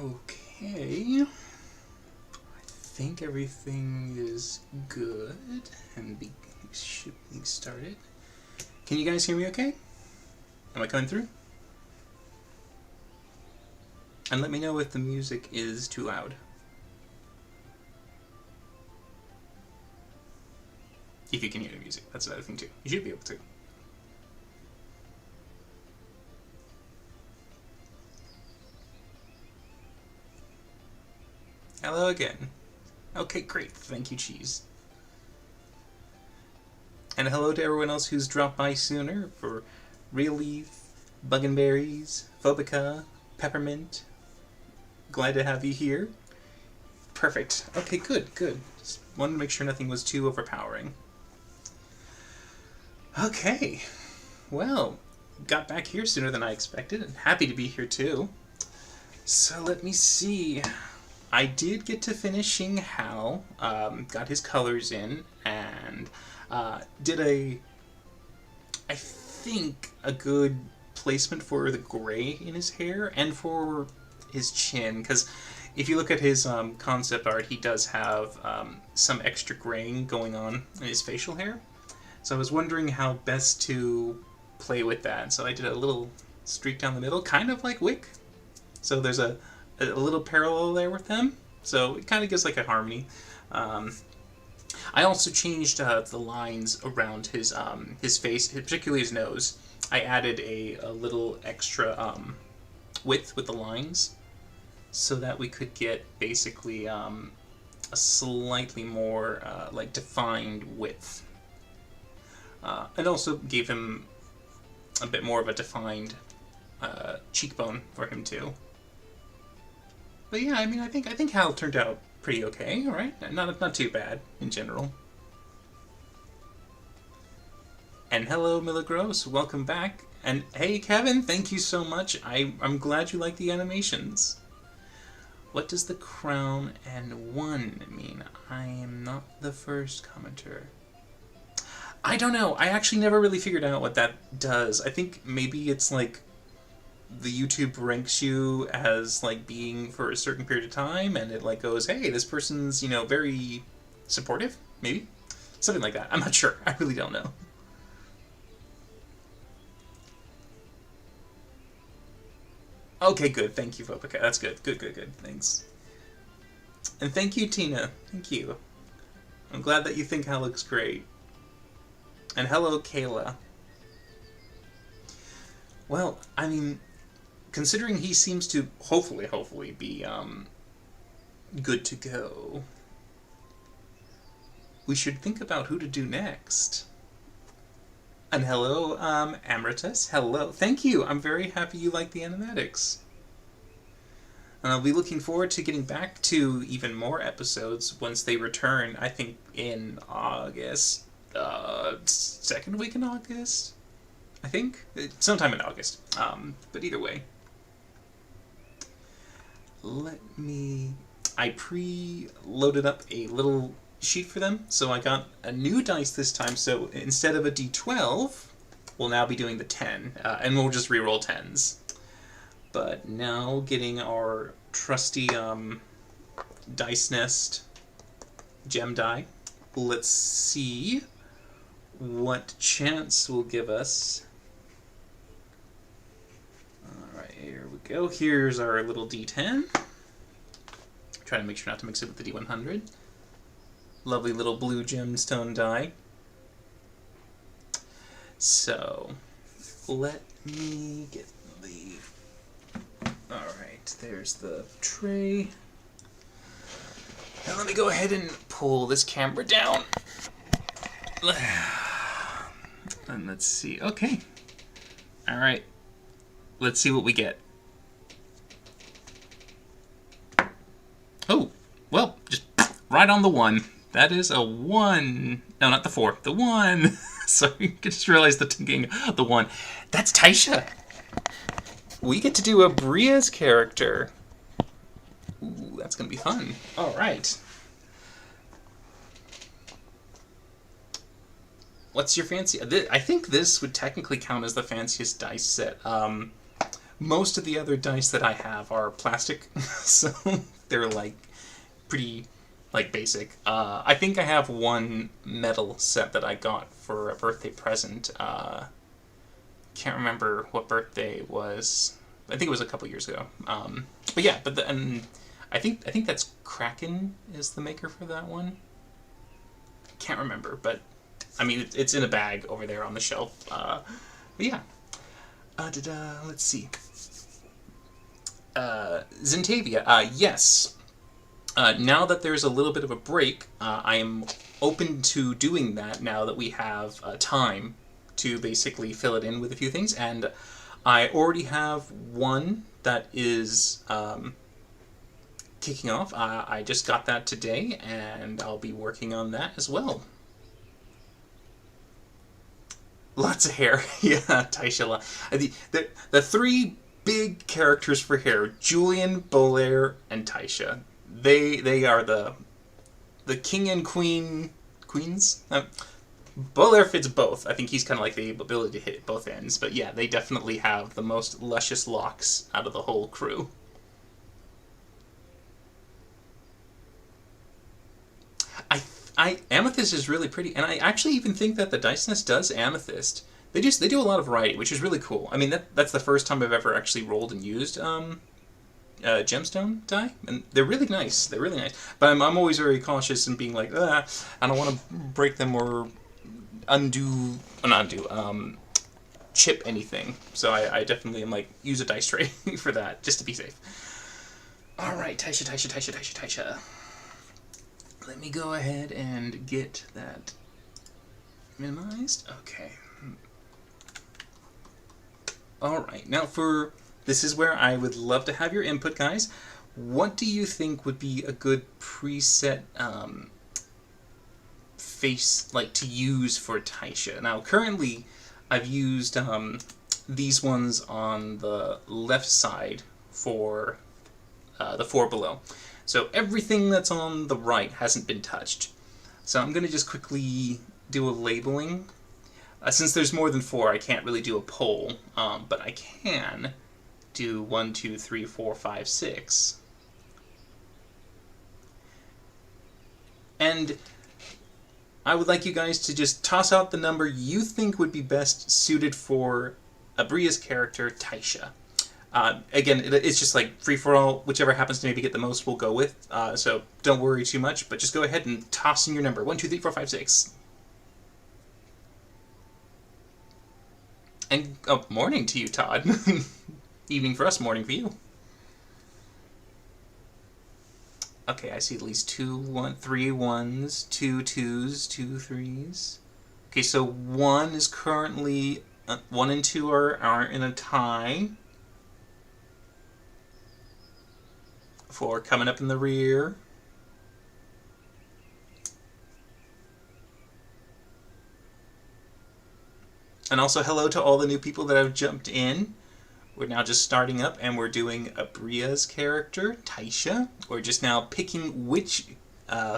Okay. I think everything is good and should be started. Can you guys hear me okay? Am I coming through? And let me know if the music is too loud. If you can hear the music, that's another thing too. You should be able to. Hello again. Okay, great. Thank you, Cheese. And hello to everyone else who's dropped by sooner for Real Leaf, Buggenberries, Phobica, Peppermint. Glad to have you here. Perfect. Okay, good. Just wanted to make sure nothing was too overpowering. Okay. Well, got back here sooner than I expected, and happy to be here too. So let me see. I did get to finish Xing Hao, got his colors in, and did I think, a good placement for the gray in his hair and for his chin, because if you look at his concept art, he does have some extra graying going on in his facial hair. So I was wondering how best to play with that. So I did a little streak down the middle, kind of like Wick. So there's a little parallel there with them. So it kind of gives like a harmony. I also changed the lines around his face, particularly his nose. I added a little extra width with the lines, so that we could get basically a slightly more like defined width. And also gave him a bit more of a defined cheekbone for him too. But yeah, I mean, I think Hal turned out pretty okay, right? Not too bad in general. And hello, Milagros, welcome back. And hey, Kevin, thank you so much. I'm glad you like the animations. What does the crown and one mean? I am not the first commenter. I don't know. I actually never really figured out what that does. I think maybe it's like the YouTube ranks you as like being for a certain period of time, and it like goes, hey, this person's, you know, very supportive, maybe? Something like that. I'm not sure. I really don't know. Okay, good. Thank you, Vopica. That's good. Good. Thanks. And thank you, Tina. Thank you. I'm glad that you think Hal looks great. And hello, Kayla. Well, I mean, considering he seems to hopefully be good to go, we should think about who to do next. And hello, Amritus. Hello. Thank you. I'm very happy you like the animatics. And I'll be looking forward to getting back to even more episodes once they return, I think in August. Second week in August? I think? Sometime in August. But either way. I pre-loaded up a little sheet for them, so I got a new dice this time, so instead of a d12, we'll now be doing the 10, and we'll just reroll 10s. But now getting our trusty dice nest gem die. Let's see what chance will give us. Alright, here we go. Here's our little d10. Try to make sure not to mix it with the d100. Lovely little blue gemstone die. So, let me get the... Alright, there's the tray. Now let me go ahead and pull this camera down. And let's see. Okay. Alright. Let's see what we get. Oh, well, just right on the 1. That is a 1. No, not the 4. The 1. Sorry, I just realized the 1. That's Taisha. We get to do a Bria's character. Ooh, that's going to be fun. All right. What's your fancy? I think this would technically count as the fanciest dice set. Most of the other dice that I have are plastic, so they're like pretty like basic. I think I have one metal set that I got for a birthday present. Can't remember what birthday it was. I think it was a couple years ago. But yeah, and I think that's Kraken is the maker for that one. Can't remember, but I mean it's in a bag over there on the shelf. But yeah. Let's see. Zentavia. Yes. Now that there's a little bit of a break, I am open to doing that now that we have time to basically fill it in with a few things. And I already have one that is kicking off. I just got that today, and I'll be working on that as well. Lots of hair. Yeah, Taisha. The three big characters for hair, Julian, Bolaire, and Taisha. They are the king and queens. Bolaire fits both. I think he's kind of like the ability to hit both ends. But yeah, they definitely have the most luscious locks out of the whole crew. Amethyst is really pretty, and I actually even think that the Dice Nest does Amethyst. They do a lot of variety, which is really cool. I mean, that's the first time I've ever actually rolled and used gemstone die, and they're really nice. They're really nice. But I'm always very cautious in being like, I don't want to break them or chip anything. So I definitely am like, use a dice tray for that, just to be safe. All right, Taisha. Let me go ahead and get that minimized. Okay. Alright, now this is where I would love to have your input, guys. What do you think would be a good preset face, like, to use for Taisha? Now, currently, I've used these ones on the left side for the four below. So everything that's on the right hasn't been touched. So I'm going to just quickly do a labeling. Since there's more than four, I can't really do a poll, but I can do 1, 2, 3, 4, 5, 6. And I would like you guys to just toss out the number you think would be best suited for Abria's character, Taisha. Again, it's just like free-for-all. Whichever happens to maybe get the most, we'll go with. So don't worry too much, but just go ahead and toss in your number. 1, 2, 3, 4, 5, 6. And morning to you, Todd. Evening for us, morning for you. Okay, I see at least 3 1s, 2 2s, 2 3s. Okay, so 1 is currently 1 and 2 are in a tie. 4 coming up in the rear. And also hello to all the new people that have jumped in. We're now just starting up and we're doing Abria's character, Taisha. We're just now picking which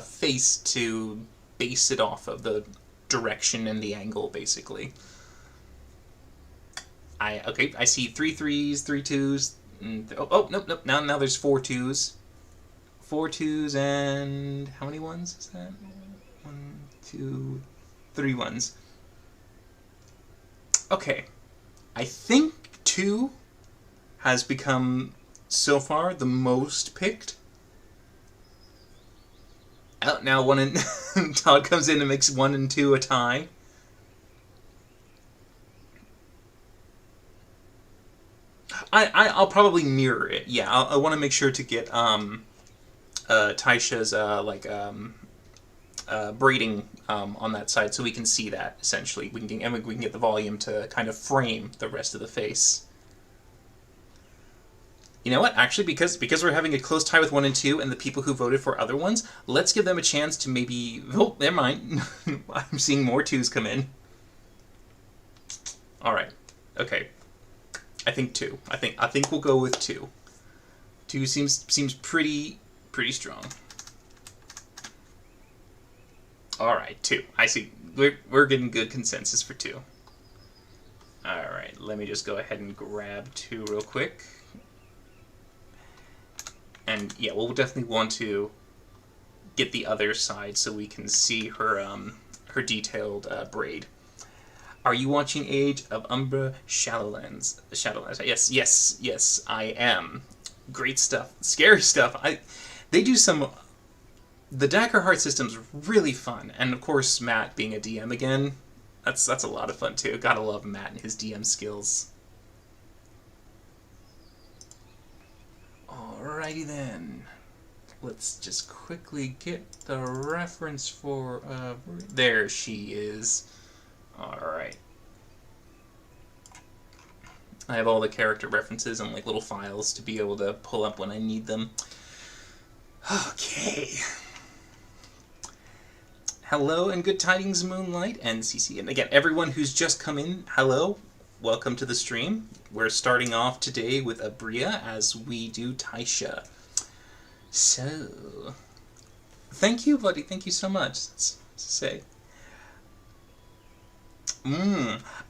face to base it off of, the direction and the angle, basically. Okay, I see 3 3s, 3 2s. Nope. Now there's 4 2s. 4 2s and how many 1s is that? 1, 2, 3 1s. Okay, I think 2 has become, so far, the most picked. Now 1 and Todd comes in and makes 1 and 2 a tie. I'll probably mirror it. Yeah, I want to make sure to get Taisha's braiding on that side, so we can see that essentially. We can get the volume to kind of frame the rest of the face. You know what? Actually, because we're having a close tie with 1 and 2, and the people who voted for other ones, let's give them a chance to maybe. Oh, never mind. I'm seeing more 2s come in. All right. Okay. I think 2. I think we'll go with 2. 2 seems pretty strong. All right, 2. I see. We're getting good consensus for 2. Alright, let me just go ahead and grab 2 real quick. And yeah, we'll definitely want to get the other side so we can see her her detailed braid. Are you watching Age of Umbra Shadowlands? Shadowlands. Yes, I am. Great stuff. Scary stuff. They do some... The Dagger Heart system's really fun. And of course, Matt being a DM again, that's a lot of fun too. Gotta love Matt and his DM skills. Alrighty then. Let's just quickly get the reference for... there she is. Alright. I have all the character references and like little files to be able to pull up when I need them. Okay. Hello and good tidings, Moonlight and CC. And again, everyone who's just come in, hello. Welcome to the stream. We're starting off today with Abria as we do Taisha. So, thank you, buddy. Thank you so much. That's to say.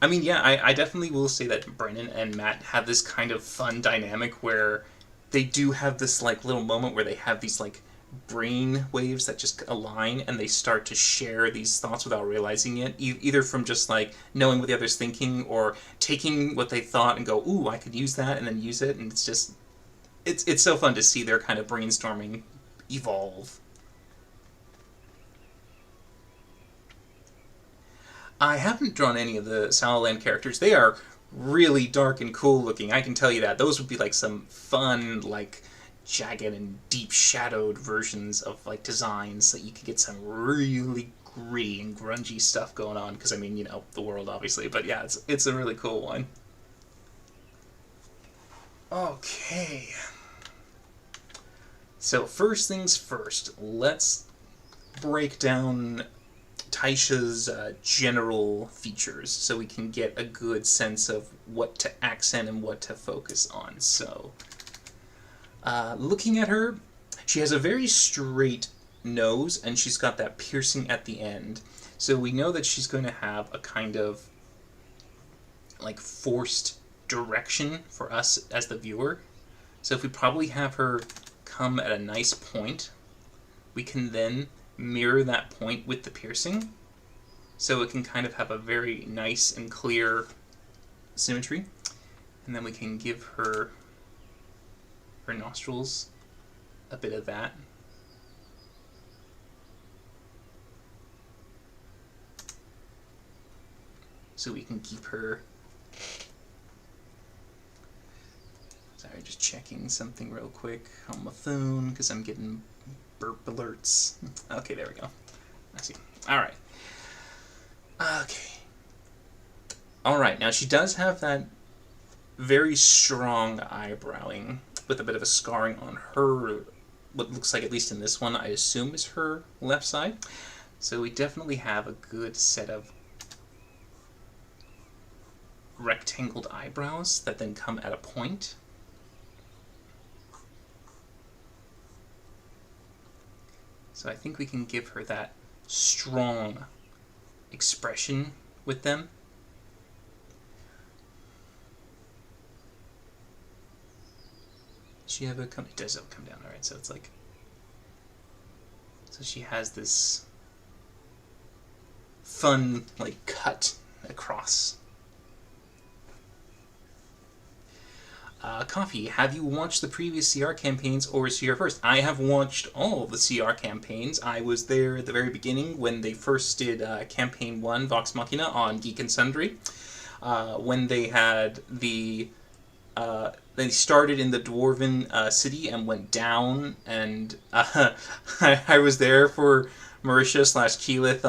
I mean, yeah, I definitely will say that Brennan and Matt have this kind of fun dynamic where they do have this, like, little moment where they have these, like, brain waves that just align and they start to share these thoughts without realizing it, either from just, like, knowing what the other's thinking or taking what they thought and go, ooh, I could use that, and then use it, and it's just... It's so fun to see their kind of brainstorming evolve. I haven't drawn any of the Shadowland characters. They are really dark and cool looking, I can tell you that. Those would be like some fun, like, jagged and deep shadowed versions of like designs so that you could get some really gritty and grungy stuff going on, because I mean, you know, the world obviously, but yeah, it's a really cool one. Okay. So first things first, let's break down Taisha's general features so we can get a good sense of what to accent and what to focus on. So, looking at her, she has a very straight nose and she's got that piercing at the end. So we know that she's going to have a kind of like forced direction for us as the viewer. So if we probably have her come at a nice point, we can then mirror that point with the piercing, so it can kind of have a very nice and clear symmetry. And then we can give her nostrils a bit of that. So we can keep her... Sorry, just checking something real quick on my phone because I'm getting burp alerts. Okay, there we go. I see. Alright. Okay. Alright, now she does have that very strong eyebrowing with a bit of a scarring on her, what looks like, at least in this one, I assume is her left side. So we definitely have a good set of rectangled eyebrows that then come at a point. So I think we can give her that strong expression with them. Does she have a come? It does come down, alright, so it's like... So she has this fun, like, cut across. Coffee, have you watched the previous CR campaigns or is CR first? I have watched all of the CR campaigns. I was there at the very beginning when they first did Campaign 1, Vox Machina, on Geek and Sundry. When they had the... they started in the Dwarven city and went down, and I was there for Marisha / Keyleth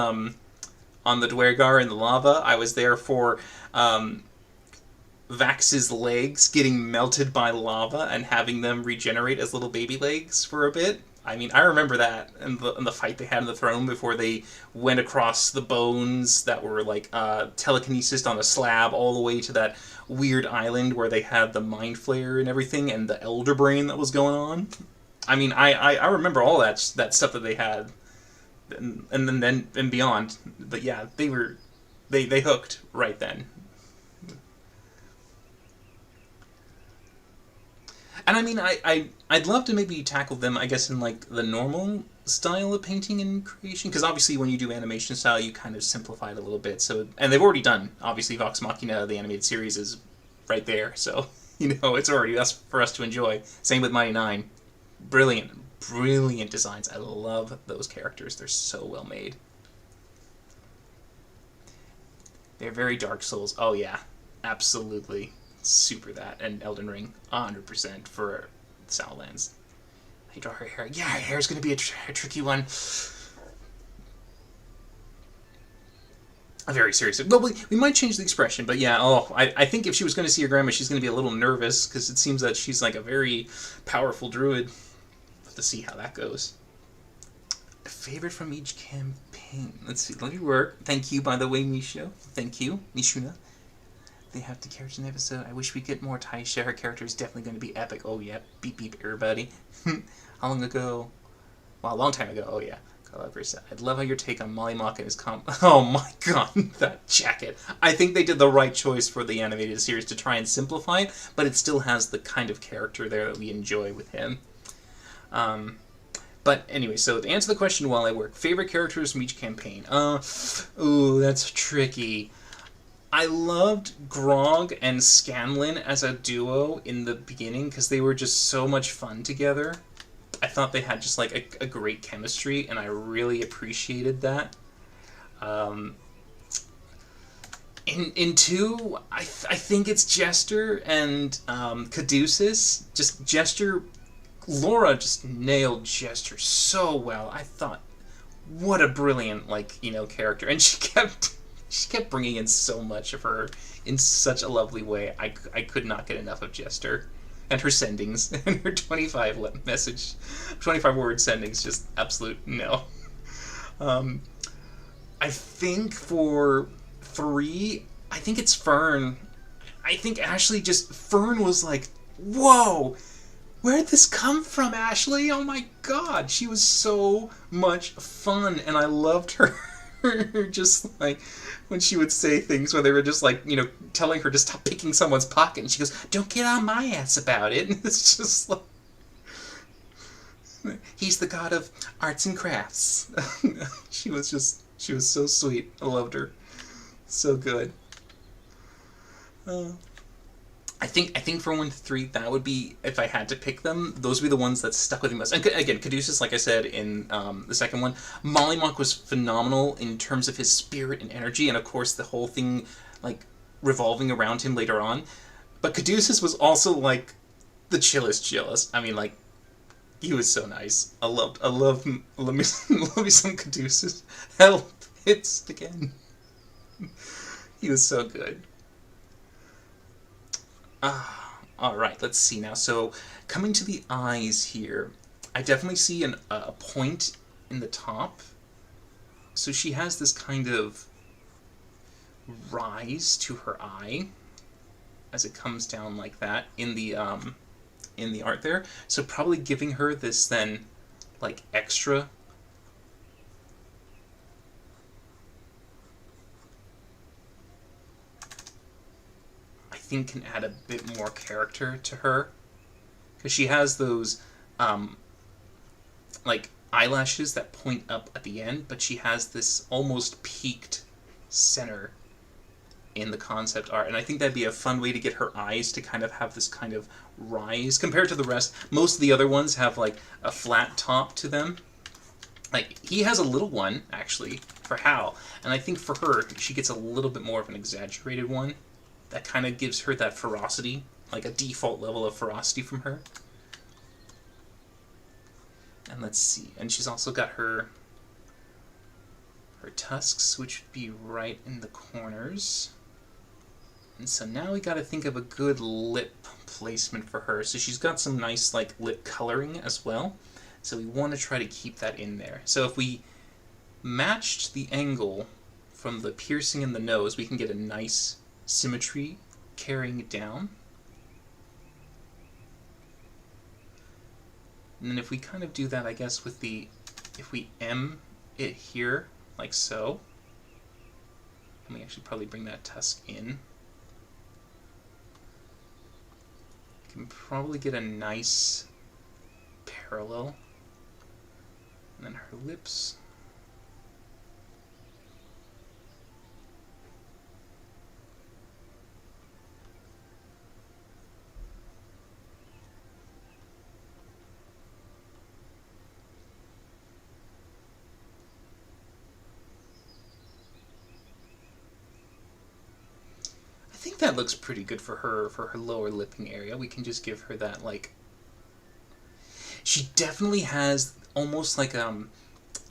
on the Dwergar in the lava. I was there for... Vax's legs getting melted by lava and having them regenerate as little baby legs for a bit. I mean, I remember that in the fight they had in the throne before they went across the bones that were like telekinesis on a slab all the way to that weird island where they had the mind flare and everything and the elder brain that was going on. I mean, I remember all that stuff that they had, and then beyond. But yeah, they hooked right then. And I mean, I'd love to maybe tackle them, I guess, in like the normal style of painting and creation, because obviously when you do animation style, you kind of simplify it a little bit. So, and they've already done, obviously, Vox Machina, the animated series, is right there. So, it's already that's for us to enjoy. Same with Mighty Nine. Brilliant, brilliant designs. I love those characters. They're so well made. They're very Dark Souls. Oh yeah, absolutely. Super that. And Elden Ring, 100% for Shadowlands. I draw her hair. Yeah, her hair's going to be a tricky one. Very serious. Well, we might change the expression, but yeah, I think if she was going to see her grandma, she's going to be a little nervous, because it seems that she's like a very powerful druid. To see how that goes. A favorite from each campaign. Let's see. Let me work. Thank you, by the way, Misho. Thank you, Mishuna. They have the characters in the episode. I wish we get more Taisha. Her character is definitely going to be epic. Oh, yeah. Beep, beep, everybody. How long ago? Well, a long time ago. Oh, yeah. I'd love how your take on Molly Mock and his Oh, my God. That jacket. I think they did the right choice for the animated series to try and simplify it, but it still has the kind of character there that we enjoy with him. But anyway, so to answer the question while I work, favorite characters from each campaign. Ooh, that's tricky. I loved Grog and Scanlan as a duo in the beginning because they were just so much fun together. I thought they had just like a great chemistry, and I really appreciated that. In 2, I think it's Jester and Caduceus. Just Jester. Laura just nailed Jester so well. I thought, what a brilliant character, and she kept bringing in so much of her in such a lovely way. I could not get enough of Jester and her sendings and her 25 word sendings. Just absolute no. I think for 3, I think it's Fern. I think Ashley Fern was like, whoa. Where'd this come from, Ashley? Oh my God, she was so much fun, and I loved her. Just like when she would say things where they were just like, telling her to stop picking someone's pocket, and she goes, "Don't get on my ass about it." And it's just like, he's the god of arts and crafts. She was so sweet. I loved her. So good. I think for 1 to 3, that would be, if I had to pick them, those would be the ones that stuck with me most. And again, Caduceus, like I said in the second one, Mollymauk was phenomenal in terms of his spirit and energy, and of course the whole thing revolving around him later on. But Caduceus was also the chillest. I mean, he was so nice. I love me some Caduceus. Help! It's again. He was so good. Alright, let's see now. So, coming to the eyes here, I definitely see a point in the top. So she has this kind of rise to her eye as it comes down like that in the art there. So probably giving her this then extra think can add a bit more character to her, because she has those eyelashes that point up at the end, but she has this almost peaked center in the concept art, and I think that'd be a fun way to get her eyes to kind of have this kind of rise compared to the rest. Most of the other ones have a flat top to them. He has a little one actually for Hal, and I think for her she gets a little bit more of an exaggerated one that kind of gives her that ferocity, a default level of ferocity from her. And let's see, and she's also got her tusks, which would be right in the corners. And so now we got to think of a good lip placement for her. So she's got some nice lip coloring as well. So we want to try to keep that in there. So if we matched the angle from the piercing in the nose, we can get a nice symmetry carrying it down. And then if we kind of do that, I guess, with if we M it here, like so, and we actually probably bring that tusk in, can probably get a nice parallel. And then her lips. I think that looks pretty good for her lower lipping area. We can just give her that, like... She definitely has almost like a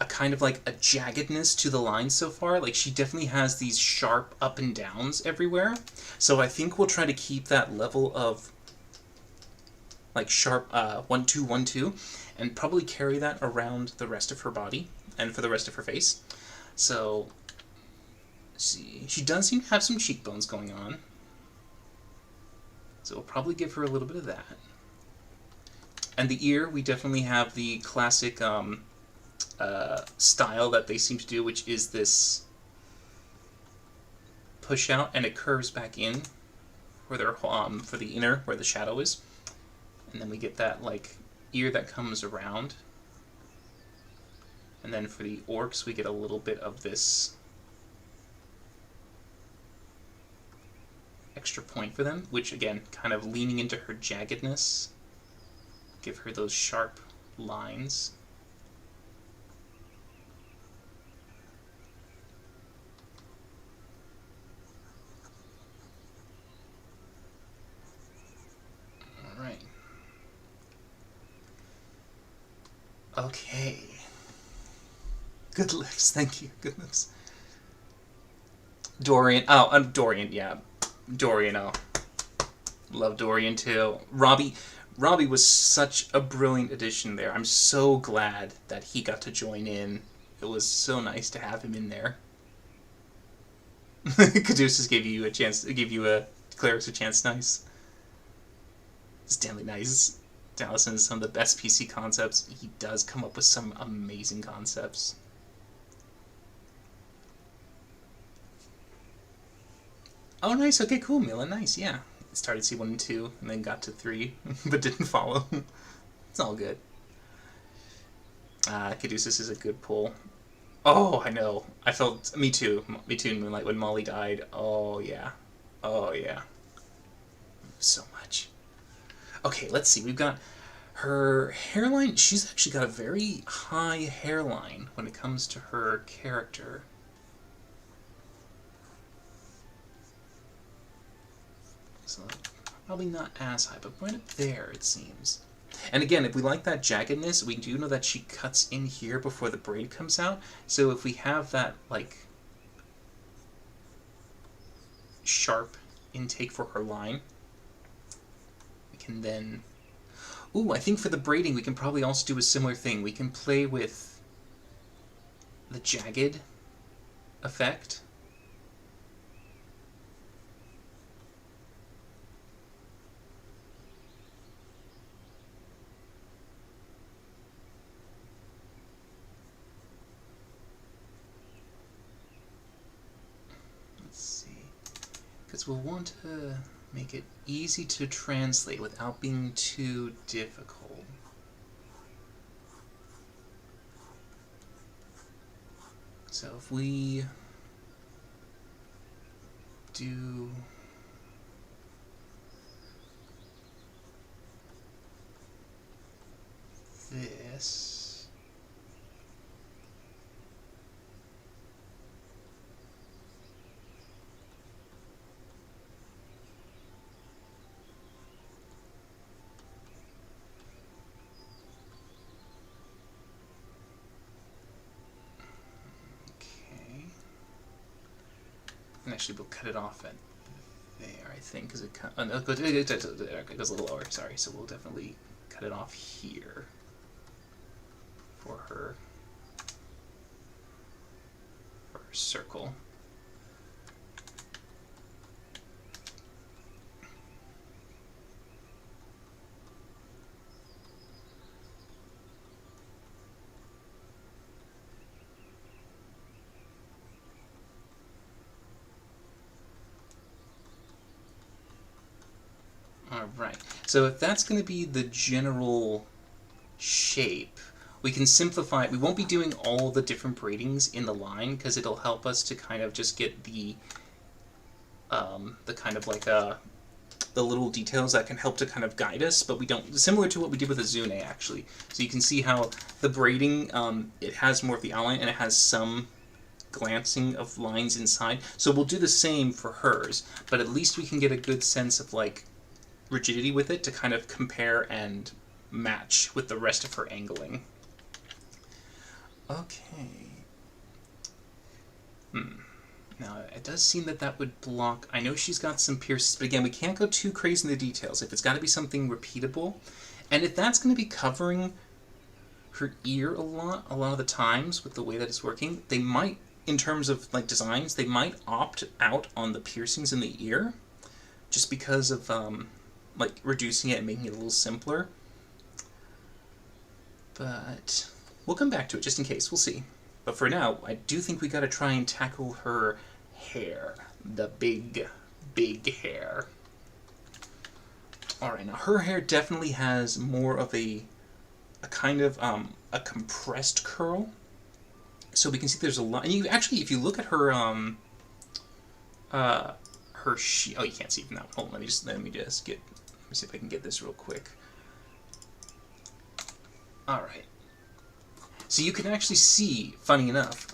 kind of like a jaggedness to the lines so far. Like, she definitely has these sharp up and downs everywhere. So I think we'll try to keep that level of like sharp 1 2 1 2 and probably carry that around the rest of her body and for the rest of her face. So let's see, she does seem to have some cheekbones going on. So we'll probably give her a little bit of that. And the ear, we definitely have the classic style that they seem to do, which is this push out and it curves back in for their for the inner where the shadow is, and then we get that like ear that comes around. And then for the orcs, we get a little bit of this extra point for them, which again, kind of leaning into her jaggedness, give her those sharp lines. All right. Okay. Good lips, thank you. Good lips. Dorian. Oh, Dorian, yeah. Dorian, oh. Love Dorian too. Robbie was such a brilliant addition there. I'm so glad that he got to join in. It was so nice to have him in there. Caduceus gave you a chance, gave you a clerics a chance. Nice. Stanley Nice. Dallison is some of the best PC concepts. He does come up with some amazing concepts. Oh, nice. Okay, cool, Mila. Nice, yeah. Started C1 and 2, and then got to 3, but didn't follow. It's all good. Caduceus is a good pull. Oh, I know. I felt... Me too. Me too, Moonlight, when Molly died. Oh, yeah. Oh, yeah. So much. Okay, let's see. We've got her hairline. She's actually got a very high hairline when it comes to her character. So probably not as high, but right up there, it seems. And again, if we like that jaggedness, we do know that she cuts in here before the braid comes out. So if we have that, like, sharp intake for her line, we can then... Ooh, I think for the braiding, we can probably also do a similar thing. We can play with the jagged effect. We'll want to make it easy to translate without being too difficult. So if we do this, actually we'll cut it off at there, I think, because it, it goes a little lower, sorry, so we'll definitely cut it off here for her circle. Alright, so if that's going to be the general shape, we can simplify it. We won't be doing all the different braidings in the line because it'll help us to kind of just get the kind of like the little details that can help to kind of guide us, but we don't, similar to what we did with Azune actually. So you can see how the braiding, it has more of the outline and it has some glancing of lines inside. So we'll do the same for hers, but at least we can get a good sense of like rigidity with it to kind of compare and match with the rest of her angling. Okay. Now, it does seem that that would block... I know she's got some pierces, but again, we can't go too crazy in the details. If it's got to be something repeatable, and if that's going to be covering her ear a lot of the times with the way that it's working, they might, in terms of like designs, they might opt out on the piercings in the ear, just because of like reducing it and making it a little simpler. But we'll come back to it just in case. We'll see. But for now, I do think we got to try and tackle her hair. The big, big hair. Alright, now her hair definitely has more of a kind of a compressed curl. So we can see there's a lot. And you actually, if you look at her oh, you can't see from that. Hold on, let me see if I can get this real quick. Alright. So you can actually see, funny enough,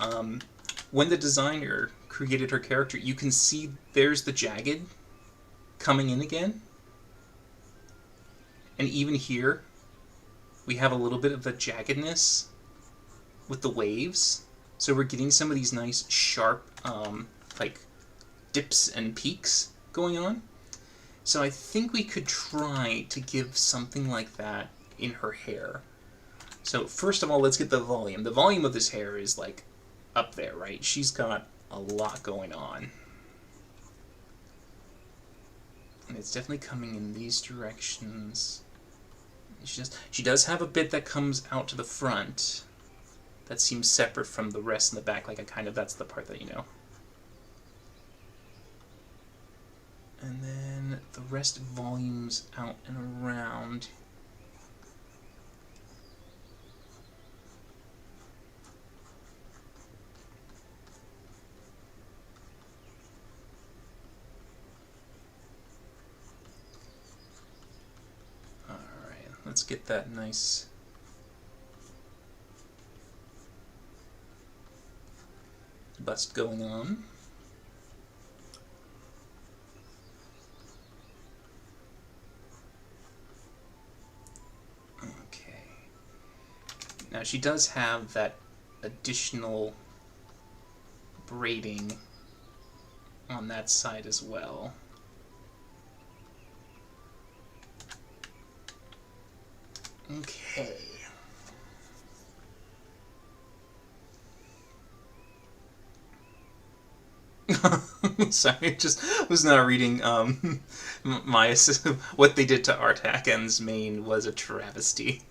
when the designer created her character, you can see there's the jagged coming in again. And even here, we have a little bit of the jaggedness with the waves. So we're getting some of these nice, sharp, like, dips and peaks going on. So I think we could try to give something like that in her hair. So first of all, let's get the volume. The volume of this hair is like up there, right? She's got a lot going on. And it's definitely coming in these directions. She does have a bit that comes out to the front that seems separate from the rest in the back, like that's the part that you know. And then the rest volumes out and around. Let's get that nice bust going on. Okay. Now she does have that additional braiding on that side as well. Okay. Sorry, I just was not reading my what they did to Artakan's mane was a travesty.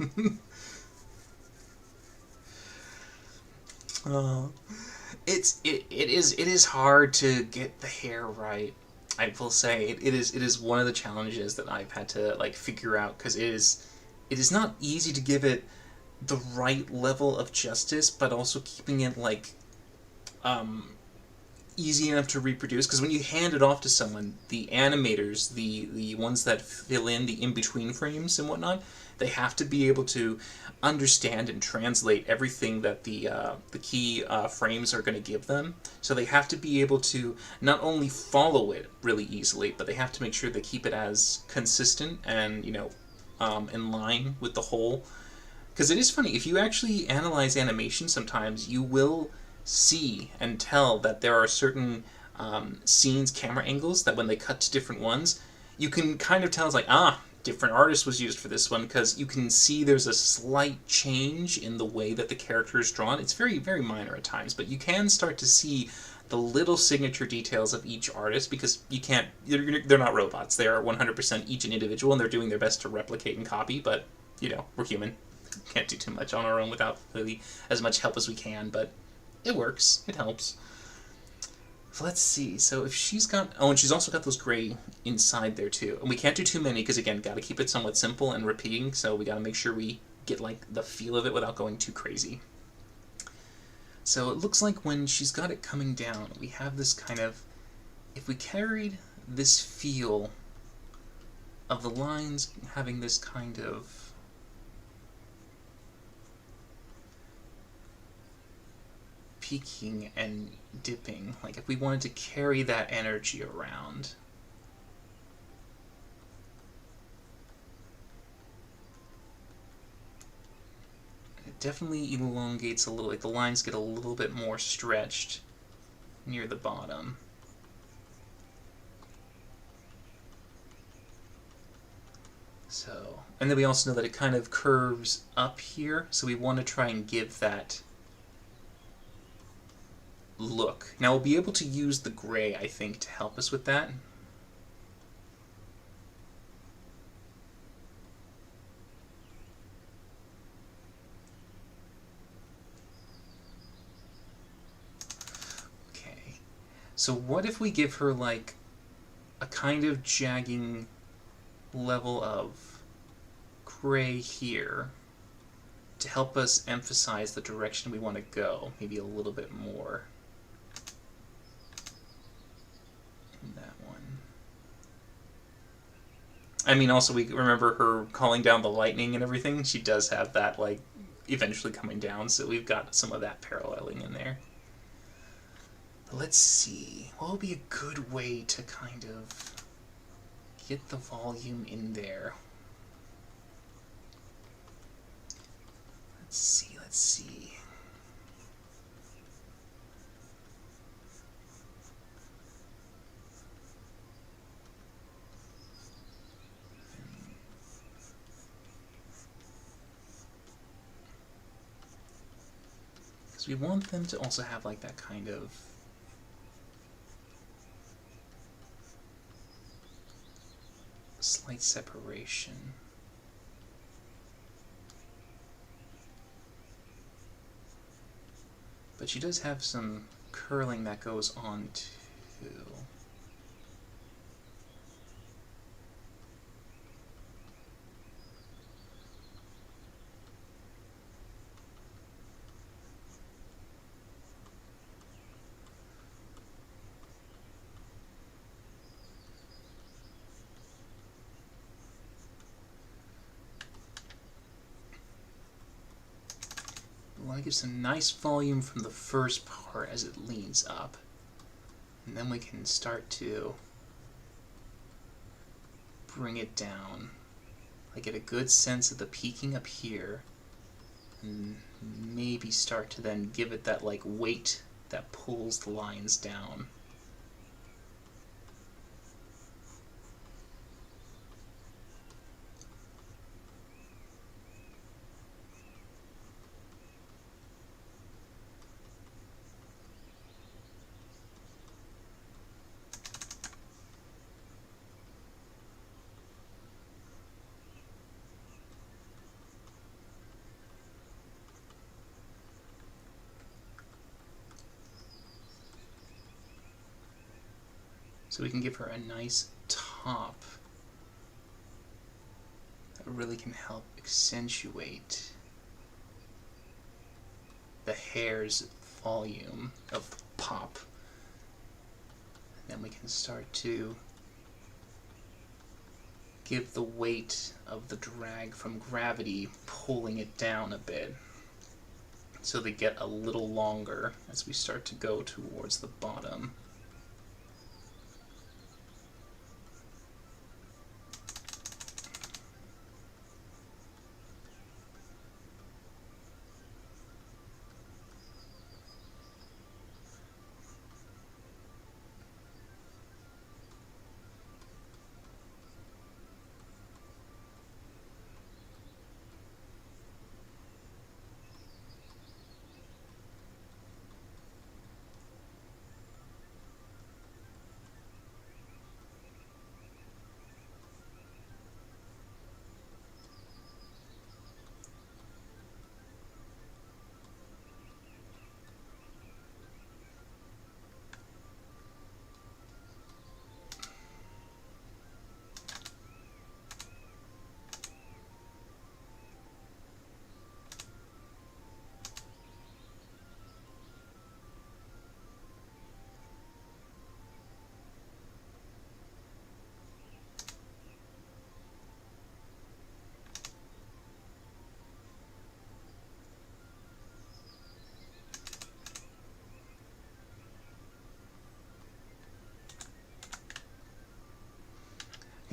It is hard to get the hair right. I will say it is one of the challenges that I've had to like figure out, because it is not easy to give it the right level of justice, but also keeping it like easy enough to reproduce. Because when you hand it off to someone, the animators, the ones that fill in the in-between frames and whatnot, they have to be able to understand and translate everything that the key frames are going to give them. So they have to be able to not only follow it really easily, but they have to make sure they keep it as consistent and, you know, in line with the whole. Because it is funny, if you actually analyze animation sometimes, you will see and tell that there are certain scenes, camera angles, that when they cut to different ones, you can kind of tell it's like, different artist was used for this one, because you can see there's a slight change in the way that the character is drawn. It's very, very minor at times, but you can start to see the little signature details of each artist, because you can't, they're not robots. They are 100% each an individual, and they're doing their best to replicate and copy, but, you know, we're human. Can't do too much on our own without really as much help as we can, but it works. It helps. So let's see. So if she's got... Oh, and she's also got those gray inside there, too. And we can't do too many, because, again, got to keep it somewhat simple and repeating, so we got to make sure we get, like, the feel of it without going too crazy. So it looks like when she's got it coming down, we have this kind of... If we carried this feel of the lines having this kind of... peaking and dipping, like if we wanted to carry that energy around, it definitely elongates a little, like the lines get a little bit more stretched near the bottom. So, and then we also know that it kind of curves up here, so we want to try and give that look. Now we'll be able to use the gray, I think, to help us with that. Okay. So what if we give her, like, a kind of jagging level of gray here to help us emphasize the direction we want to go, maybe a little bit more. That one. I mean, also we remember her calling down the lightning and everything. She does have that, like, eventually coming down, so we've got some of that paralleling in there. But let's see. What would be a good way to kind of get the volume in there? Let's see, let's see. Because we want them to also have, like, that kind of slight separation. But she does have some curling that goes on too. We want to give some nice volume from the first part as it leans up. And then we can start to bring it down. Like get a good sense of the peaking up here. And maybe start to then give it that like weight that pulls the lines down. So we can give her a nice top that really can help accentuate the hair's volume of pop. And then we can start to give the weight of the drag from gravity pulling it down a bit so they get a little longer as we start to go towards the bottom.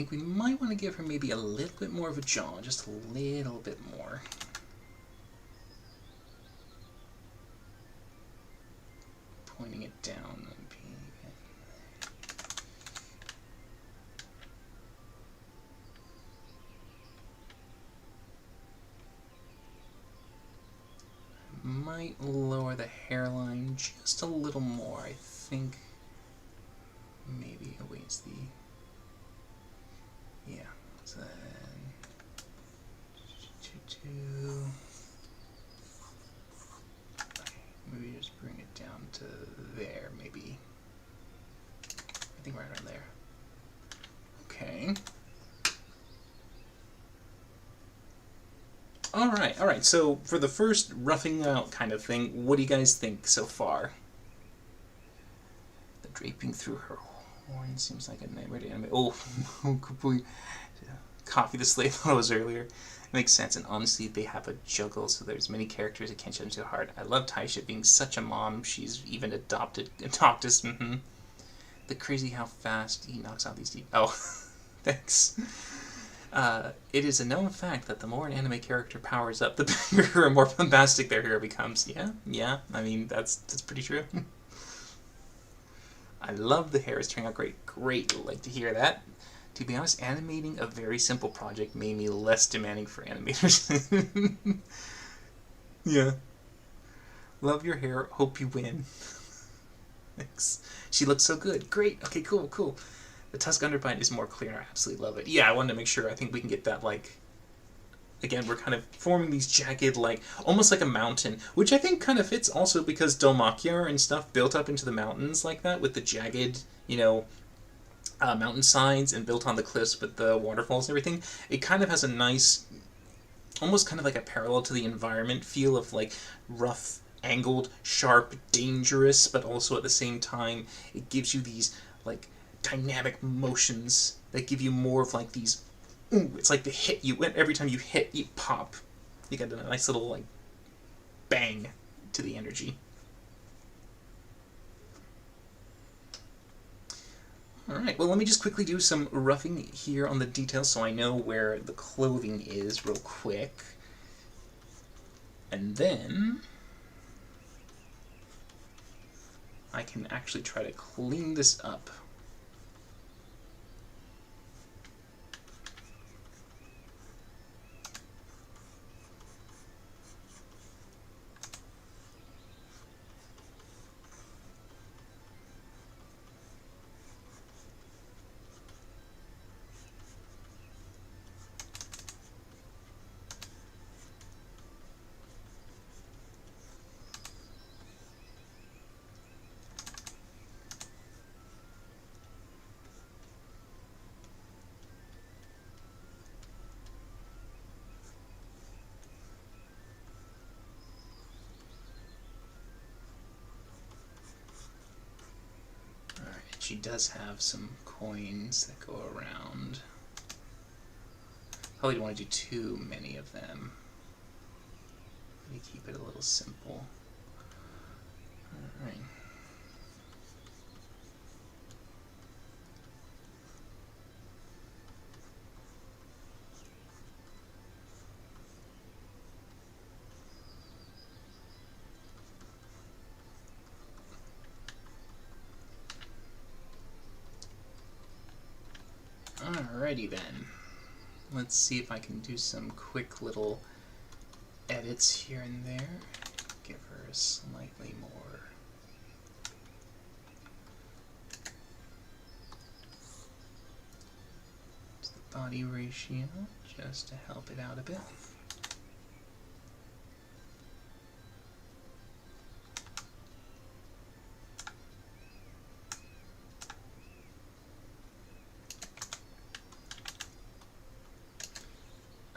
think we might want to give her maybe a little bit more of a jaw, just a little bit more. Pointing it down. Might lower the hairline just a little more. I think maybe awaits the... Yeah. So then... Maybe just bring it down to there, maybe. I think right around there. Okay. Alright, so for the first roughing out kind of thing, what do you guys think so far? The draping through her horn seems like a nightmare to animate. Oh, complete. Copy the slave photos earlier. Makes sense, and honestly, they have a juggle, so there's many characters that can't judge too hard. I love Taisha being such a mom, she's even adopted. The crazy how fast he knocks out these deep... Oh, thanks. It is a known fact that the more an anime character powers up, the bigger and more bombastic their hero becomes. Yeah, I mean, that's pretty true. I love the hair, it's turning out great. Great, like to hear that. To be honest, animating a very simple project made me less demanding for animators. Yeah. Love your hair, hope you win. Thanks. She looks so good. Great, okay, cool. The tusk underbite is more clear, and I absolutely love it. Yeah, I wanted to make sure, I think we can get that, like... Again, we're kind of forming these jagged, like, almost like a mountain, which I think kind of fits also because Dallmakiar and stuff built up into the mountains like that, with the jagged, you know, mountainsides and built on the cliffs with the waterfalls and everything. It kind of has a nice, almost kind of like a parallel to the environment feel of, like, rough, angled, sharp, dangerous, but also at the same time, it gives you these, like, dynamic motions that give you more of, like, these... Ooh, it's like the hit you... Every time you hit, you pop. You get a nice little, like, bang to the energy. Alright, well, let me just quickly do some roughing here on the details so I know where the clothing is real quick. And then... I can actually try to clean this up. She does have some coins that go around. Probably don't want to do too many of them. Maybe keep it a little simple. Alright. Alrighty then. Let's see if I can do some quick little edits here and there. Give her a slightly more... to the body ratio, just to help it out a bit.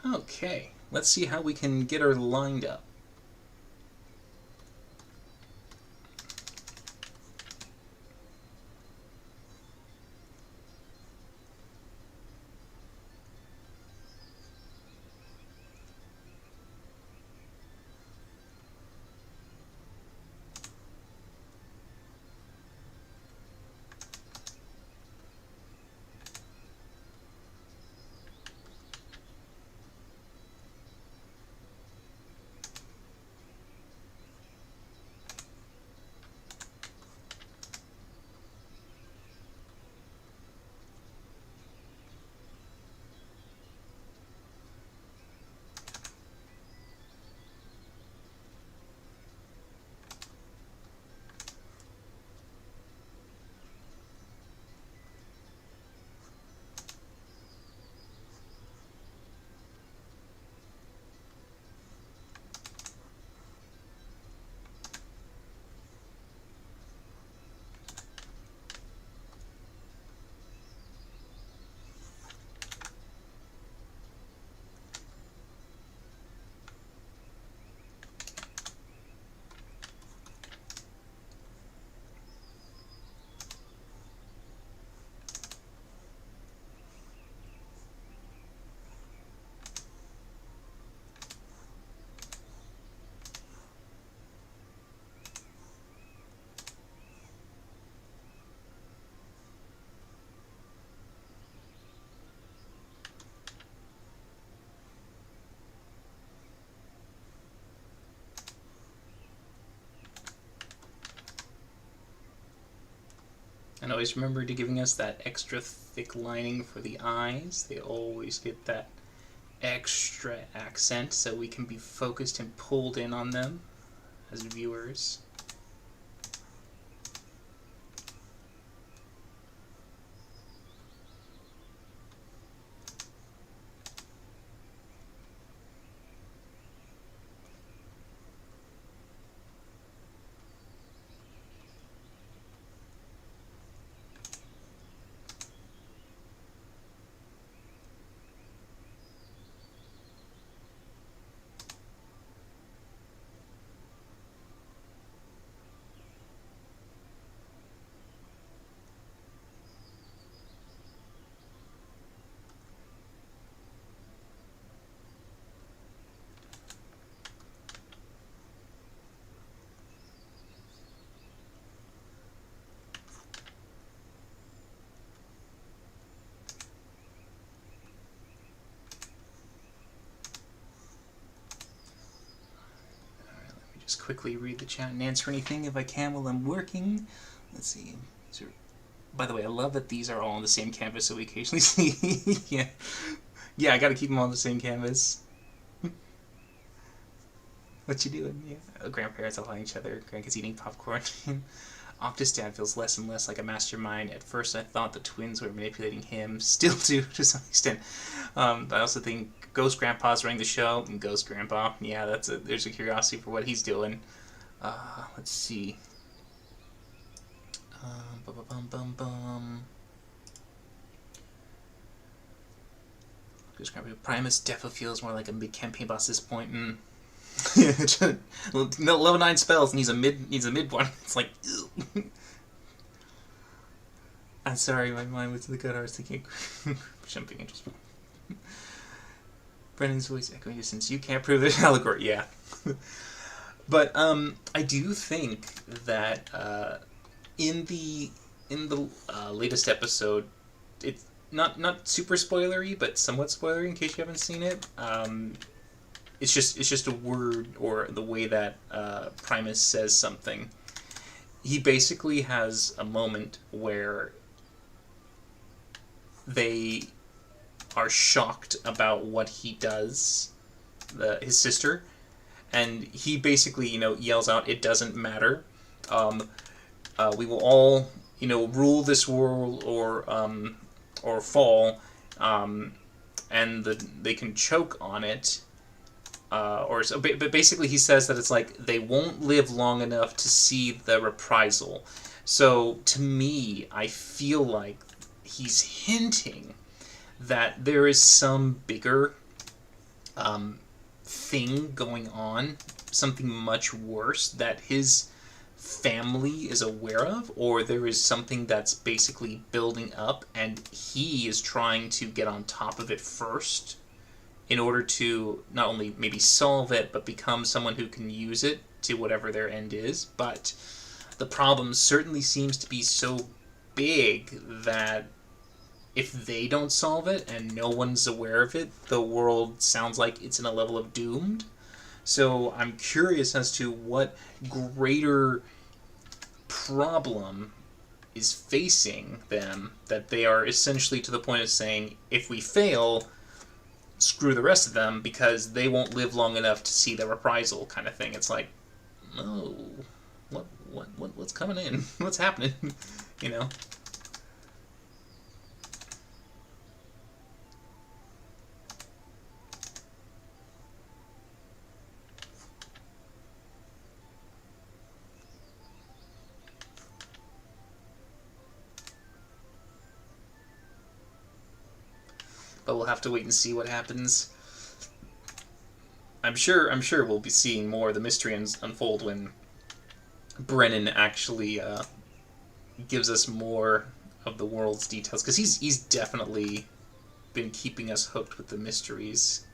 Okay, let's see how we can get her lined up. And always remember to giving us that extra thick lining for the eyes. They always get that extra accent so we can be focused and pulled in on them as viewers. Just quickly read the chat and answer anything if I can while I'm working. Let's see. By the way, I love that these are all on the same canvas so we occasionally see. Yeah, I gotta keep them all on the same canvas. What you doing? Yeah. Grandparents all each other. Grandkids eating popcorn. Optus dad feels less and less like a mastermind. At first I thought the twins were manipulating him. Still do, to some extent. I also think Ghost Grandpa's running the show. And Ghost Grandpa, yeah, there's a curiosity for what he's doing. Let's see. Ghost Grandpa. Primus definitely feels more like a big campaign boss at this point. Level 9 spells and he's a mid one. It's like, ew. I'm sorry, my mind was to the gut. I was thinking jumping angels. Brendan's voice echoing distance. You can't prove it. Allegory, yeah. But I do think that in the latest episode, it's not super spoilery, but somewhat spoilery in case you haven't seen it. It's just a word or the way that Primus says something. He basically has a moment where they are shocked about what he does, his sister, and he basically, yells out, "It doesn't matter. We will all, rule this world or fall, and they can choke on it." But basically he says that it's like they won't live long enough to see the reprisal. So to me, I feel like he's hinting that there is some bigger thing going on, something much worse that his family is aware of, or there is something that's basically building up and he is trying to get on top of it first in order to not only maybe solve it, but become someone who can use it to whatever their end is. But the problem certainly seems to be so big that if they don't solve it and no one's aware of it, the world sounds like it's in a level of doomed. So I'm curious as to what greater problem is facing them that they are essentially to the point of saying, if we fail, screw the rest of them because they won't live long enough to see the reprisal kind of thing. It's like, oh, what's coming in? What's happening? But we'll have to wait and see what happens. I'm sure we'll be seeing more of the mystery unfold when Brennan actually gives us more of the world's details, because he's definitely been keeping us hooked with the mysteries.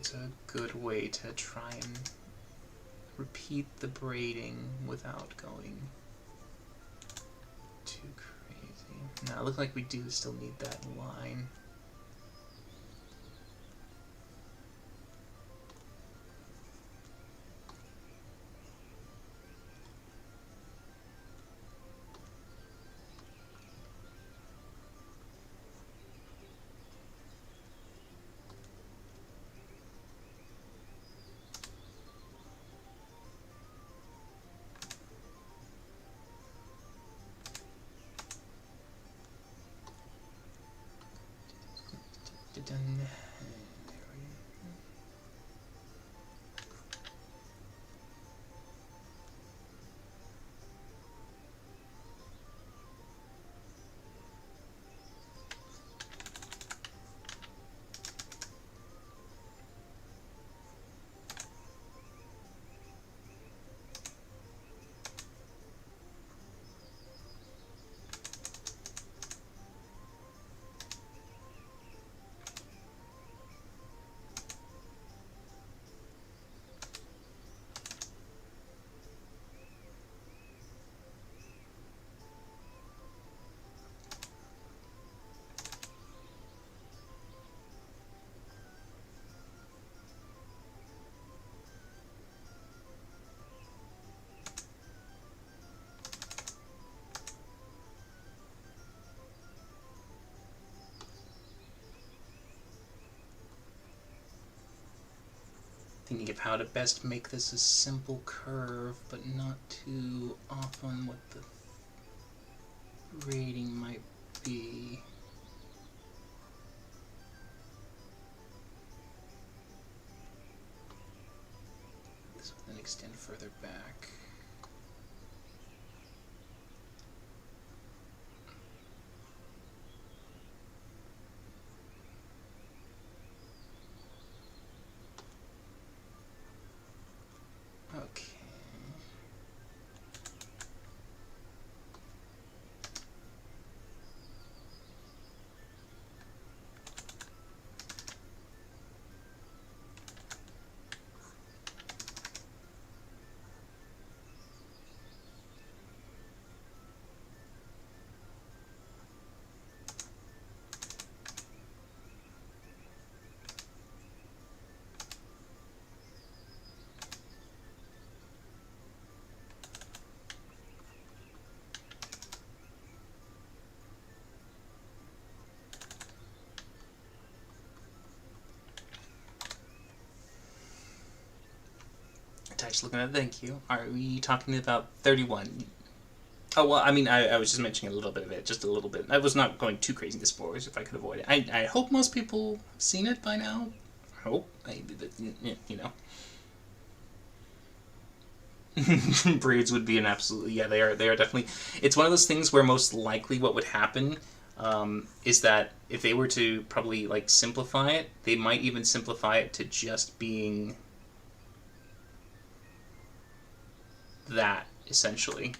what's a good way to try and repeat the braiding without going too crazy. Now, it looks like we do still need that line. Done. Thinking of how to best make this a simple curve, but not too off on what the rating might be. This will then extend further back. Okay. Just looking at thank you. Are we talking about 31? Oh, well, I mean, I was just mentioning a little bit of it, just a little bit. I was not going too crazy into spoilers if I could avoid it. I hope most people have seen it by now. I hope. You know. Braids would be an absolutely... Yeah, they are definitely... It's one of those things where most likely what would happen is that if they were to probably, like, simplify it, they might even simplify it to just being... that, essentially.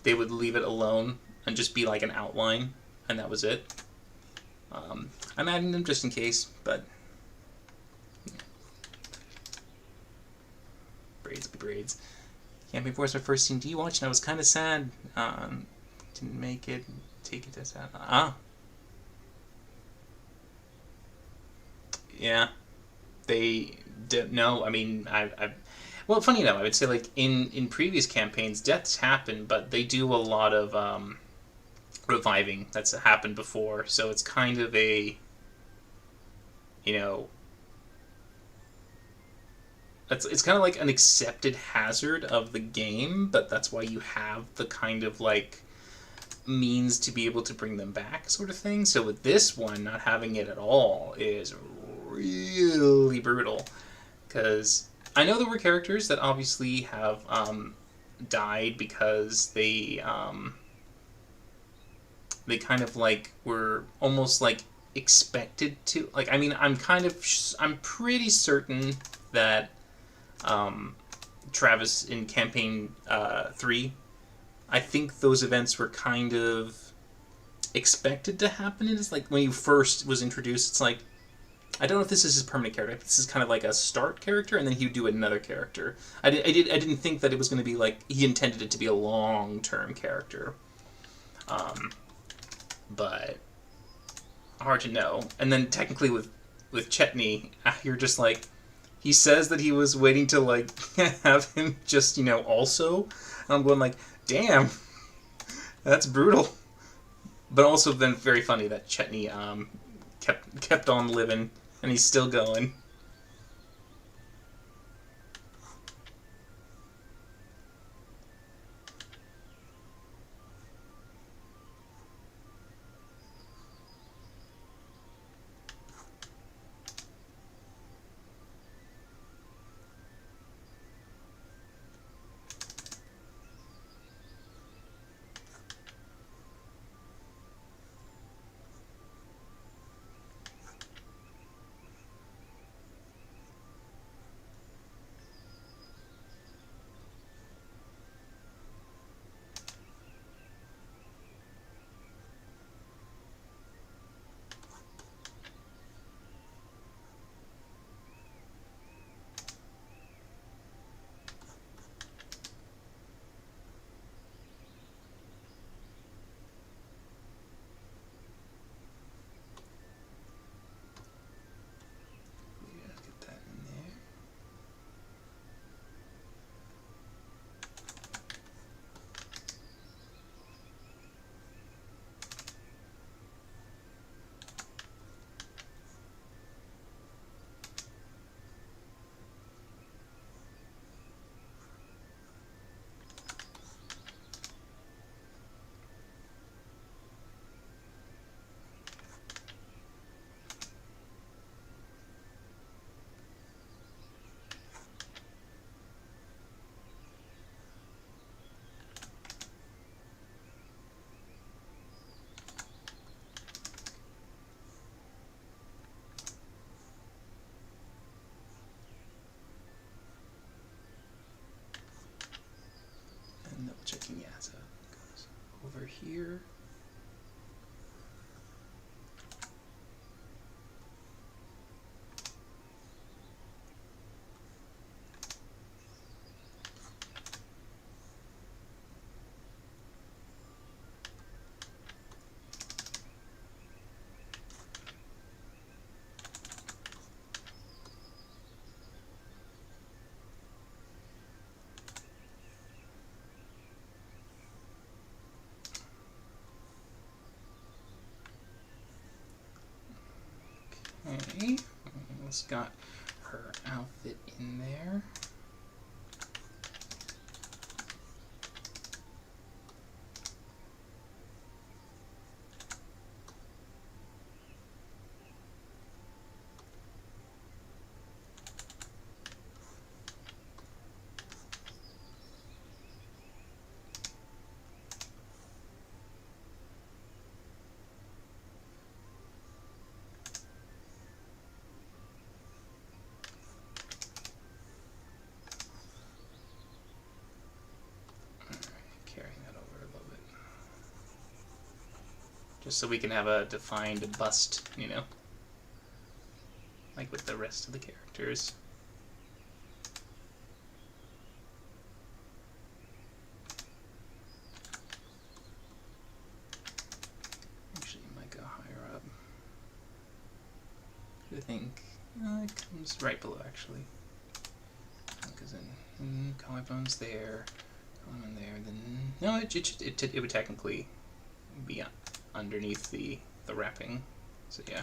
They would leave it alone and just be like an outline, and that was it. I'm adding them just in case, but yeah. Braids be braids. Camping Force, my first D&D watch, and I was kind of sad. Didn't make it. Take it as that. Yeah. They did. No, I mean, I've well, funny enough, I would say, like, in previous campaigns, deaths happen, but they do a lot of reviving that's happened before, so it's kind of a, you know, it's kind of like an accepted hazard of the game, but that's why you have the kind of, like, means to be able to bring them back, sort of thing. So with this one, not having it at all is really brutal, because... I know there were characters that obviously have died because they kind of like were almost like expected to, like, I mean, I'm pretty certain that Travis in campaign 3, I think those events were kind of expected to happen. It's like when you first was introduced, it's like, I don't know if this is his permanent character. This is kind of like a start character, and then he would do another character. I didn't think that it was going to be like he intended it to be a long-term character, but hard to know. And then technically with Chetney, you're just like, he says that he was waiting to like have him just also. And I'm going like, damn, that's brutal. But also then very funny that Chetney kept on living, and he's still going. And double checking, yeah, so it goes over here. Okay, almost got her outfit in there. Just so we can have a defined bust, like with the rest of the characters. Actually, it might go higher up. I think it comes right below, actually. Because then collarbones there, collarbone there, then no, it would technically be underneath the wrapping. So yeah.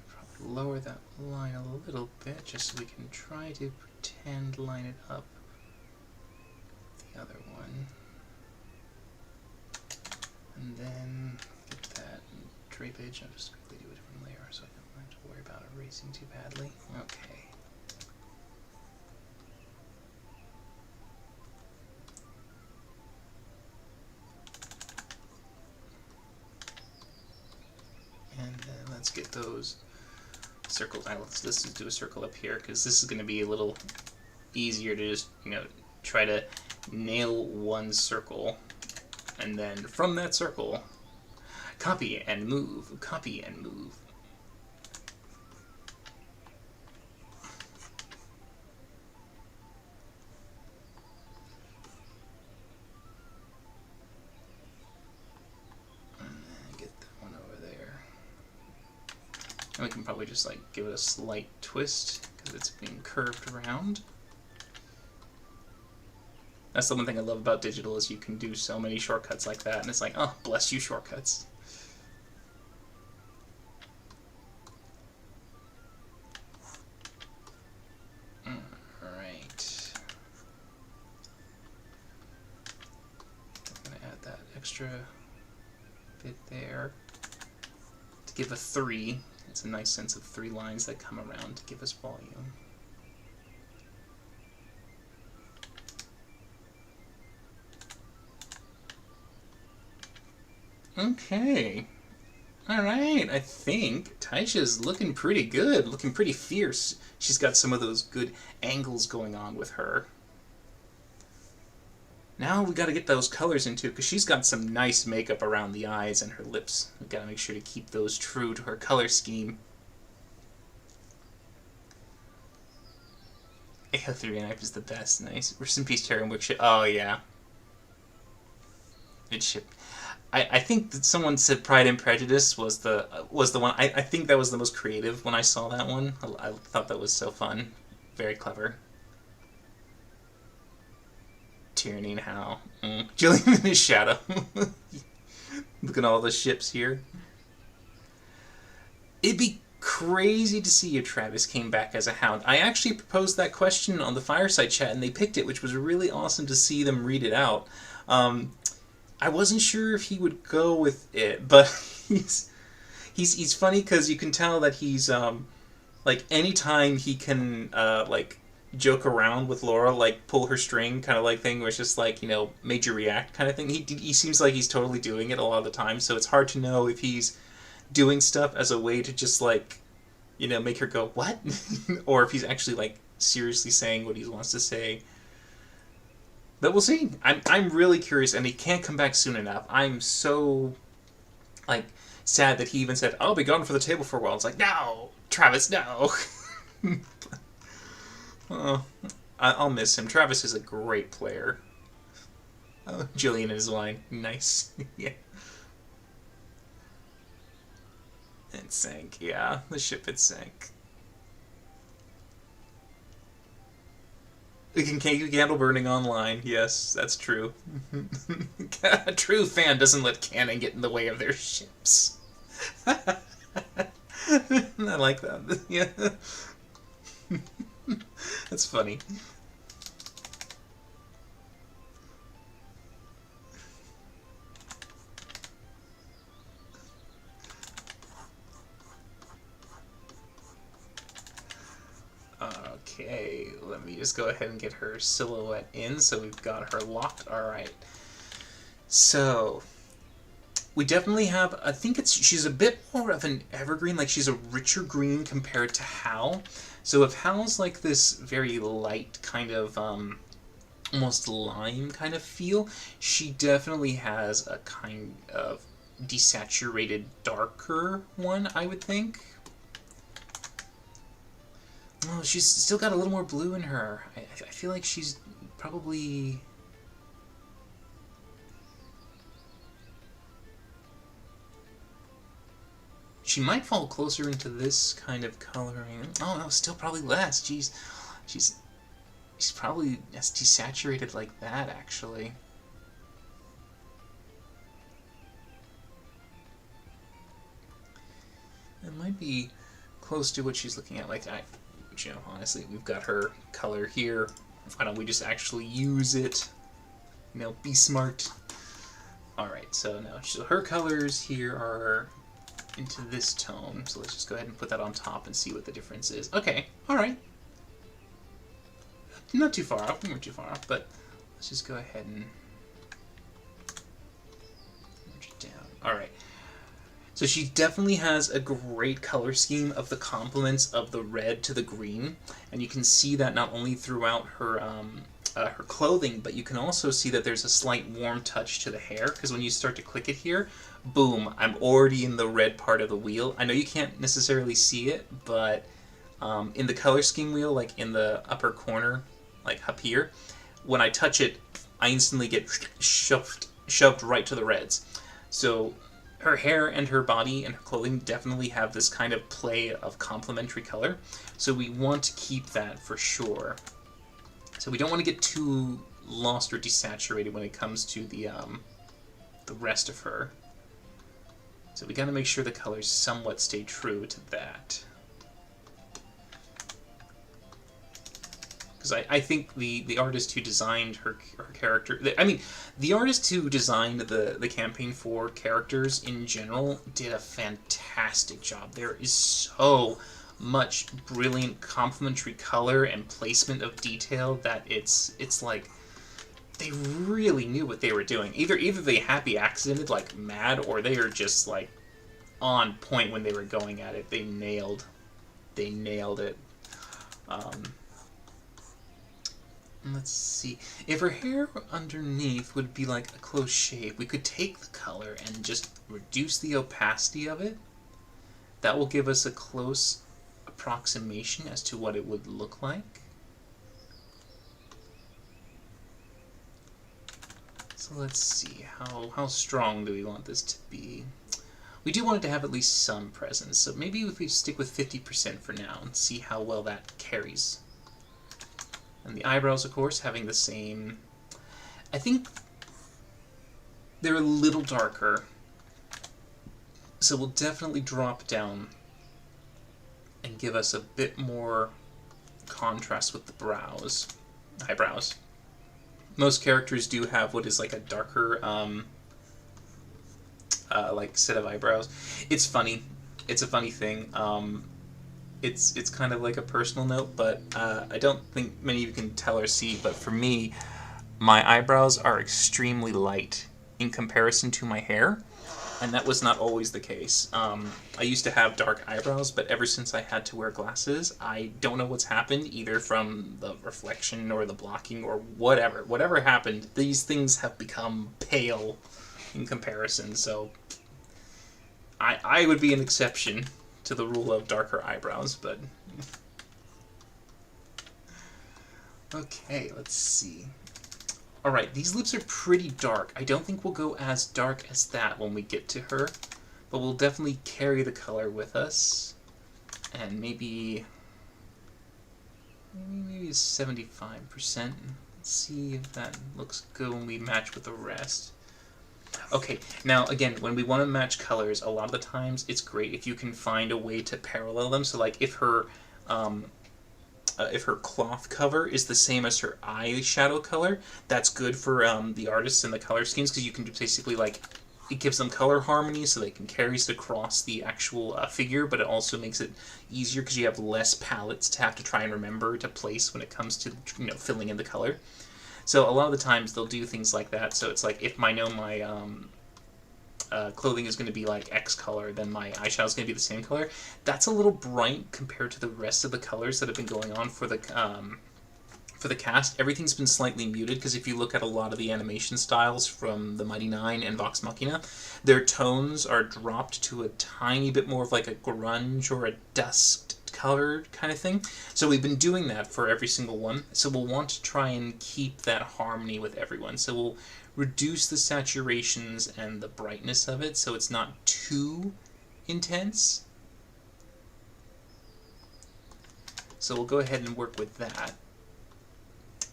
Probably lower that line a little bit just so we can try to pretend line it up the other one. And then get that drapage. I'll just quickly do a different layer so I don't have to worry about erasing too badly. Okay. let's get those circles. Let's just do a circle up here, because this is going to be a little easier to just, try to nail one circle. And then from that circle, copy and move, copy and move. And we can probably just like give it a slight twist because it's being curved around. That's the one thing I love about digital is you can do so many shortcuts like that, and it's like, oh, bless you, shortcuts. Alright. I'm going to add that extra bit there to give a 3. It's a nice sense of 3 lines that come around to give us volume. Okay. Alright, I think Taisha's looking pretty good, looking pretty fierce. She's got some of those good angles going on with her. Now we gotta get those colors into, because she's got some nice makeup around the eyes and her lips. We gotta make sure to keep those true to her color scheme. AO3 knife is the best. Nice. Rest in peace, Terry and Wick. Oh yeah. It shipped. I think that someone said Pride and Prejudice was the one. I think that was the most creative when I saw that one. I thought that was so fun. Very clever. Tyranny and Hal. Julian in his shadow. Look at all the ships here. It'd be crazy to see if Travis came back as a Hound. I actually proposed that question on the Fireside Chat, and they picked it, which was really awesome to see them read it out. I wasn't sure if he would go with it, but he's funny because you can tell that he's like anytime he can like joke around with Laura, like pull her string kind of like thing, where it's just like, made you react kind of thing. He seems like he's totally doing it a lot of the time, so it's hard to know if he's doing stuff as a way to just like, make her go, what? Or if he's actually like seriously saying what he wants to say. But we'll see. I'm really curious, and he can't come back soon enough. I'm so like sad that he even said, I'll be gone for the table for a while. It's like, no, Travis, no. Oh, I'll miss him. Travis is a great player. Oh, Jillian is line. Nice. Yeah. It sank. Yeah, the ship had sank. We can keep candle burning online. Yes, that's true. A true fan doesn't let canon get in the way of their ships. I like that. Yeah. That's funny. Okay, let me just go ahead and get her silhouette in, so we've got her locked. Alright. So, we definitely have, I think she's a bit more of an evergreen, like she's a richer green compared to Hal. So if Hal's like this very light kind of, almost lime kind of feel, she definitely has a kind of desaturated, darker one, I would think. Oh, she's still got a little more blue in her. I feel like she's probably... She might fall closer into this kind of coloring. Oh, no, still probably less. Jeez. She's probably as desaturated like that, actually. It might be close to what she's looking at. Like, honestly, we've got her color here. Why don't we just actually use it? Be smart. Alright, so now, so her colors here are into this tone. So let's just go ahead and put that on top and see what the difference is. Okay, alright. Not too far off, we weren't too far off, but let's just go ahead and merge it down. Alright. So she definitely has a great color scheme of the complements of the red to the green, and you can see that not only throughout her clothing, but you can also see that there's a slight warm touch to the hair, because when you start to click it here, boom, I'm already in the red part of the wheel. I know you can't necessarily see it, but in the color scheme wheel, like in the upper corner, like up here, when I touch it, I instantly get shoved right to the reds. So her hair and her body and her clothing definitely have this kind of play of complementary color. So we want to keep that for sure. So we don't want to get too lost or desaturated when it comes to the rest of her. So we got to make sure the colors somewhat stay true to that. Because I think the artist who designed her character... I mean, the artist who designed the campaign for characters in general did a fantastic job. There is so much brilliant complementary color and placement of detail that it's like they really knew what they were doing. Either they happy accidented like mad, or they are just like on point when they were going at it. They nailed it. Let's see. If her hair underneath would be like a close shave, we could take the color and just reduce the opacity of it. That will give us a close approximation as to what it would look like. So let's see, how strong do we want this to be? We do want it to have at least some presence, so maybe if we stick with 50% for now and see how well that carries. And the eyebrows, of course, having the same... I think they're a little darker, so we'll definitely drop down and give us a bit more contrast with the eyebrows. Most characters do have what is like a darker like set of eyebrows. It's funny. It's a funny thing. It's kind of like a personal note, but I don't think many of you can tell or see, but for me, my eyebrows are extremely light in comparison to my hair, and that was not always the case. I used to have dark eyebrows, but ever since I had to wear glasses, I don't know what's happened, either from the reflection or the blocking or whatever. Whatever happened, these things have become pale in comparison, so I would be an exception to the rule of darker eyebrows, but... Okay, let's see. Alright, these lips are pretty dark. I don't think we'll go as dark as that when we get to her, but we'll definitely carry the color with us. And maybe 75%. Let's see if that looks good when we match with the rest. Okay, now again, when we want to match colors, a lot of the times it's great if you can find a way to parallel them. So like if her cloth cover is the same as her eyeshadow color, that's good for the artists and the color schemes, because you can basically like, it gives them color harmony so they can carry it across the actual figure, but it also makes it easier because you have less palettes to have to try and remember to place when it comes to, you know, filling in the color. So a lot of the times they'll do things like that. So it's like if I know my clothing is going to be like X color, then my eyeshadow is going to be the same color. That's a little bright compared to the rest of the colors that have been going on for the cast. Everything's been slightly muted, because if you look at a lot of the animation styles from the Mighty Nine and Vox Machina, their tones are dropped to a tiny bit more of like a grunge or a dust colored kind of thing. So we've been doing that for every single one. So we'll want to try and keep that harmony with everyone. So we'll reduce the saturations and the brightness of it so it's not too intense. So we'll go ahead and work with that.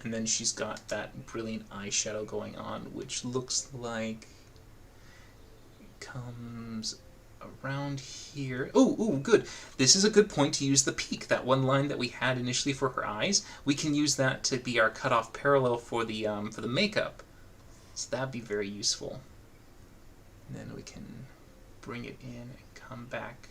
And then she's got that brilliant eyeshadow going on, which looks like it comes around here. Oh, good. This is a good point to use the peak, that one line that we had initially for her eyes. We can use that to be our cutoff parallel for the makeup. So that'd be very useful. And then we can bring it in and come back.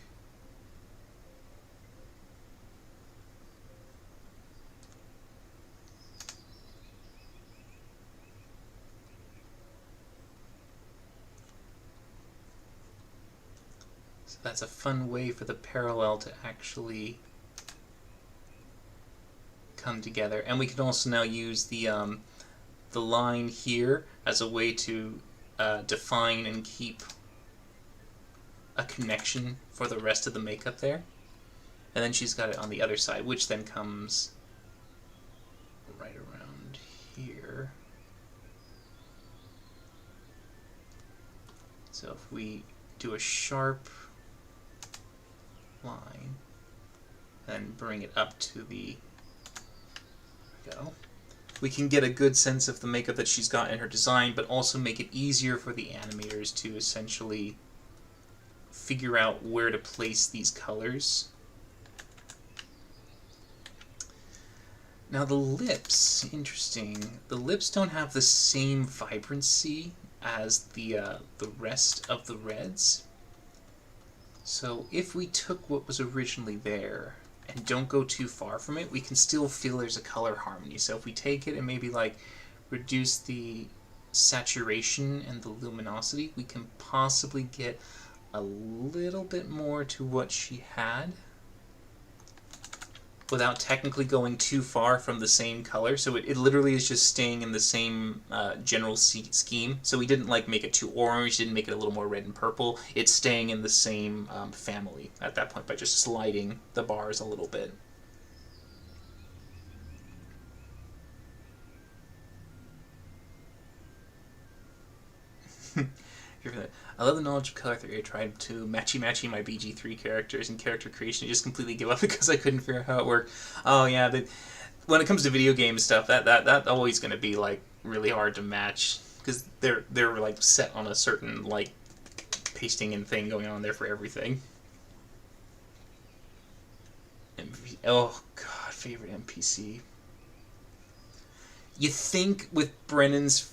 that's a fun way for the parallel to actually come together. And we can also now use the line here as a way to define and keep a connection for the rest of the makeup there. And then she's got it on the other side, which then comes right around here. So if we do a sharp line and bring it up to the, there we go, we can get a good sense of the makeup that she's got in her design, but also make it easier for the animators to essentially figure out where to place these colors. Now the lips, interesting. The lips don't have the same vibrancy as the rest of the reds. So if we took what was originally there and don't go too far from it, we can still feel there's a color harmony. So if we take it and maybe like reduce the saturation and the luminosity, we can possibly get a little bit more to what she had without technically going too far from the same color. So it literally is just staying in the same general scheme. So we didn't like make it too orange, didn't make it a little more red and purple. It's staying in the same family at that point by just sliding the bars a little bit. I love the knowledge of color theory. I tried to matchy my BG3 characters and character creation. I just completely give up because I couldn't figure out how it worked. Oh yeah, when it comes to video game stuff, that always going to be like really hard to match because they're like set on a certain like pasting and thing going on there for everything. Oh god, favorite NPC. You think with Brennan's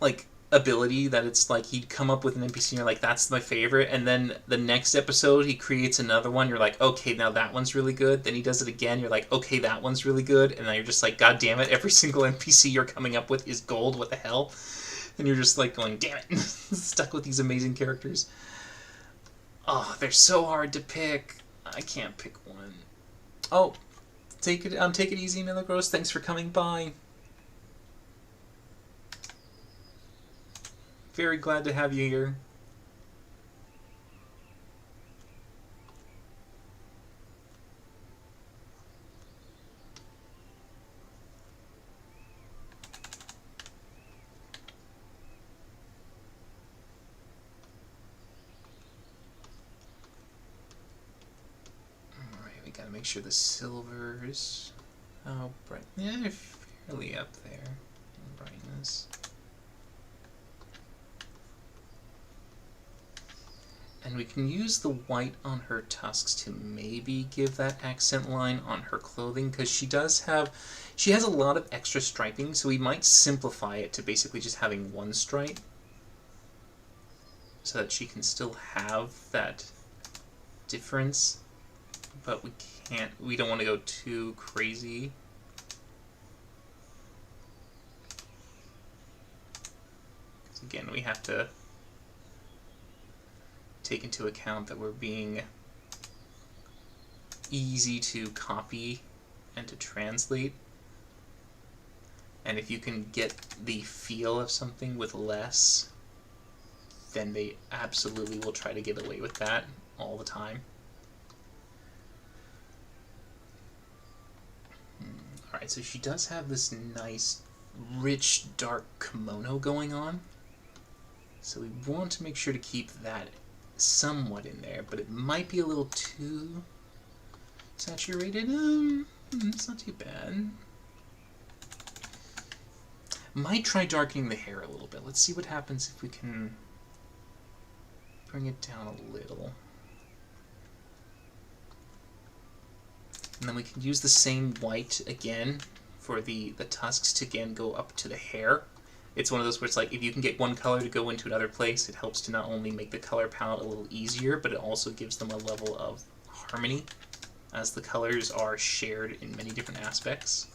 like ability that it's like he'd come up with an NPC and you're like, that's my favorite, and then the next episode he creates another one, you're like, okay, now that one's really good. Then he does it again, you're like, okay, that one's really good, and then you're just like, god damn it, every single NPC you're coming up with is gold, what the hell? And you're just like going, damn it, stuck with these amazing characters. Oh, they're so hard to pick. I can't pick one. Oh, take it easy, Miller Gross. Thanks for coming by. Very glad to have you here. Alright, we gotta make sure the silvers... Oh, bright. Yeah, they're fairly up there in brightness. And we can use the white on her tusks to maybe give that accent line on her clothing, because she has a lot of extra striping, so we might simplify it to basically just having one stripe, so that she can still have that difference, but we don't want to go too crazy. Because again, we have to take into account that we're being easy to copy and to translate. And if you can get the feel of something with less, then they absolutely will try to get away with that all the time. Alright, so she does have this nice, rich, dark kimono going on. So we want to make sure to keep that somewhat in there, but it might be a little too saturated. It's not too bad. Might try darkening the hair a little bit. Let's see what happens if we can bring it down a little. And then we can use the same white again for the tusks to again go up to the hair. It's one of those where it's like, if you can get one color to go into another place, it helps to not only make the color palette a little easier, but it also gives them a level of harmony, as the colors are shared in many different aspects.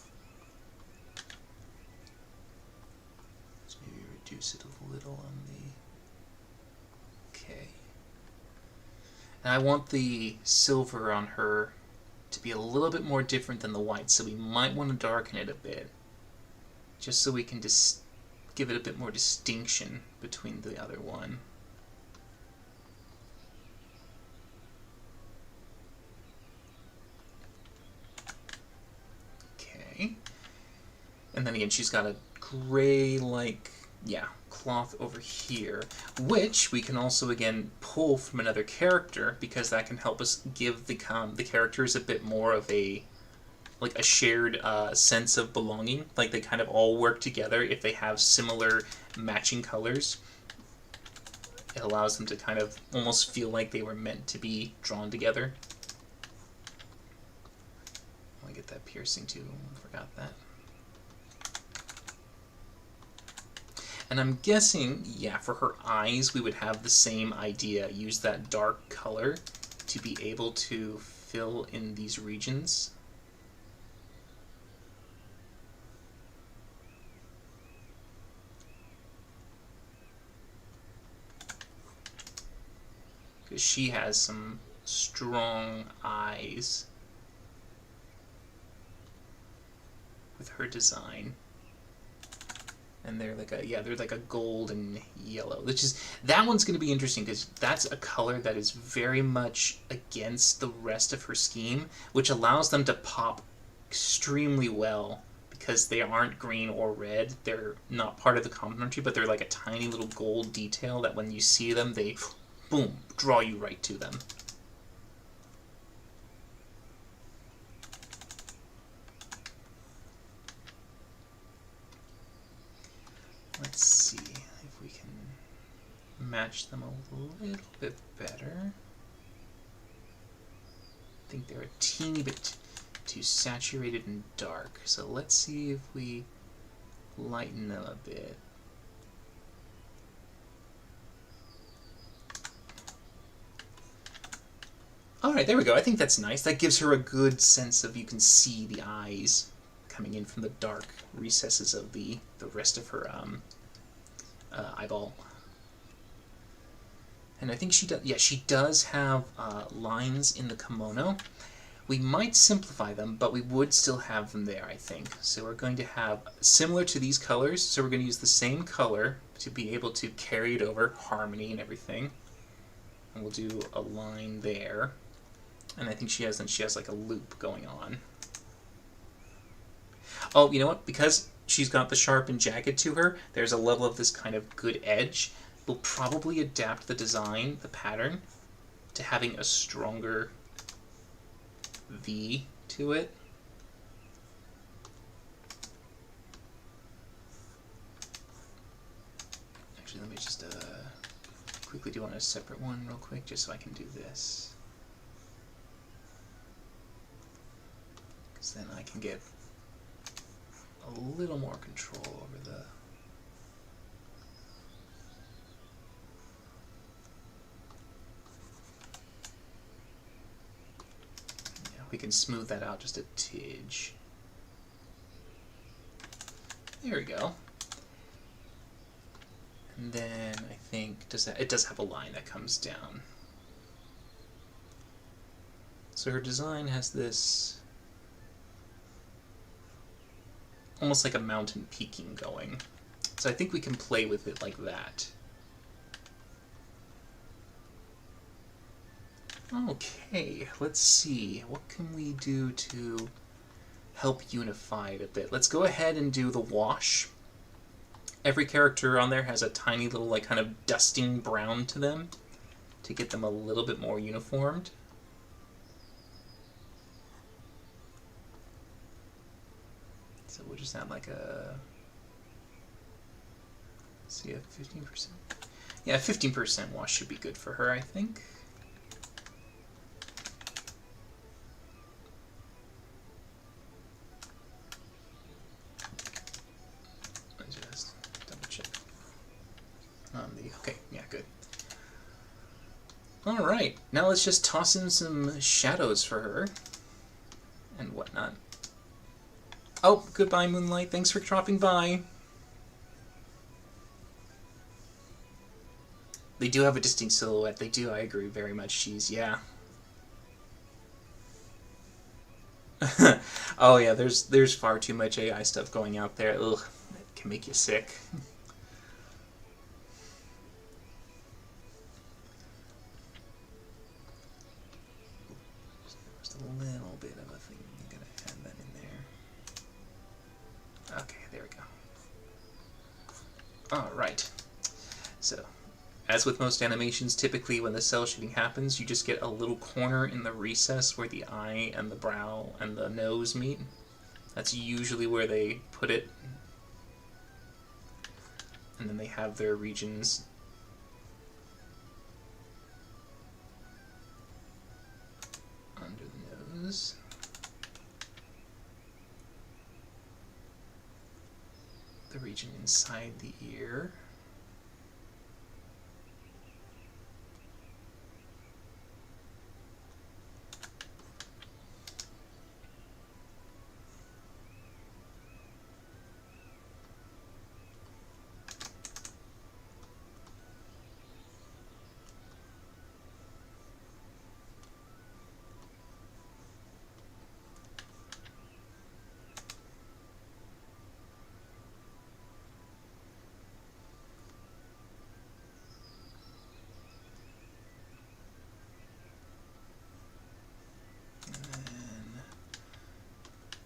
Let's maybe reduce it a little on the... Okay. And I want the silver on her to be a little bit more different than the white, so we might want to darken it a bit, just so we can just give it a bit more distinction between the other one. Okay. And then again, she's got a gray, like, yeah, cloth over here, which we can also, again, pull from another character, because that can help us give the characters a bit more of a, like, a shared sense of belonging. Like, they kind of all work together if they have similar matching colors. It allows them to kind of almost feel like they were meant to be drawn together. I want to get that piercing too. I forgot that. And I'm guessing, yeah, for her eyes, we would have the same idea. Use that dark color to be able to fill in these regions. Because she has some strong eyes with her design. And they're like a, yeah, they're like a gold and yellow. That one's going to be interesting because that's a color that is very much against the rest of her scheme, which allows them to pop extremely well because they aren't green or red. They're not part of the complementary, but they're like a tiny little gold detail that when you see them, they, boom, draw you right to them. Let's see if we can match them a little bit better. I think they're a teeny bit too saturated and dark, so let's see if we lighten them a bit. Alright, there we go. I think that's nice. That gives her a good sense of, you can see the eyes coming in from the dark recesses of the rest of her eyeball. And I think she does, yeah, she does have lines in the kimono. We might simplify them, but we would still have them there, I think. So we're going to have, similar to these colors, so we're going to use the same color to be able to carry it over, harmony and everything. And we'll do a line there. And I think she has like a loop going on. Oh, you know what? Because she's got the sharp and jagged to her, there's a level of this kind of good edge. We'll probably adapt the design, the pattern, to having a stronger V to it. Actually, let me just quickly do on a separate one real quick, just so I can do this. Because then I can get a little more control over the... Yeah, we can smooth that out just a tidge. There we go. And then I think it does have a line that comes down. So her design has this almost like a mountain peaking going. So I think we can play with it like that. Okay, let's see. What can we do to help unify it a bit? Let's go ahead and do the wash. Every character on there has a tiny little like kind of dusting brown to them to get them a little bit more uniformed. So we'll just add like a, see, a 15%. Yeah, 15% wash should be good for her, I think. Let's just double check on the, okay, yeah, good. All right, now let's just toss in some shadows for her and whatnot. Oh, goodbye, Moonlight. Thanks for dropping by. They do have a distinct silhouette. They do. I agree very much. She's yeah. Oh yeah. There's far too much AI stuff going out there. Ugh, it can make you sick. Just a little bit of a thing. I'm gonna add that in there. Okay, there we go. All right. So, as with most animations, typically when the cell shading happens, you just get a little corner in the recess where the eye and the brow and the nose meet. That's usually where they put it. And then they have their regions under the nose. The region inside the ear.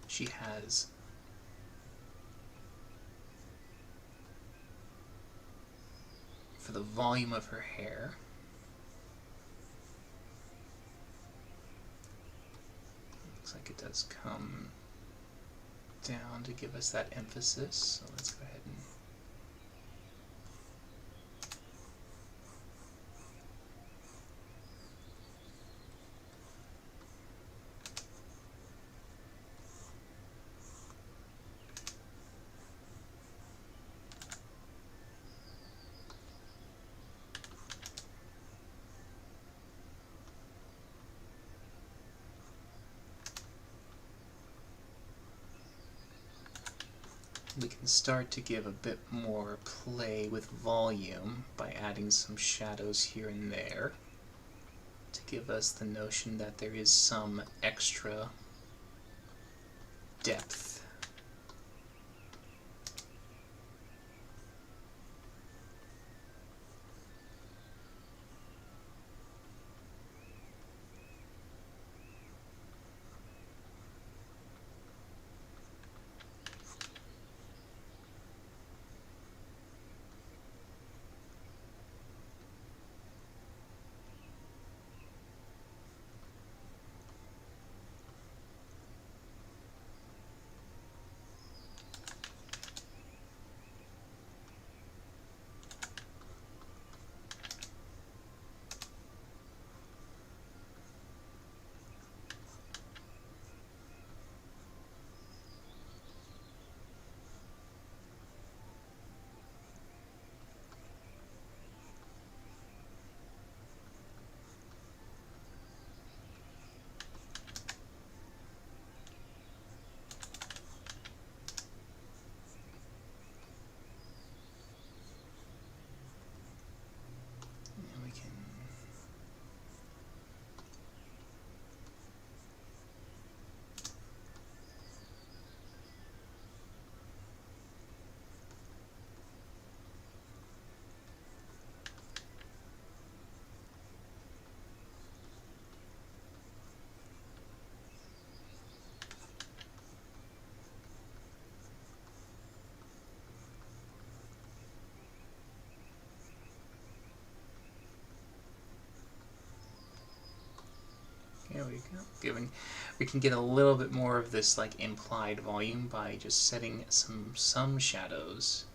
She has for the volume of her hair, looks like it does come down to give us that emphasis. So let's go ahead and we can start to give a bit more play with volume by adding some shadows here and there to give us the notion that there is some extra depth. And we can There we go. We can get a little bit more of this like implied volume by just setting some shadows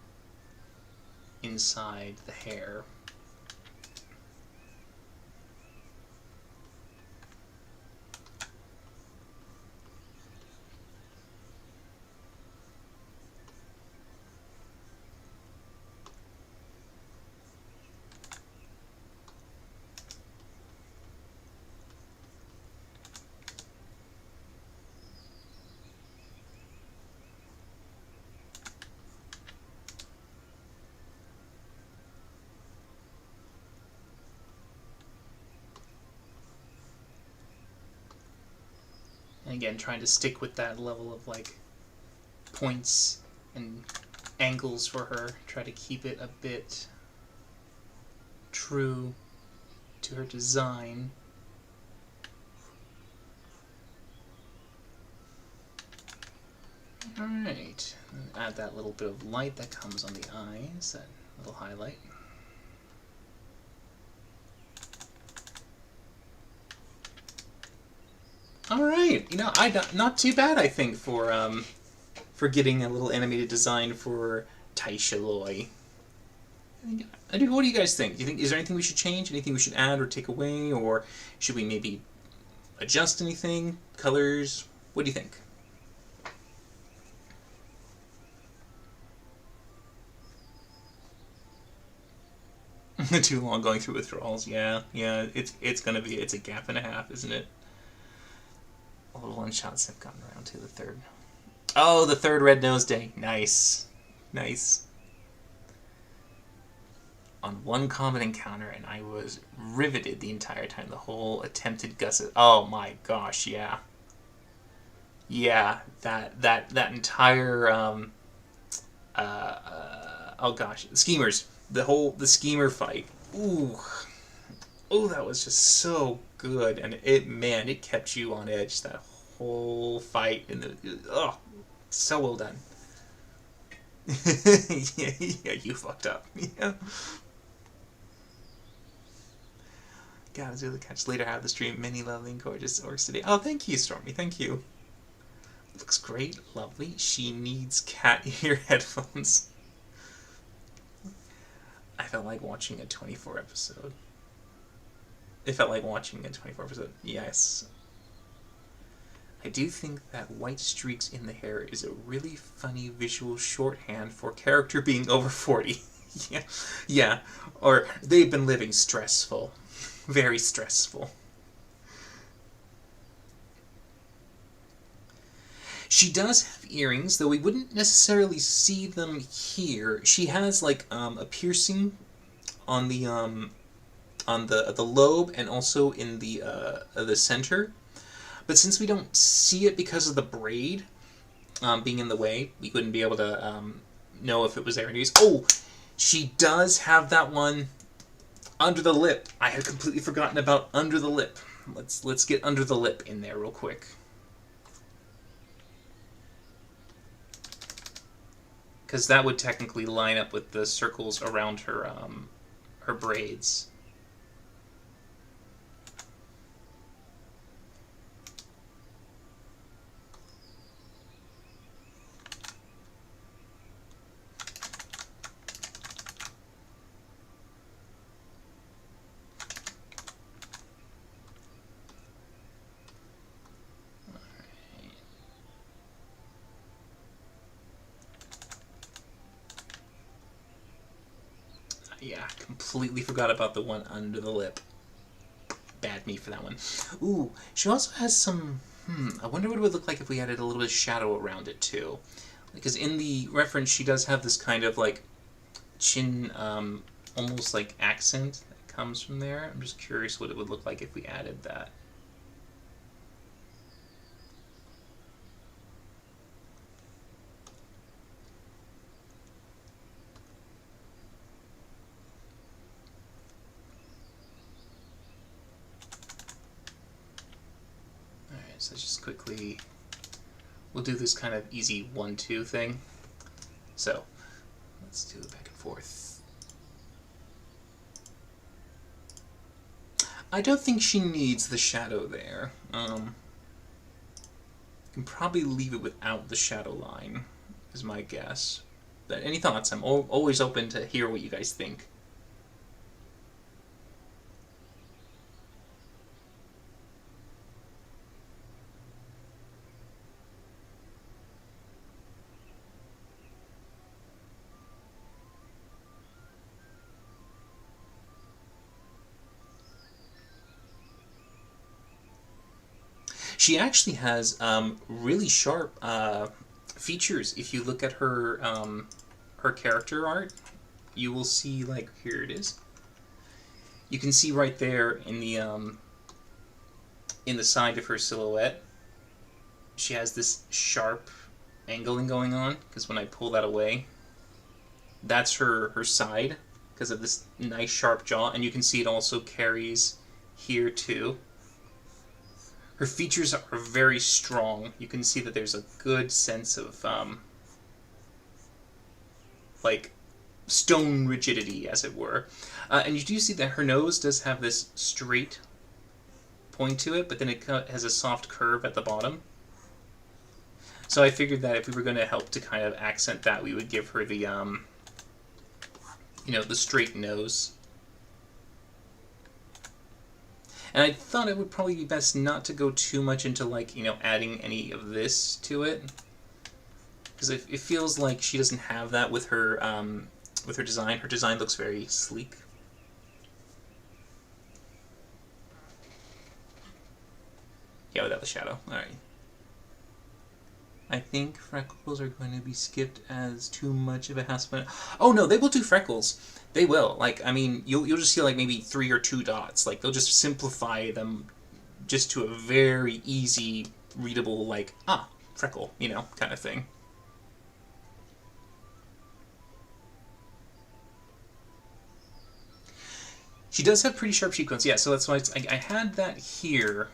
inside the hair. again, trying to stick with that level of like points and angles for her. Try to keep it a bit true to her design. Alright, add that little bit of light that comes on the eyes, that little highlight. Alright, you know, not too bad, I think, for getting a little animated design for Taisha Loi. What do you guys think? Is there anything we should change? Anything we should add or take away? Or should we maybe adjust anything? Colors? What do you think? Too long going through withdrawals. Yeah. It's a gap and a half, isn't it? All the one shots have gotten around to the third. Oh, the third Red Nose Day. Nice. On one combat encounter, and I was riveted the entire time. The whole attempted gusset. Oh my gosh, yeah. Yeah, that entire oh gosh, schemers. The schemer fight. Ooh, that was just so good, and it kept you on edge that whole fight. So well done. yeah, you fucked up. Yeah. God, Zula catch later out of the stream. Many lovely and gorgeous orcs today. Oh, thank you, Stormy. Thank you. Looks great, lovely. She needs cat ear headphones. I felt like watching a 24 episode. It felt like watching a 24 episode. Yes. I do think that white streaks in the hair is a really funny visual shorthand for character being over 40. Yeah. Or they've been living stressful. Very stressful. She does have earrings, though we wouldn't necessarily see them here. She has like a piercing on the lobe and also in the center. But since we don't see it because of the braid being in the way, we wouldn't be able to know if it was there anyways. Oh, she does have that one under the lip. I had completely forgotten about under the lip. Let's get under the lip in there real quick. Because that would technically line up with the circles around her braids. Yeah, completely forgot about the one under the lip. Bad me for that one. Ooh, she also has some... I wonder what it would look like if we added a little bit of shadow around it, too. Because in the reference, she does have this kind of, like, chin, almost like accent that comes from there. I'm just curious what it would look like if we added that. So just quickly, we'll do this kind of easy 1-2 thing. So let's do it back and forth. I don't think she needs the shadow there. You can probably leave it without the shadow line, is my guess. But any thoughts? I'm always open to hear what you guys think. She actually has really sharp features. If you look at her her character art, you will see, like, here it is. You can see right there in the side of her silhouette. she has this sharp angling going on, because when I pull that away, that's her side, because of this nice sharp jaw, and you can see it also carries here too. Her features are very strong. You can see that there's a good sense of like stone rigidity, as it were. And you do see that her nose does have this straight point to it, but then it has a soft curve at the bottom. So I figured that if we were going to help to kind of accent that, we would give her the, you know, the straight nose. And I thought it would probably be best not to go too much into, like, you know, adding any of this to it, because it feels like she doesn't have that with her design. Her design looks very sleek. Yeah, without the shadow. Alright. I think freckles are going to be skipped as too much of a hassle. Oh no, they will do freckles. They will. Like, I mean, you'll just see like maybe 3 or 2 dots. Like, they'll just simplify them just to a very easy, readable, like, freckle, you know, kind of thing. She does have pretty sharp cheekbones, yeah, so that's why I had that here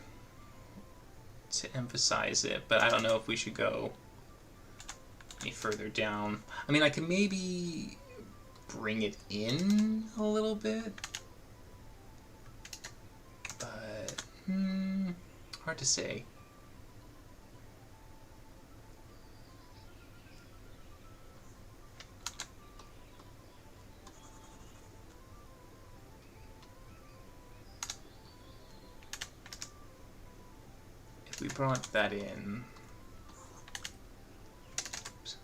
to emphasize it, but I don't know if we should go any further down. I mean, I can maybe bring it in a little bit, but hard to say. If we brought that in, oops.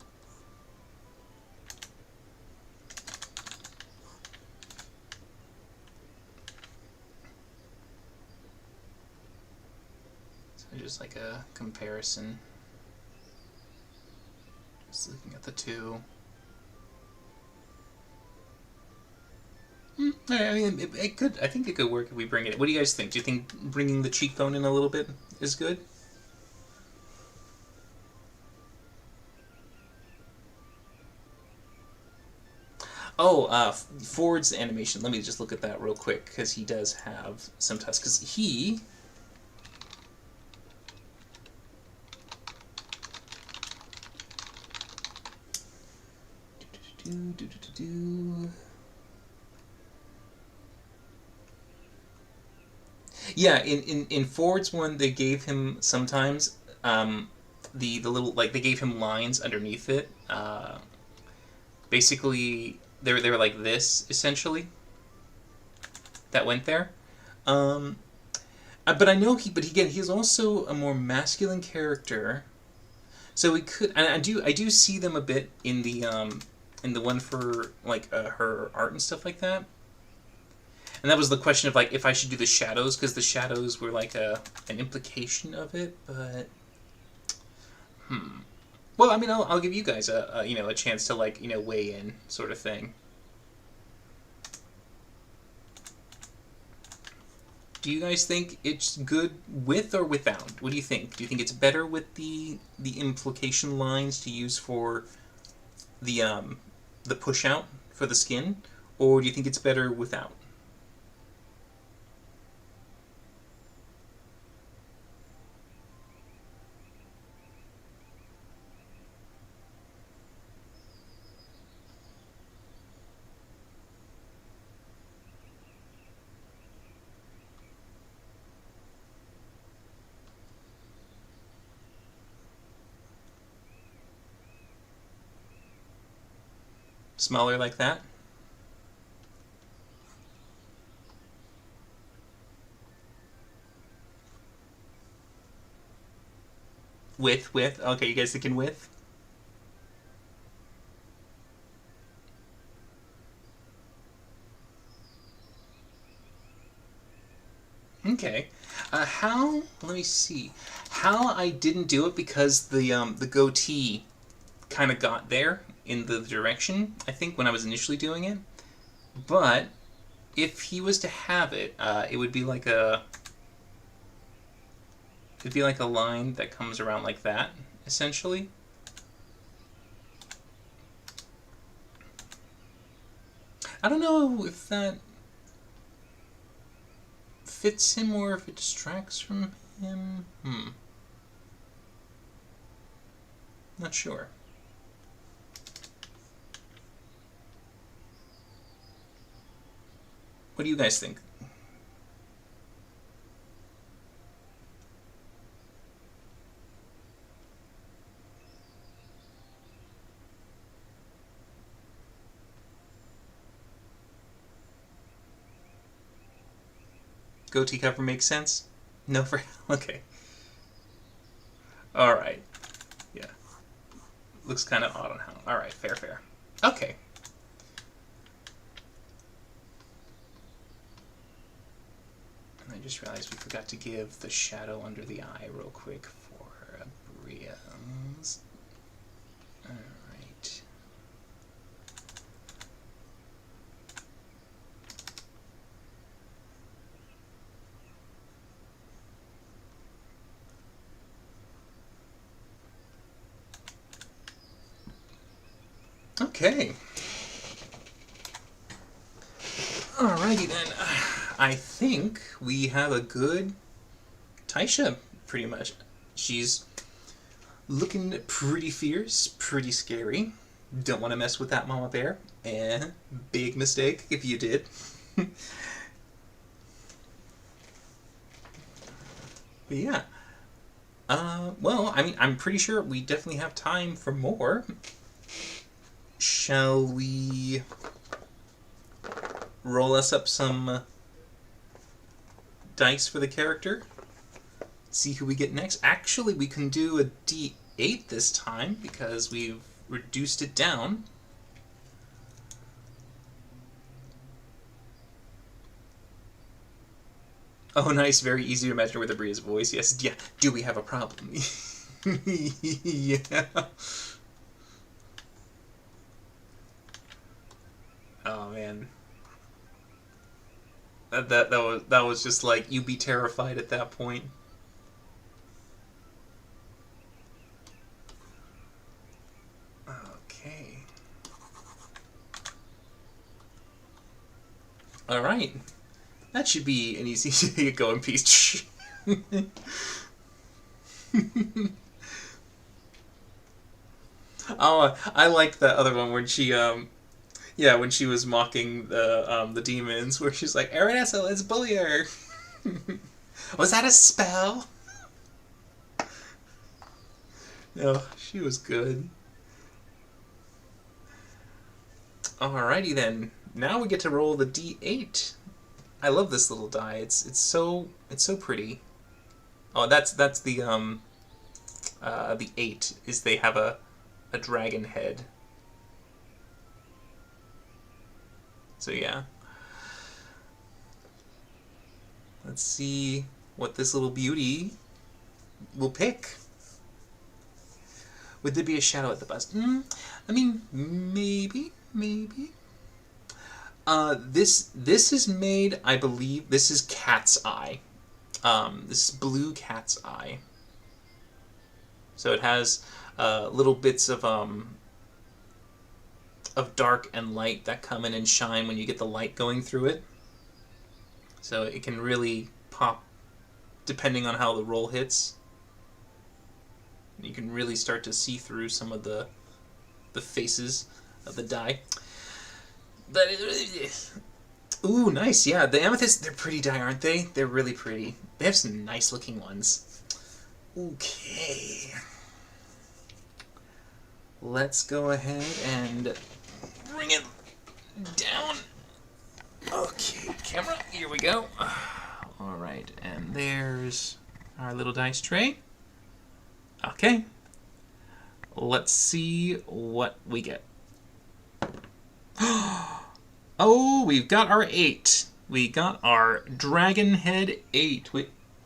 So just like a comparison, just looking at the two. I mean, it could. I think it could work if we bring it. What do you guys think? Do you think bringing the cheekbone in a little bit is good? Oh, Ford's animation. Let me just look at that real quick, because he does have some tusks. Because he... Yeah, in Ford's one, they gave him sometimes the little, like, they gave him lines underneath it. Basically, they were like this, essentially, that went there. But I know but again, he's also a more masculine character, so we could, and I do see them a bit in the one for like her art and stuff like that. And that was the question of like if I should do the shadows, because the shadows were like an implication of it, but well, I mean, I'll give you guys a you know, a chance to, like, you know, weigh in, sort of thing. Do you guys think it's good with or without? What do you think? Do you think it's better with the implication lines to use for the push out for the skin, or do you think it's better without? Smaller like that? With? Okay, you guys thinking with? Okay. Let me see. How I didn't do it, because the goatee kind of got there in the direction, I think, when I was initially doing it. But if he was to have it, it would be like a... Could be like a line that comes around like that, essentially. I don't know if that fits him or if it distracts from him. Not sure. What do you guys think? Goatee cover makes sense? No for... Okay. Alright. Yeah. Looks kind of odd on how... Alright, fair, fair. Okay. And I just realized we forgot to give the shadow under the eye real quick for Bria's. Alright. Okay. Alrighty then. I think we have a good Taisha, pretty much. She's looking pretty fierce, pretty scary. Don't want to mess with that mama bear. Big mistake if you did. But yeah. Well, I mean, I'm pretty sure we definitely have time for more. Shall we roll us up some dice for the character? See who we get next. Actually, we can do a D8 this time because we've reduced it down. Oh, nice. Very easy to imagine with Abria's voice. Yes. Yeah. Do we have a problem? Yeah. Oh man. That was just like, you'd be terrified at that point. Okay. Alright. That should be an easy go in peace. Oh, I like that other one when she yeah, when she was mocking the demons, where she's like, Aranessa, let's bully her. Was that a spell? No, she was good. Alrighty then. Now we get to roll the D8. I love this little die. It's so pretty. Oh, that's the 8 is they have a dragon head. So yeah. Let's see what this little beauty will pick. Would there be a shadow at the bust? I mean, maybe. This is made, I believe, this is cat's eye. This is blue cat's eye. So it has little bits of dark and light that come in and shine when you get the light going through it. So it can really pop depending on how the roll hits. You can really start to see through some of the faces of the die. But ooh, nice. Yeah, the amethysts, they're pretty die, aren't they? They're really pretty. They have some nice looking ones. Okay. Let's go ahead and bring it down. Okay, camera, here we go. Alright, and there's our little dice tray. Okay. Let's see what we get. Oh, we've got our 8. We got our Dragon Head 8.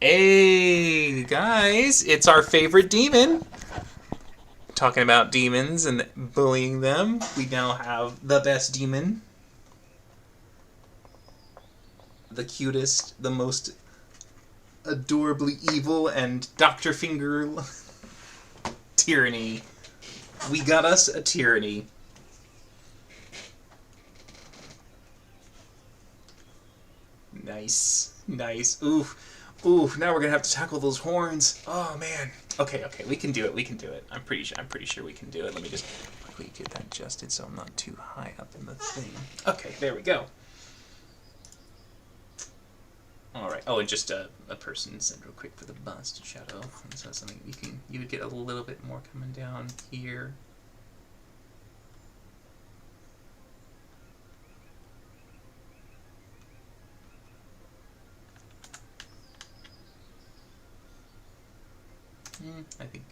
Hey, guys, it's our favorite demon. Talking about demons and bullying them, we now have the best demon. The cutest, the most adorably evil and Dr. Finger tyranny. We got us a tyranny. Nice. Nice. Oof. Oof, now we're gonna have to tackle those horns. Oh man. Okay, we can do it. We can do it. I'm pretty sure we can do it. Let me just quickly get that adjusted so I'm not too high up in the thing. Okay, there we go. Alright. Oh, and just a person sent real quick for the bust shadow. So that's something you would get a little bit more coming down here. I think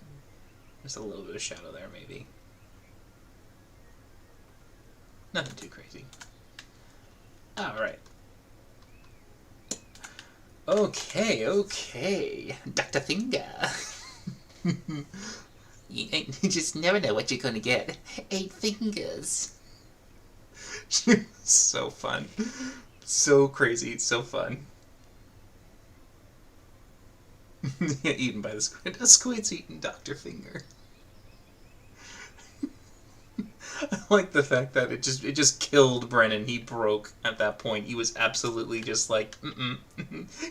there's a little bit of shadow there, maybe. Nothing too crazy. Alright. Okay. Dr. Finger. you just never know what you're gonna get. 8 fingers. So fun. So crazy. So fun. Yeah, eaten by the squid. A squid's eaten Dr. Finger. I like the fact that it just killed Brennan. He broke at that point. He was absolutely just like,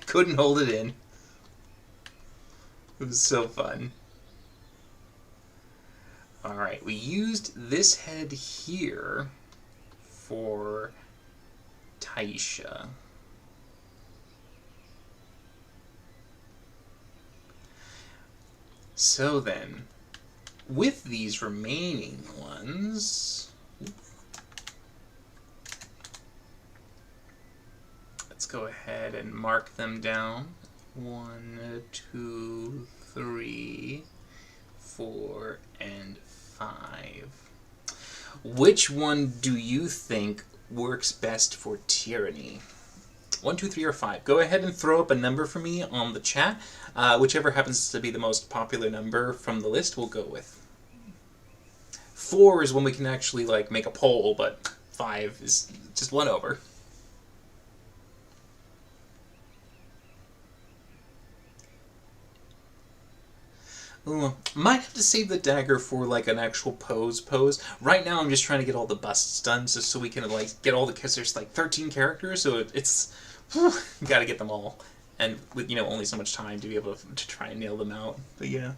couldn't hold it in. It was so fun. Alright, we used this head here for Taisha. So then, with these remaining ones, let's go ahead and mark them down. 1, 2, 3, 4, and 5. Which one do you think works best for Tyranny? 1, 2, 3, or 5. Go ahead and throw up a number for me on the chat. Whichever happens to be the most popular number from the list, we'll go with. 4 is when we can actually like make a poll, but 5 is just one over. Ooh, might have to save the dagger for like an actual pose. Right now I'm just trying to get all the busts done just so we can like get all the, because there's like 13 characters, so it's gotta get them all, and with only so much time to be able to try and nail them out. But yeah,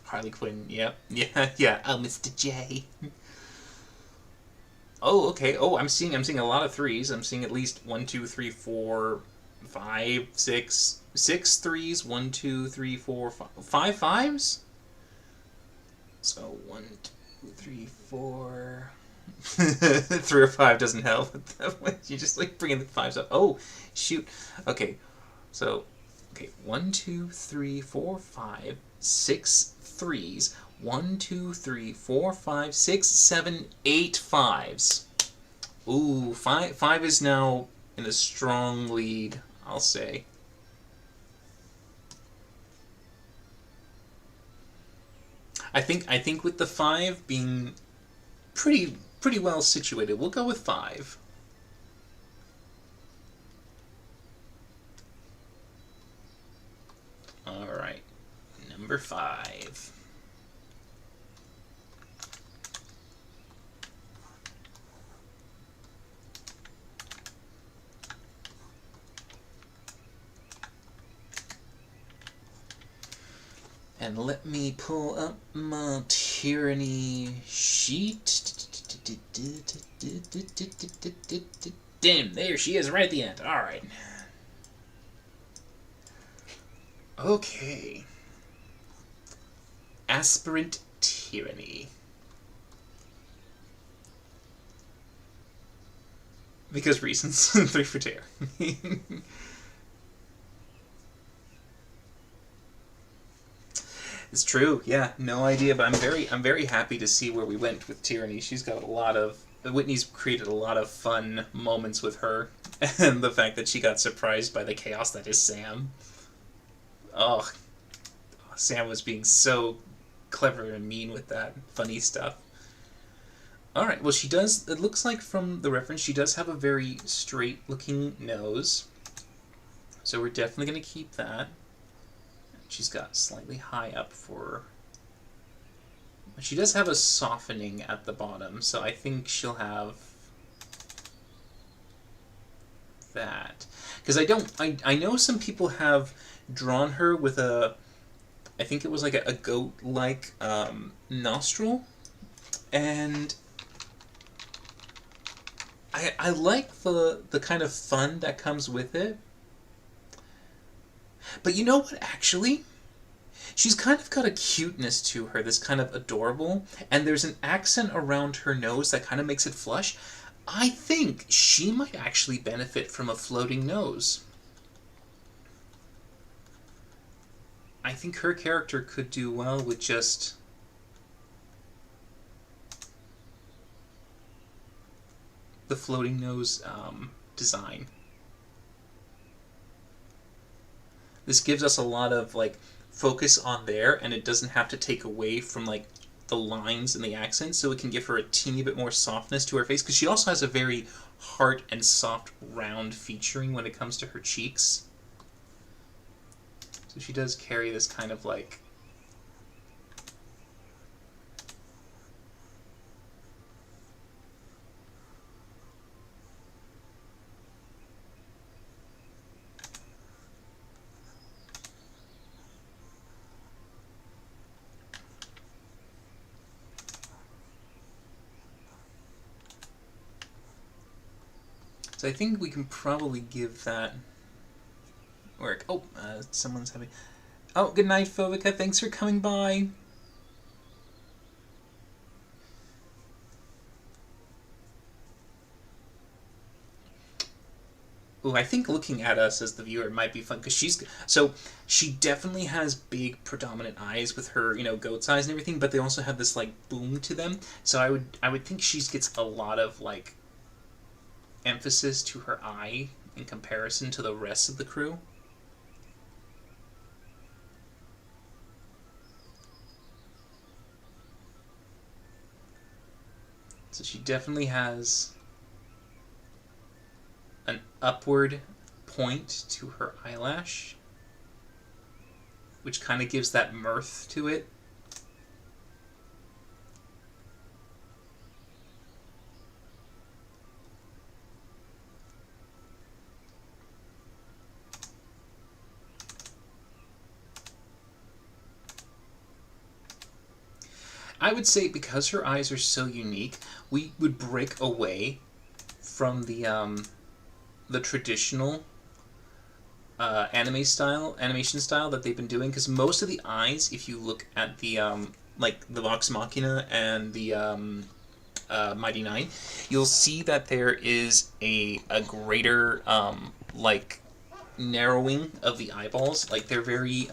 Harley Quinn. Yep. Yeah. Oh, Mr. J. Oh, okay. Oh, I'm seeing a lot of 3s. I'm seeing at least 1, 2, 3, 4, 5, 6, 6 3s. 1, 2, 3, 4, 5 5s. So 1, 2, 3, 4. 3 or 5 doesn't help. You just like bringing the 5s up. Oh, shoot. Okay, so 1, 2, 3, 4, 5, 6 3s. 1, 2, 3, 4, 5, 6, 7, 8 5s. Ooh, 5 is now in a strong lead, I'll say. I think with the 5 being pretty well situated, we'll go with 5. All right, number 5. And let me pull up my Tyranny sheet. Damn, there she is right at the end. Alright. Okay. Aspirant Tyranny. Because reasons. 3 for 2. It's true, yeah, no idea, but I'm very happy to see where we went with Tyranny. She's got a lot of... Whitney's created a lot of fun moments with her, and the fact that she got surprised by the chaos that is Sam. Oh, Sam was being so clever and mean with that funny stuff. All right. Well, she does. It looks like from the reference, she does have a very straight-looking nose. So we're definitely going to keep that. She's got slightly high up for. She does have a softening at the bottom, so I think she'll have that. Because I know some people have drawn her with a, I think it was like a goat-like nostril, and I like the kind of fun that comes with it. But you know what, actually? She's kind of got a cuteness to her that's kind of adorable, and there's an accent around her nose that kind of makes it flush. I think she might actually benefit from a floating nose. I think her character could do well with just the floating nose design. This gives us a lot of like focus on there, and it doesn't have to take away from like the lines and the accent, so it can give her a teeny bit more softness to her face, because she also has a very hard and soft round featuring when it comes to her cheeks. So she does carry this kind of like so I think we can probably give that work. Oh, someone's having... Oh, good night, Phobica. Thanks for coming by. Ooh, I think looking at us as the viewer might be fun, because she definitely has big predominant eyes with her, goat's eyes and everything, but they also have this like boom to them. So I would think she gets a lot of like emphasis to her eye in comparison to the rest of the crew. So she definitely has an upward point to her eyelash, which kind of gives that mirth to it. I would say because her eyes are so unique, we would break away from the traditional animation style that they've been doing, because most of the eyes, if you look at the like the Vox Machina and the Mighty Nine, you'll see that there is a greater like narrowing of the eyeballs. Like they're very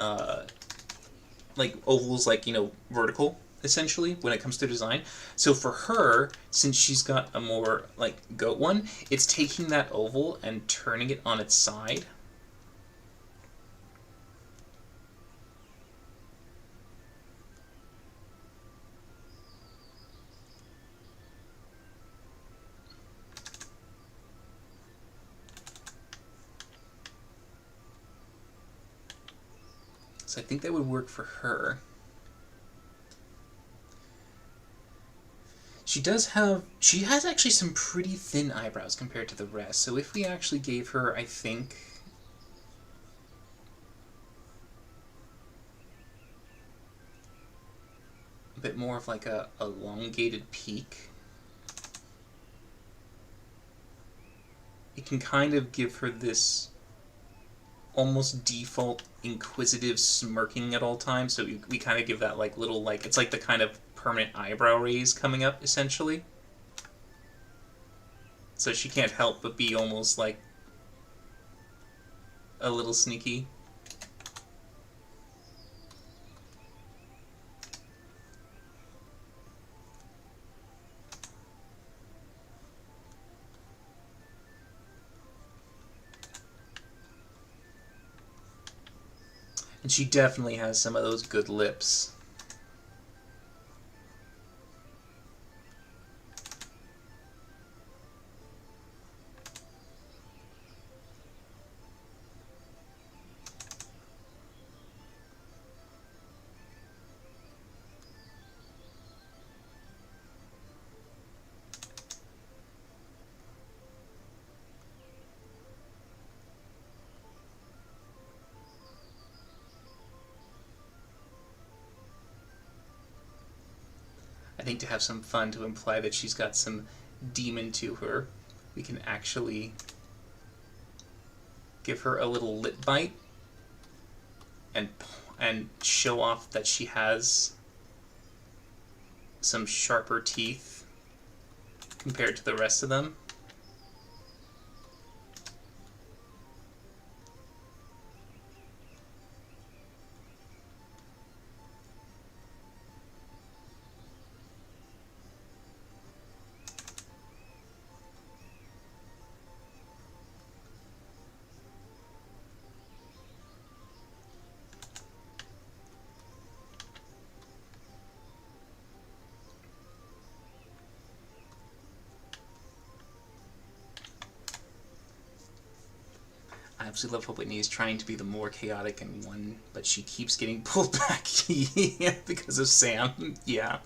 like ovals, like vertical essentially when it comes to design. So for her, since she's got a more like goat one, it's taking that oval and turning it on its side. So I think that would work for her. She has actually some pretty thin eyebrows compared to the rest. So if we actually gave her, I think, a bit more of like a elongated peak, it can kind of give her this almost default inquisitive smirking at all times. So we kind of give that like little, like, it's like the kind of permanent eyebrow raise coming up essentially. So she can't help but be almost like a little sneaky. And she definitely has some of those good lips. I think to have some fun, to imply that she's got some demon to her, we can actually give her a little lip bite and show off that she has some sharper teeth compared to the rest of them. I absolutely love how Whitney is trying to be the more chaotic in one, but she keeps getting pulled back because of Sam. Yeah.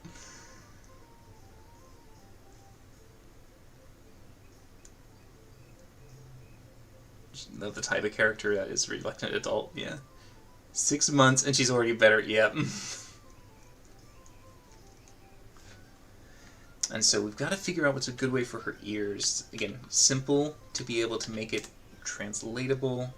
Love the type of character that is reluctant adult. Yeah. 6 months and she's already better. Yep. And so we've got to figure out what's a good way for her ears. Again, simple to be able to make it translatable.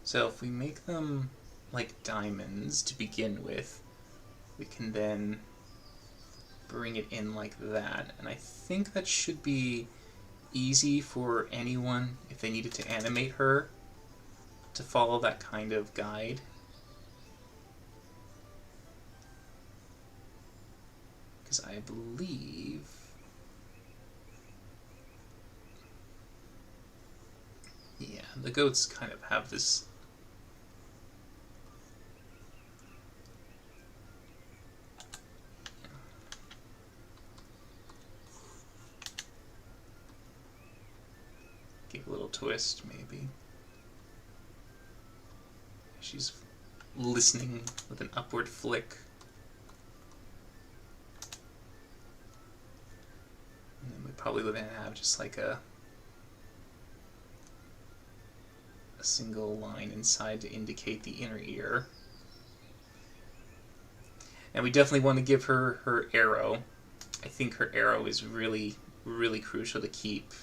So if we make them like diamonds to begin with, we can then bring it in like that. And I think that should be easy for anyone, if they needed to animate her, to follow that kind of guide. Because I believe... yeah, the goats kind of have this... give a little twist, maybe. She's listening with an upward flick. And then we probably would have just like a single line inside to indicate the inner ear. And we definitely want to give her her arrow. I think her arrow is really, really crucial to keep.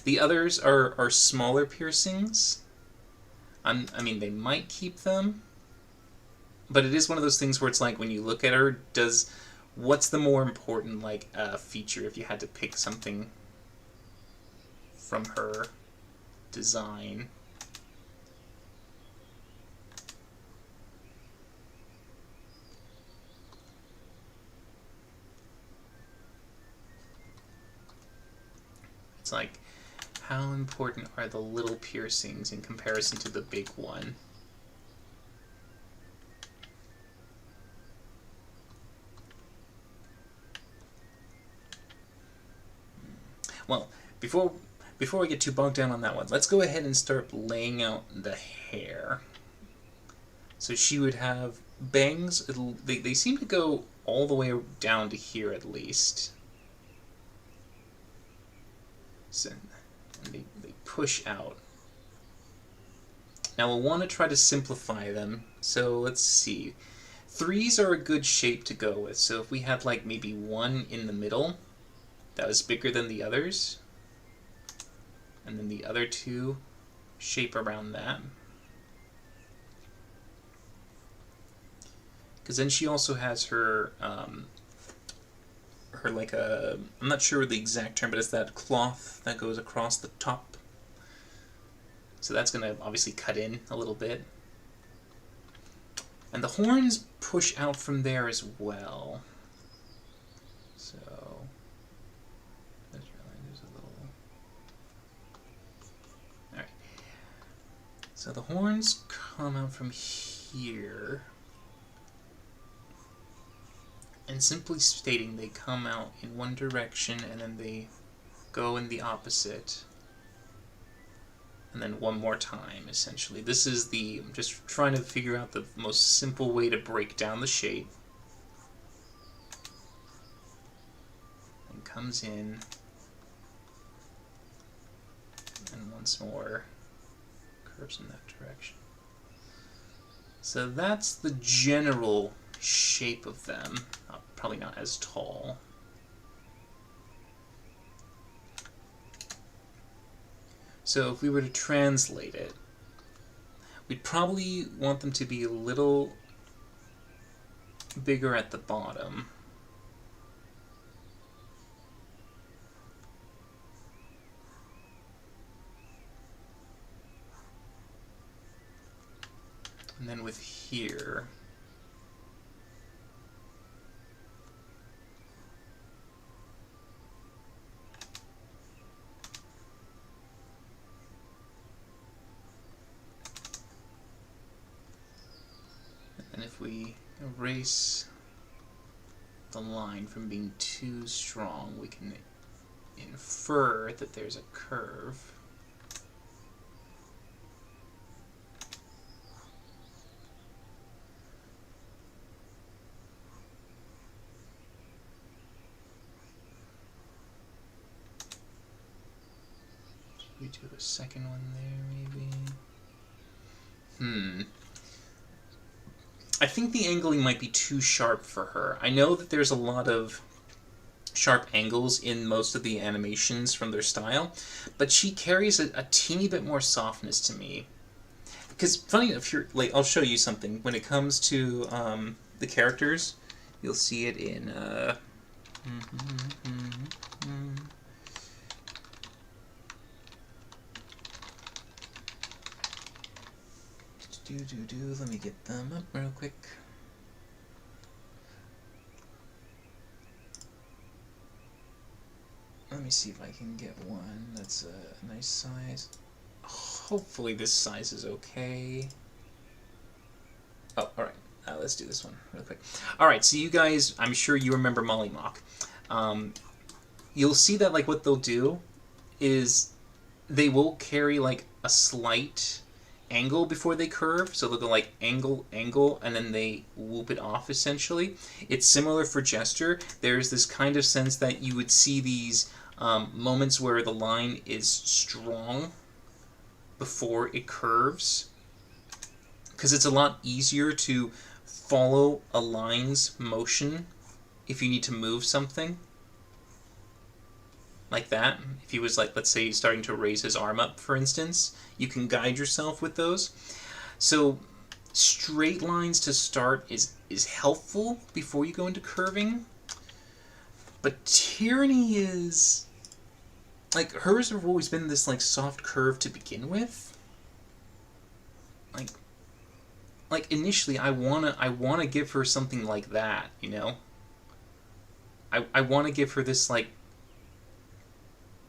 The others are smaller piercings. I mean, they might keep them, but it is one of those things where it's like when you look at her, what's the more important like feature if you had to pick something from her design? It's like, how important are the little piercings in comparison to the big one? Well, before we get too bogged down on that one, let's go ahead and start laying out the hair. So she would have bangs. They seem to go all the way down to here at least. So, and they push out. Now we'll want to try to simplify them. So let's see. 3s are a good shape to go with. So if we had like maybe one in the middle that was bigger than the others, and then the other 2 shape around that. Because then she also has her her like a, I'm not sure the exact term, but it's that cloth that goes across the top. So that's going to obviously cut in a little bit. And the horns push out from there as well. So there's a little... Alright. So the horns come out from here. And simply stating, they come out in one direction and then they go in the opposite. And then one more time, essentially. This is the... I'm just trying to figure out the most simple way to break down the shape. And comes in. And once more. curves in that direction. So that's the general shape of them. Probably not as tall. So if we were to translate it, we'd probably want them to be a little bigger at the bottom. And then with here, and if we erase the line from being too strong, we can infer that there's a curve. We do a second one there, maybe. I think the angling might be too sharp for her. I know that there's a lot of sharp angles in most of the animations from their style, but she carries a teeny bit more softness to me. Because, funny enough, like, I'll show you something. When it comes to the characters, you'll see it in... Let me get them up real quick. Let me see if I can get one that's a nice size. Hopefully this size is okay. Oh, alright. Let's do this one real quick. Alright, so you guys, I'm sure you remember Mollymauk. You'll see that, like, what they'll do is they will carry, like, a slight angle before they curve, so they'll go like angle, and then they whoop it off, essentially. It's similar for gesture. There's this kind of sense that you would see these moments where the line is strong before it curves, because it's a lot easier to follow a line's motion if you need to move something. Like that. If he was, like, let's say he's starting to raise his arm up, for instance, you can guide yourself with those. So straight lines to start is helpful before you go into curving. But Tyranny is... like, hers have always been this, like, soft curve to begin with. Like initially I wanna give her something like that, you know? I wanna give her this, like,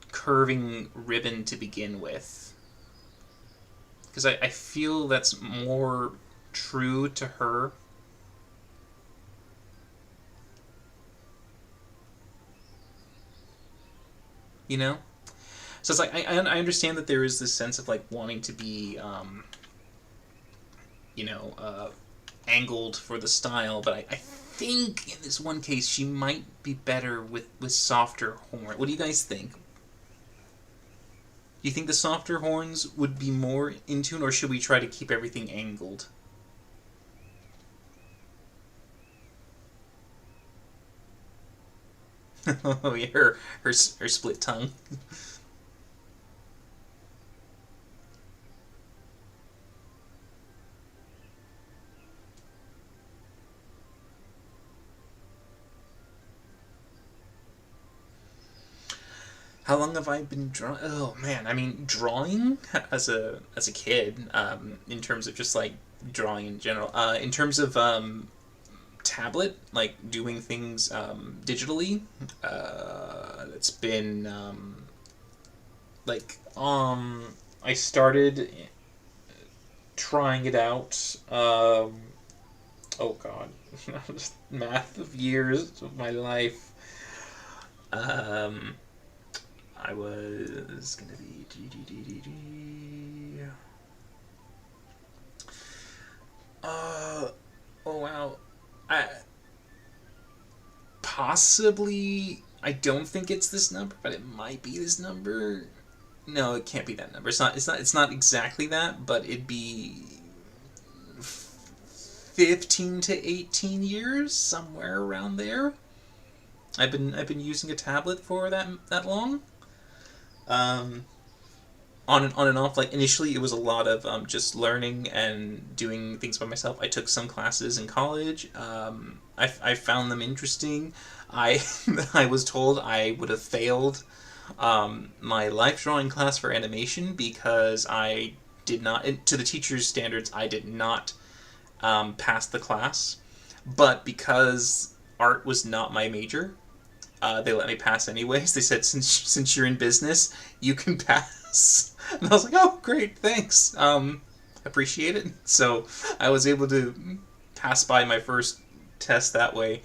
curving ribbon to begin with, because I feel that's more true to her. You know? So it's like, I understand that there is this sense of, like, wanting to be, angled for the style, but I think in this one case she might be better with softer horn. What do you guys think? Do you think the softer horns would be more in tune, or should we try to keep everything angled? Oh, yeah, her split tongue. How long have I been drawing? Oh man, I mean, drawing as a kid, in terms of just, like, drawing in general. In terms of tablet, like, doing things digitally, it's been I started trying it out. Oh god, math of years of my life. I was gonna be oh wow. Possibly, I don't think it's this number, but it might be this number. No, it can't be that number. It's not exactly that, but it'd be 15 to 18 years, somewhere around there. I've been using a tablet for that long. Um, on and off. Like initially, it was a lot of just learning and doing things by myself. I took some classes in college. I found them interesting. I I was told I would have failed my life drawing class for animation because I did not, to the teacher's standards, I did not pass the class. But because art was not my major, they let me pass anyways. They said, since you're in business, you can pass. And I was like, oh, great, thanks. Appreciate it. So I was able to pass by my first test that way.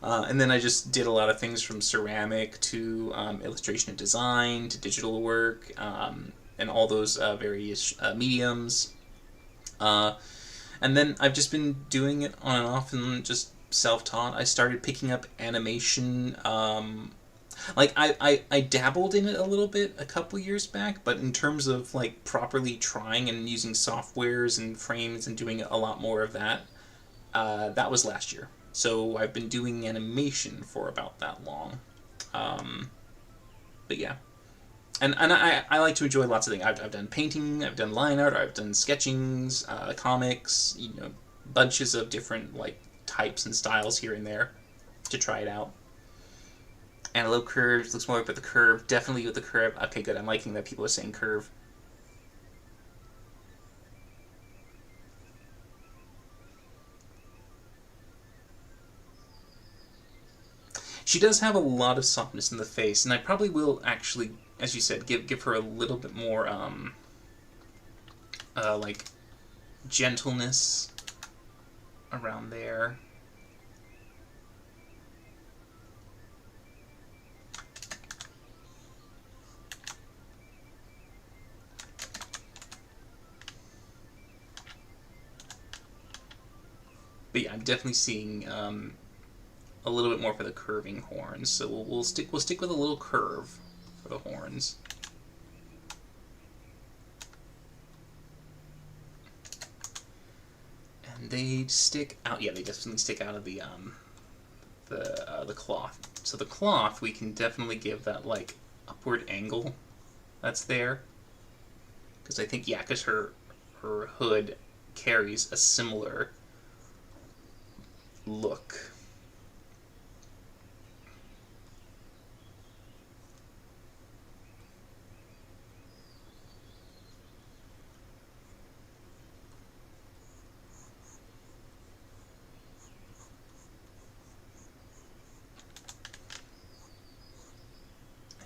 And then I just did a lot of things from ceramic to illustration and design to digital work and all those various mediums. Uh, and then I've just been doing it on and off and just self-taught. I started picking up animation. Like I dabbled in it a little bit a couple years back, but in terms of like properly trying and using softwares and frames and doing a lot more of that, that was last year. So I've been doing animation for about that long. Um, but yeah, and I like to enjoy lots of things. I've done painting, I've done line art, I've done sketchings, comics, bunches of different like types and styles here and there to try it out. Antelope curves looks more like with the curve. Definitely with the curve. Okay, good. I'm liking that people are saying curve. She does have a lot of softness in the face, and I probably will actually, as you said, give her a little bit more like gentleness around there. But yeah, I'm definitely seeing a little bit more for the curving horns. So we'll stick with a little curve for the horns. And they stick out. Yeah, they definitely stick out of the cloth. So the cloth we can definitely give that like upward angle that's there, because I think, yeah, because her hood carries a similar look.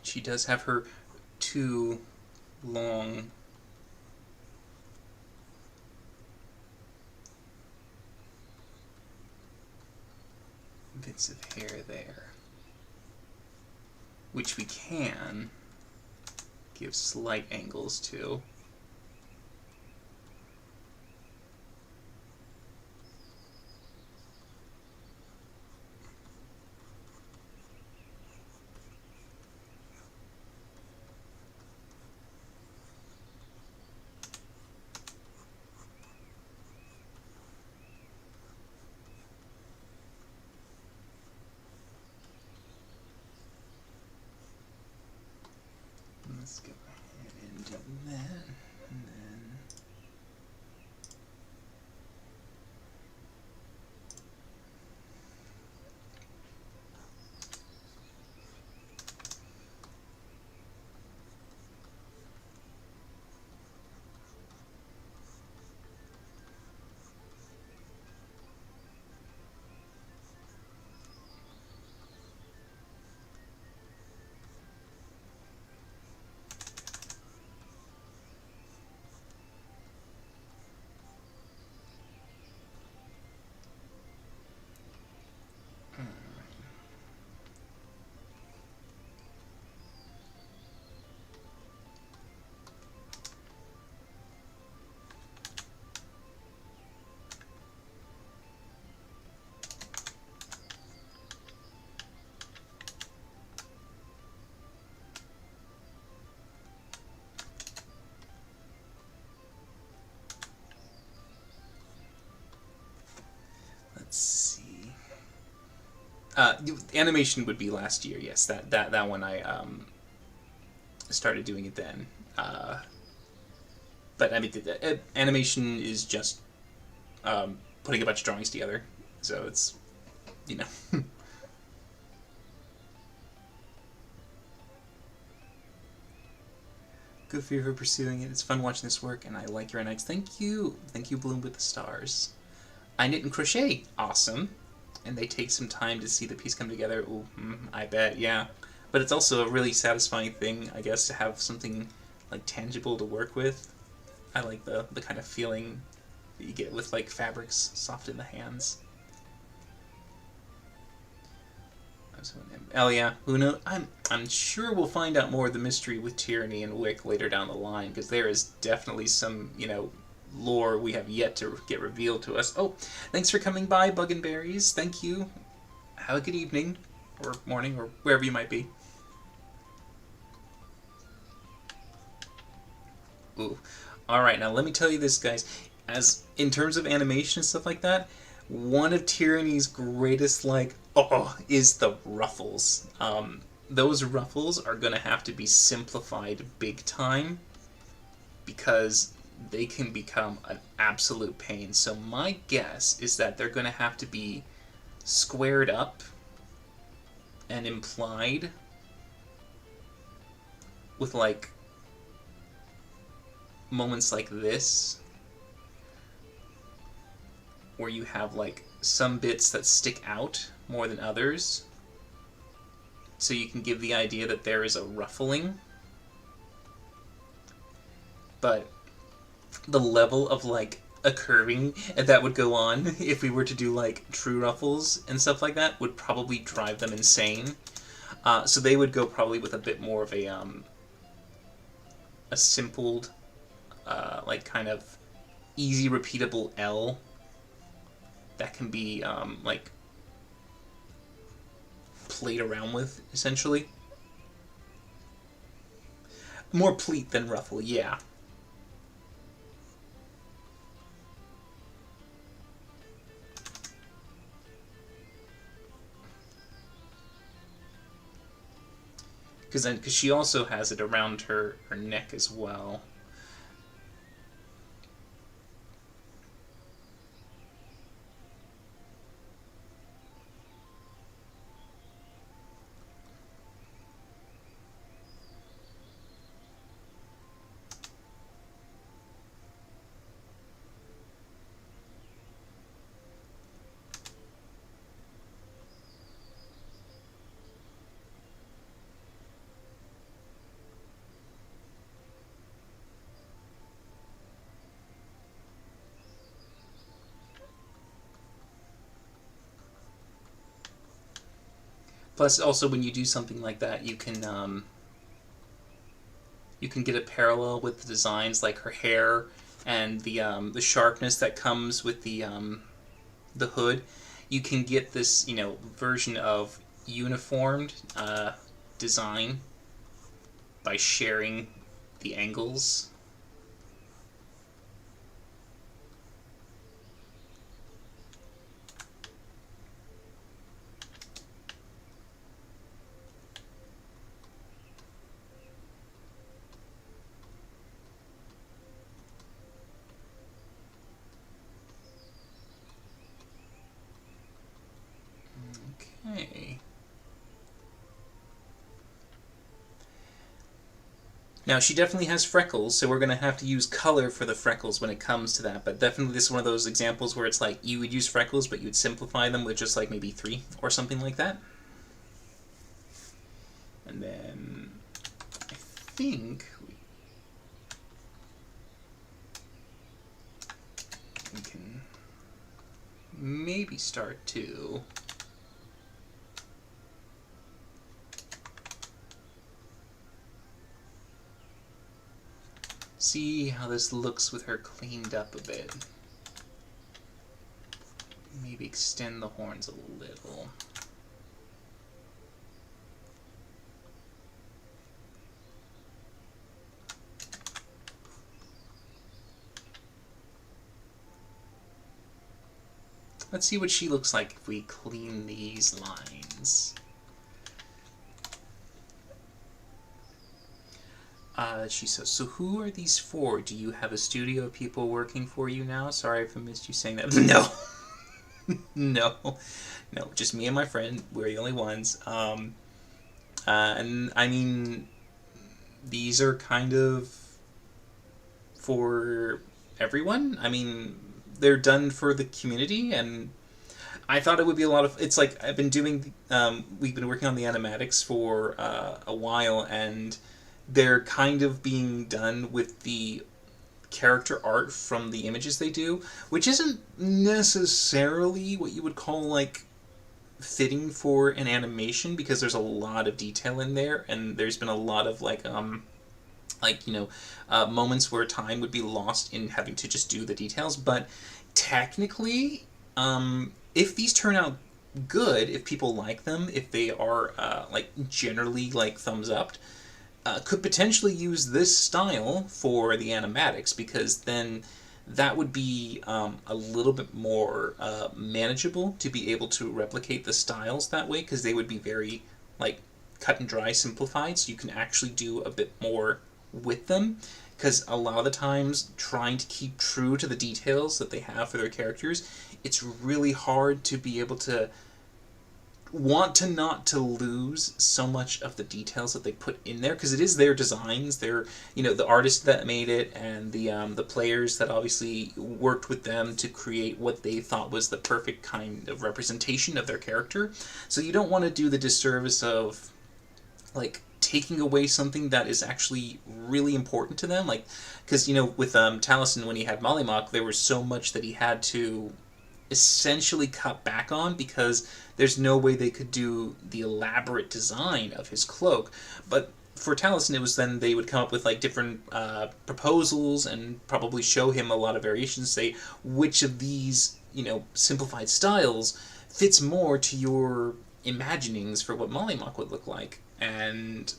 She does have her two long bits of hair there, which we can give slight angles to. Let's go ahead and do that. let's see. Animation would be last year, yes. That one I started doing it then. But I mean, animation is just putting a bunch of drawings together. So it's, you know. Good for you for pursuing it. It's fun watching this work, and I like your nights. Thank you. Thank you, Bloom with the Stars. I knit and crochet. Awesome. And they take some time to see the piece come together. Ooh, I bet, yeah. But it's also a really satisfying thing, I guess, to have something like tangible to work with. I like the kind of feeling that you get with like fabrics soft in the hands. Oh yeah, who knows? I'm sure we'll find out more of the mystery with Tyranny and Wick later down the line, because there is definitely some, you know, lore we have yet to get revealed to us. Oh, thanks for coming by, Bug and Berries. Thank you. Have a good evening, or morning, or wherever you might be. Ooh. Alright, now let me tell you this, guys. As in terms of animation and stuff like that, one of Tyranny's greatest, like, is the ruffles. Those ruffles are going to have to be simplified big time, because they can become an absolute pain. So my guess is that they're going to have to be squared up and implied with, like, moments like this, where you have like some bits that stick out more than others, so you can give the idea that there is a ruffling, but the level of like a curving that would go on if we were to do like true ruffles and stuff like that would probably drive them insane. So they would go probably with a bit more of a simpled, like kind of easy repeatable L that can be like played around with, essentially. More pleat than ruffle, yeah. Because she also has it around her neck as well. Plus, also when you do something like that, you can get a parallel with the designs, like her hair and the sharpness that comes with the hood. You can get this, you know, version of uniformed design by sharing the angles. Okay. Now, she definitely has freckles, so we're going to have to use color for the freckles when it comes to that, but definitely this is one of those examples where it's like you would use freckles, but you would simplify them with just like maybe 3 or something like that. And then I think we can maybe start to see how this looks with her cleaned up a bit. Maybe extend the horns a little. Let's see what she looks like if we clean these lines. She says, so who are these for? Do you have a studio of people working for you now? Sorry if I missed you saying that. No. No, just me and my friend. We're the only ones. And I mean, these are kind of for everyone. I mean, they're done for the community, and I thought it would be a lot of. It's like I've been doing. We've been working on the animatics for a while, and they're kind of being done with the character art from the images they do, which isn't necessarily what you would call like fitting for an animation, because there's a lot of detail in there, and there's been a lot of like moments where time would be lost in having to just do the details. But technically, if these turn out good, if people like them, if they are like generally like thumbs up, could potentially use this style for the animatics, because then that would be a little bit more manageable to be able to replicate the styles that way, because they would be very like cut and dry, simplified, so you can actually do a bit more with them. Because a lot of the times, trying to keep true to the details that they have for their characters, it's really hard to be able to want to not to lose so much of the details that they put in there, because it is their designs. They're, the artist that made it, and the players that obviously worked with them to create what they thought was the perfect kind of representation of their character. So you don't want to do the disservice of like taking away something that is actually really important to them, like, because with Taliesin, when he had Mollymauk, there was so much that he had to essentially cut back on, because there's no way they could do the elaborate design of his cloak. But for Taliesin, it was then they would come up with like different proposals and probably show him a lot of variations, say which of these simplified styles fits more to your imaginings for what Mollymauk would look like. And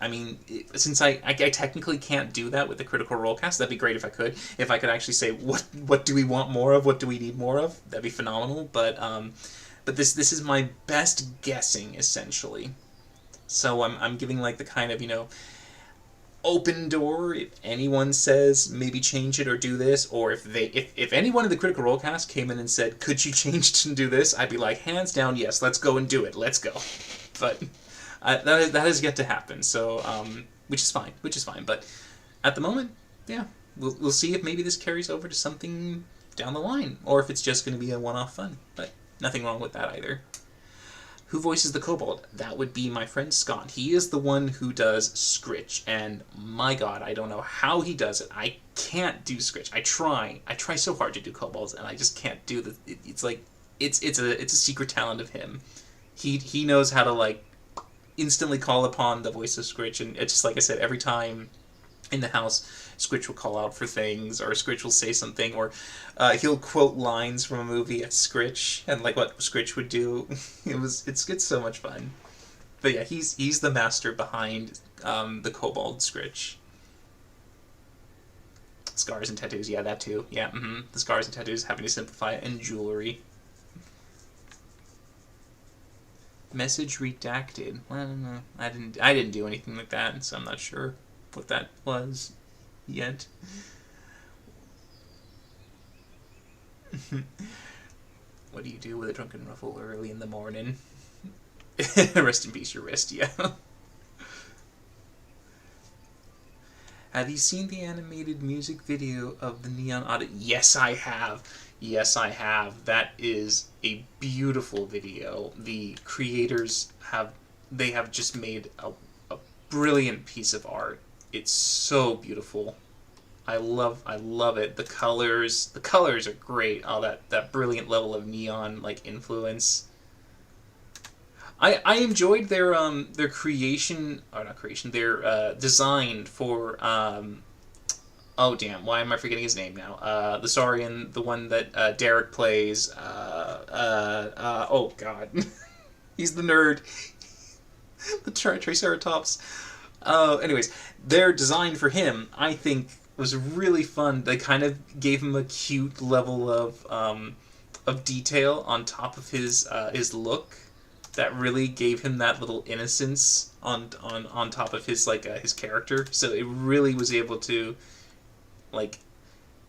I mean, since I technically can't do that with the Critical Role cast, that'd be great if I could. If I could actually say, what do we want more of? What do we need more of? That'd be phenomenal. But this is my best guessing, essentially. So I'm giving like the kind of, open door. If anyone says maybe change it or do this, or if anyone in the Critical Role cast came in and said, could you change it and do this? I'd be like, hands down, yes, let's go and do it. Let's go. But that has yet to happen, so which is fine. But at the moment, yeah, we'll see if maybe this carries over to something down the line, or if it's just going to be a one-off fun. But nothing wrong with that either. Who voices the Kobold? That would be my friend Scott. He is the one who does Scritch, and my God, I don't know how he does it. I can't do Scritch. I try so hard to do Kobolds, and I just can't do the. It's like it's a secret talent of him. He knows how to like instantly call upon the voice of Scritch, and it's just like I said, every time in the house, Scritch will call out for things, or Scritch will say something, or he'll quote lines from a movie at Scritch, and like what Scritch would do. It's so much fun. But yeah, he's the master behind the Kobold Scritch. Scars and tattoos, yeah, that too. Yeah, the scars and tattoos, having to simplify it, and jewelry. Message redacted. Well, I don't know. I didn't do anything like that, so I'm not sure what that was yet. What do you do with a drunken ruffle early in the morning? Rest in peace, your wrist, yeah. Have you seen the animated music video of the Neon Audit? Yes, I have. That is a beautiful video. The creators have just made a brilliant piece of art. It's so beautiful. I love it. The colors are great. All that brilliant level of neon like influence. I enjoyed their creation, or not creation, their design for oh damn, why am I forgetting his name now? The Saurian, the one that Derek plays. Oh god, he's the nerd. The Triceratops. Anyways, their design for him, I think, was really fun. They kind of gave him a cute level of of detail on top of his look that really gave him that little innocence on top of his his character. So it really was able to like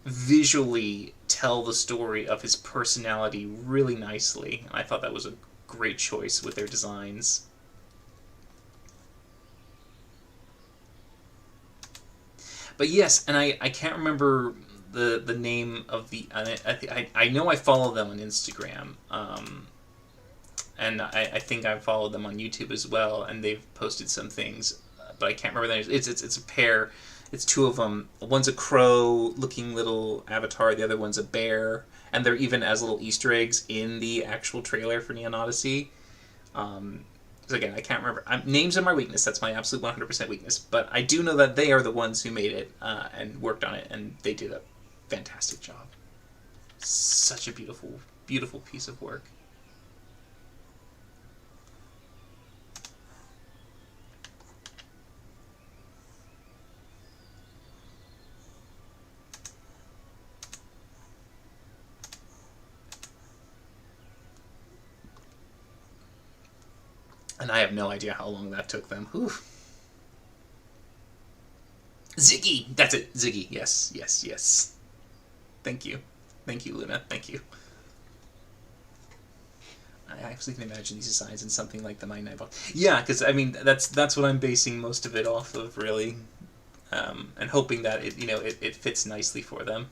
visually tell the story of his personality really nicely. And I thought that was a great choice with their designs. But yes, and I can't remember the name of the I know I follow them on Instagram, and I think I followed them on YouTube as well, and they've posted some things, but I can't remember their names. It's a pair. It's two of them. One's a crow-looking little avatar. The other one's a bear, and they're even as little Easter eggs in the actual trailer for Neon Odyssey. So again, I can't remember. Names are my weakness. That's my absolute 100% weakness. But I do know that they are the ones who made it and worked on it, and they did a fantastic job. Such a beautiful, beautiful piece of work. And I have no idea how long that took them. Whew. Ziggy! That's it. Ziggy. Yes, yes, yes. Thank you. Thank you, Luna. Thank you. I actually can imagine these designs in something like the Mighty Nine Box. Yeah, because, I mean, that's what I'm basing most of it off of, really. And hoping that it fits nicely for them.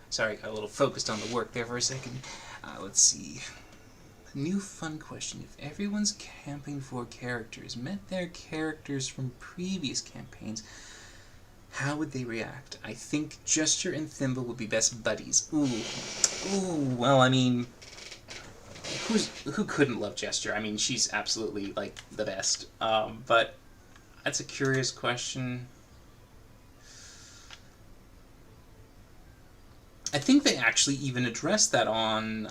Sorry, got a little focused on the work there for a second. Let's see. A new fun question. If everyone's camping for characters met their characters from previous campaigns, how would they react? I think Gesture and Thimble would be best buddies. Ooh. Well, I mean, who couldn't love Gesture? I mean, she's absolutely like the best. But that's a curious question. I think they actually even addressed that on,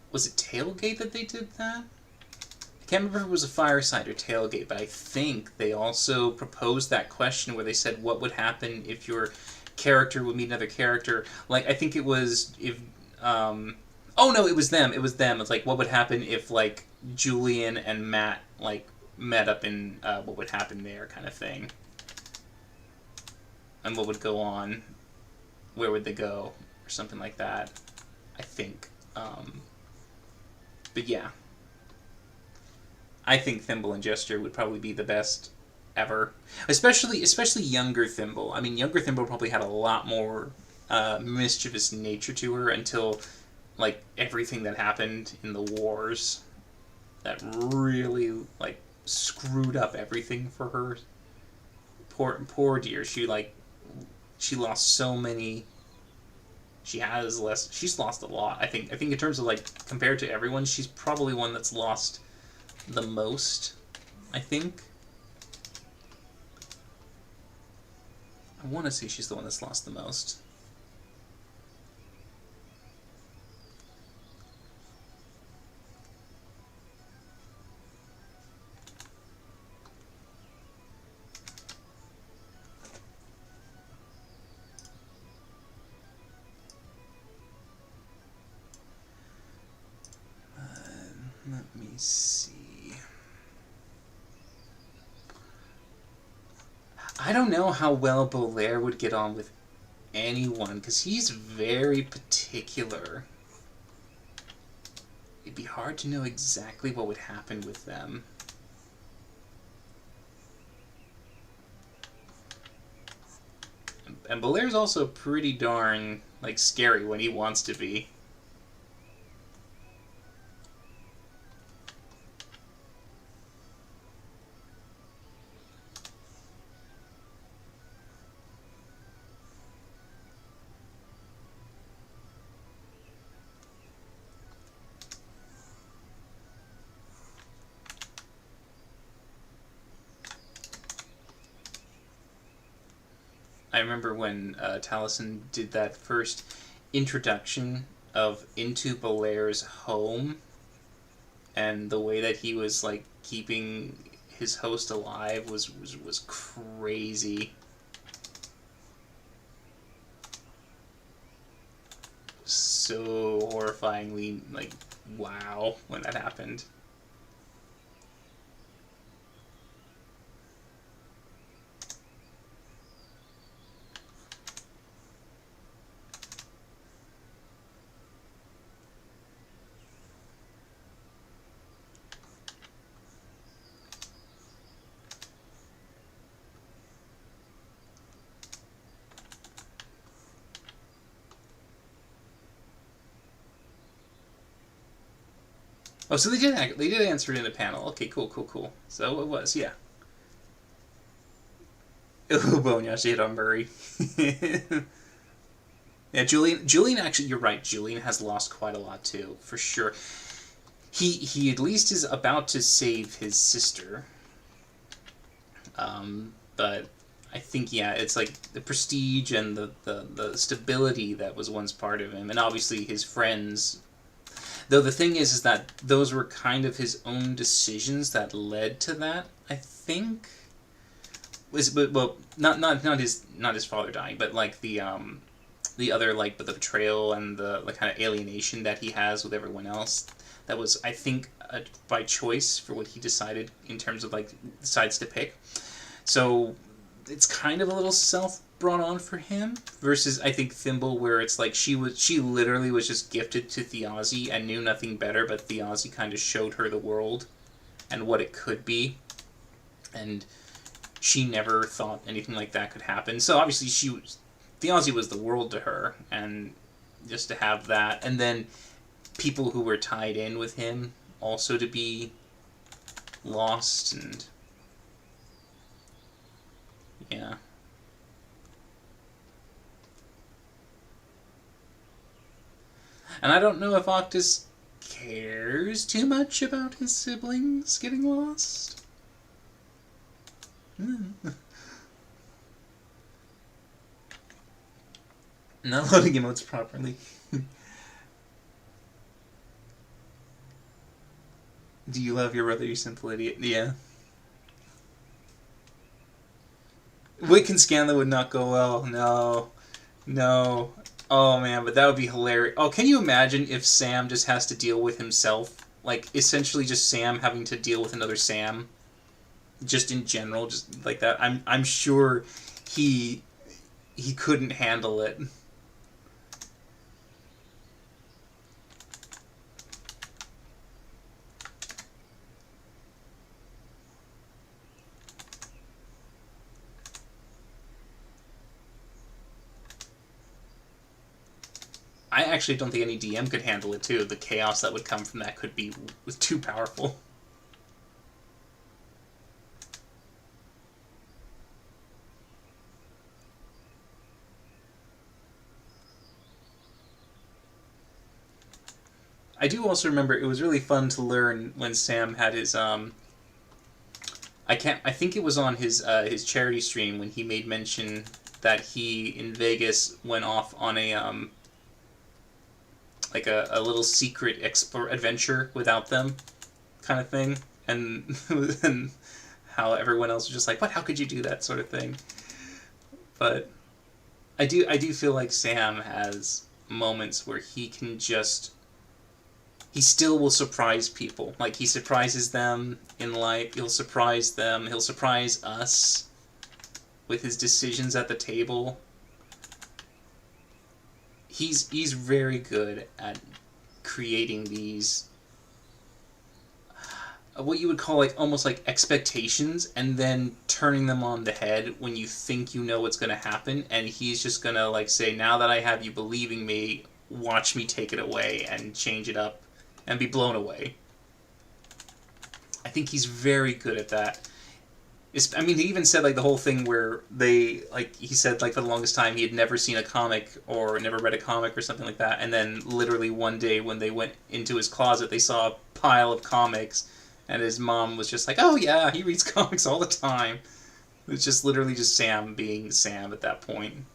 was it Tailgate that they did that? I I can't remember if it was a fireside or tailgate, but I think they also proposed that question where they said what would happen if your character would meet another character. Like, I think it was if oh no, it was them. It was them. It's like what would happen if like Julian and Matt like met up in what would happen there kind of thing. And what would go on? Where would they go? Or something like that. I think. But yeah. I think Thimble and Jester would probably be the best ever. Especially younger Thimble. I mean, younger Thimble probably had a lot more mischievous nature to her until, like, everything that happened in the wars that really, like, screwed up everything for her. Poor dear. She lost so many. She's lost a lot. I think in terms of, like, compared to everyone, she's probably one that's lost the most, I think. I want to say she's the one that's lost the most. Let me see. I don't know how well Bolaire would get on with anyone, because he's very particular. It'd be hard to know exactly what would happen with them. And Bolaire's also pretty darn, like, scary when he wants to be. I remember when Taliesin did that first introduction of into Bolaire's home, and the way that he was like keeping his host alive was crazy. So horrifyingly, like, wow, when that happened. Oh, so they did answer it in a panel. Okay, cool. So it was, yeah. Oh, Bonyashi hit on Murray. Yeah, Julian actually, you're right. Julian has lost quite a lot too, for sure. He at least is about to save his sister. But I think, yeah, it's like the prestige and the stability that was once part of him, and obviously his friends. Though the thing is that those were kind of his own decisions that led to that. I think well, not his father dying, but like the other, like, the betrayal and the like kind of alienation that he has with everyone else. That was, I think, by choice for what he decided in terms of like sides to pick. So it's kind of a little self brought on for him versus, I think, Thimble, where it's like she literally was just gifted to Thiazi and knew nothing better, but Thiazi kind of showed her the world and what it could be, and she never thought anything like that could happen. So obviously Thiazi was the world to her, and just to have that, and then people who were tied in with him also to be lost, and yeah. And I don't know if Octus cares too much about his siblings getting lost. Not loading emotes properly. Do you love your brother, you simple idiot? Yeah. Wiccan Scanlan would not go well. No. No. Oh man, but that would be hilarious. Oh, can you imagine if Sam just has to deal with himself? Like, essentially just Sam having to deal with another Sam. Just in general, just like that. I'm sure he he couldn't handle it. I actually don't think any DM could handle it too. The chaos that would come from that could be too powerful. I do also remember it was really fun to learn when Sam had his I think it was on his charity stream when he made mention that he in Vegas went off on a like a little secret adventure without them kind of thing, and and how everyone else was just like, what, how could you do that sort of thing. But I do feel like Sam has moments where he can just he still will surprise people. Like, he surprises them in life, he'll surprise them, he'll surprise us with his decisions at the table. He's very good at creating these what you would call like almost like expectations, and then turning them on the head when you think you know what's going to happen, and he's just going to like say, now that I have you believing me, watch me take it away and change it up and be blown away. I think he's very good at that. I mean, he even said like the whole thing where they like he said like for the longest time he had never seen a comic or never read a comic or something like that, and then literally one day when they went into his closet, they saw a pile of comics, and his mom was just like, "Oh yeah, he reads comics all the time." It was just literally just Sam being Sam at that point.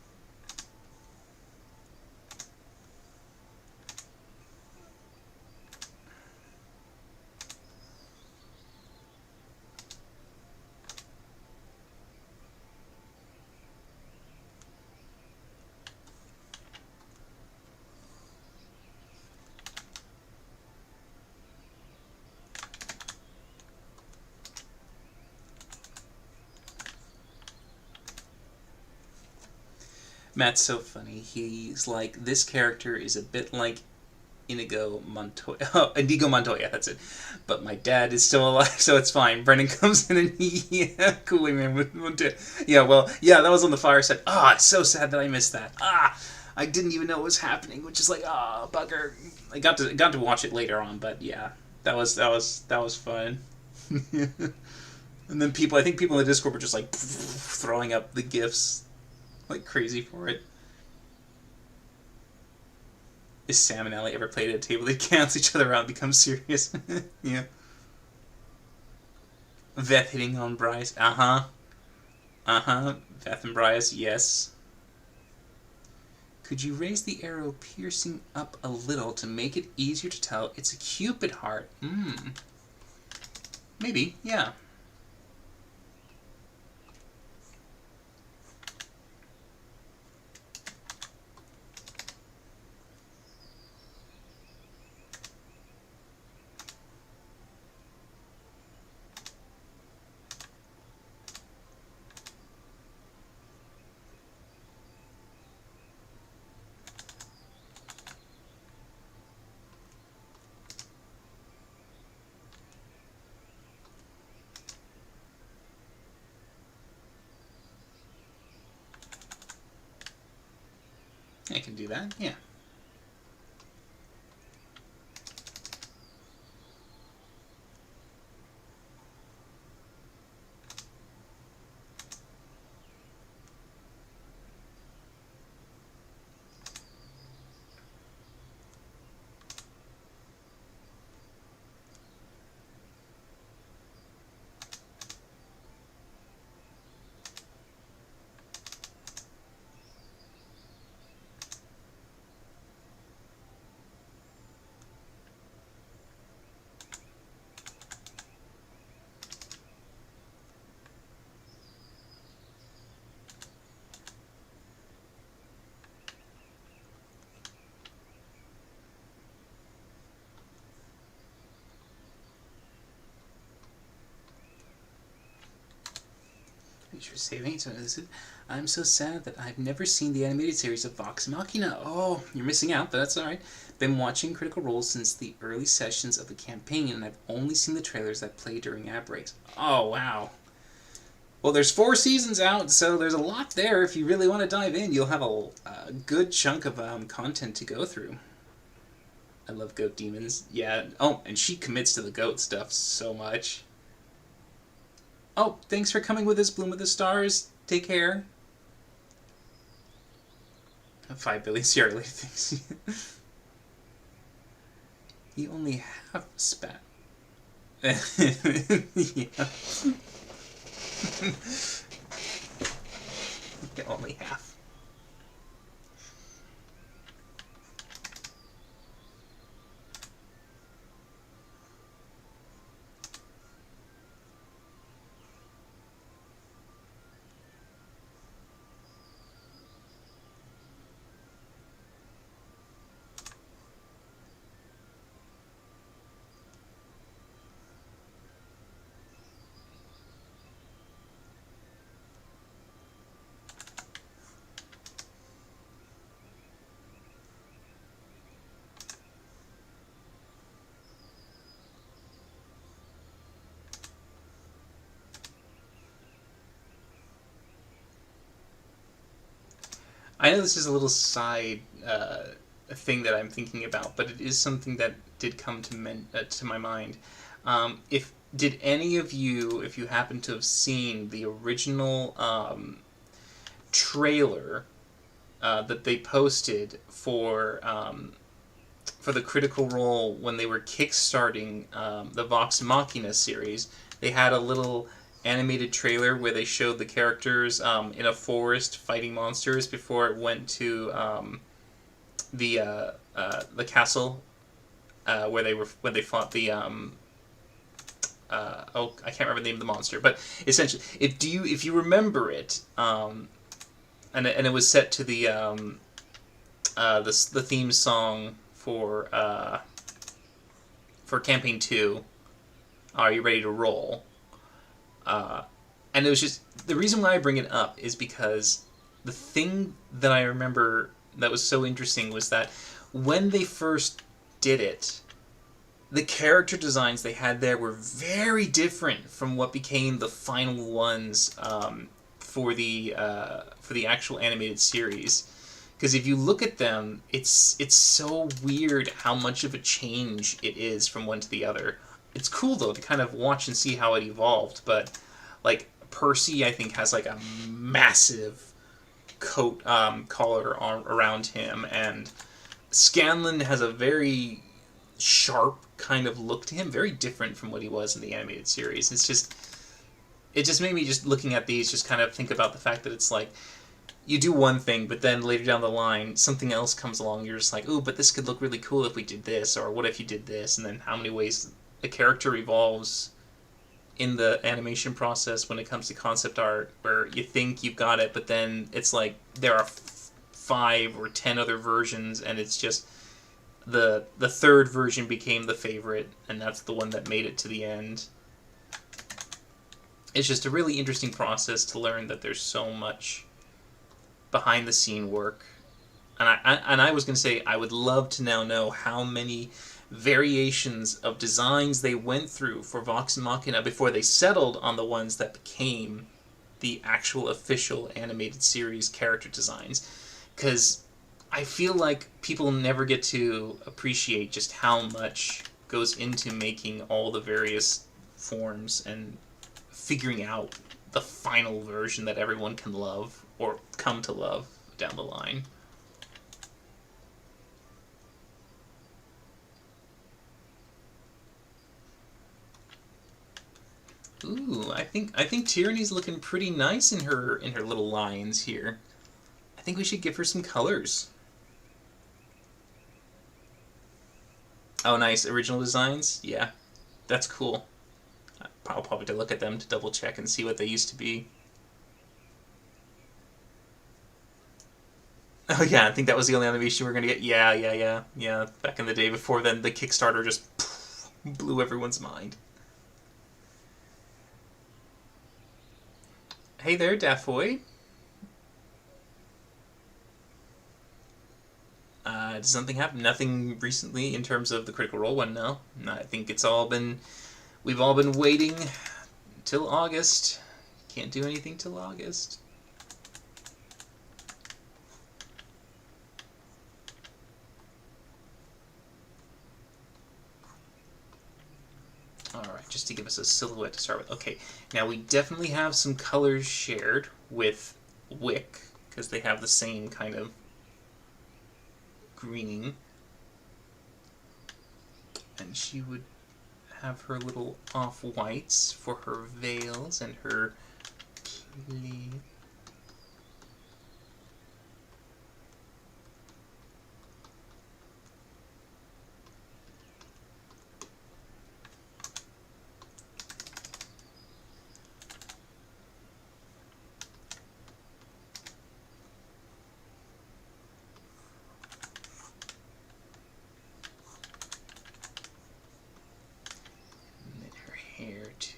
Matt's so funny. He's like, this character is a bit like Inigo Montoya. Oh, Inigo Montoya, that's it. But my dad is still alive, so it's fine. Brendan comes in and he, yeah, cool man with Montoya. Yeah, well, yeah, that was on the fireside. Ah, it's so sad that I missed that. Ah, I didn't even know what was happening, which is like, ah, bugger. I got to watch it later on, but yeah, that was fun. And then I think people in the Discord were just like throwing up the gifs like crazy for it. Is Sam and Ellie ever played at a table? They cancel each other out and become serious. Yeah. Veth hitting on Bryce. Uh huh. Uh huh. Veth and Bryce, yes. Could you raise the arrow piercing up a little to make it easier to tell it's a Cupid heart? Maybe, yeah. I can do that, yeah. you're saving it. I'm so sad that I've never seen the animated series of Vox Machina. Oh, you're missing out, but that's alright. Been watching Critical Role since the early sessions of the campaign, and I've only seen the trailers that play during ad breaks. Oh, wow. Well, there's 4 seasons out, so there's a lot there. If you really want to dive in, you'll have a good chunk of content to go through. I love goat demons. Yeah. Oh, and she commits to the goat stuff so much. Oh, thanks for coming with us, Bloom of the Stars. Take care. 5 Billy Sierra thinks you only have spat. Yeah. You only half. I know this is a little side thing that I'm thinking about, but it is something that did come to my mind. If did any of you, if you happen to have seen the original trailer that they posted for the Critical Role when they were kickstarting the Vox Machina series, they had a little animated trailer where they showed the characters in a forest fighting monsters before it went to the castle where they fought the I can't remember the name of the monster, but essentially, if you remember it, and it was set to the theme song for campaign 2. Are you ready to roll? And it was just, the reason why I bring it up is because the thing that I remember that was so interesting was that when they first did it, the character designs they had there were very different from what became the final ones for the actual animated series. Because if you look at them, it's so weird how much of a change it is from one to the other. It's cool though to kind of watch and see how it evolved, but like Percy, I think, has like a massive coat collar around him, and Scanlan has a very sharp kind of look to him, very different from what he was in the animated series. It just made me, just looking at these, just kind of think about the fact that it's like you do one thing, but then later down the line something else comes along, you're just like, ooh, but this could look really cool if we did this, or what if you did this, and then how many ways a character evolves in the animation process when it comes to concept art, where you think you've got it, but then it's like there are 5 or 10 other versions, and it's just the third version became the favorite, and that's the one that made it to the end. It's just a really interesting process to learn that there's so much behind the scene work. And I was going to say, I would love to now know how many variations of designs they went through for Vox Machina before they settled on the ones that became the actual official animated series character designs. Because I feel like people never get to appreciate just how much goes into making all the various forms and figuring out the final version that everyone can love or come to love down the line. Ooh, I think Tyranny's looking pretty nice in her little lines here. I think we should give her some colors. Oh, nice. Original designs? Yeah. That's cool. I'll probably have to look at them to double check and see what they used to be. Oh yeah, I think that was the only animation we were going to get. Yeah. Back in the day before then, the Kickstarter just blew everyone's mind. Hey there, Dafoy. Did something happen? Nothing recently in terms of the Critical Role one, no. I think it's all been. We've all been waiting till August. Can't do anything till August. Alright, just to give us a silhouette to start with. Okay, now we definitely have some colors shared with Wick, because they have the same kind of greening. And she would have her little off-whites for her veils and her plate. Hair too.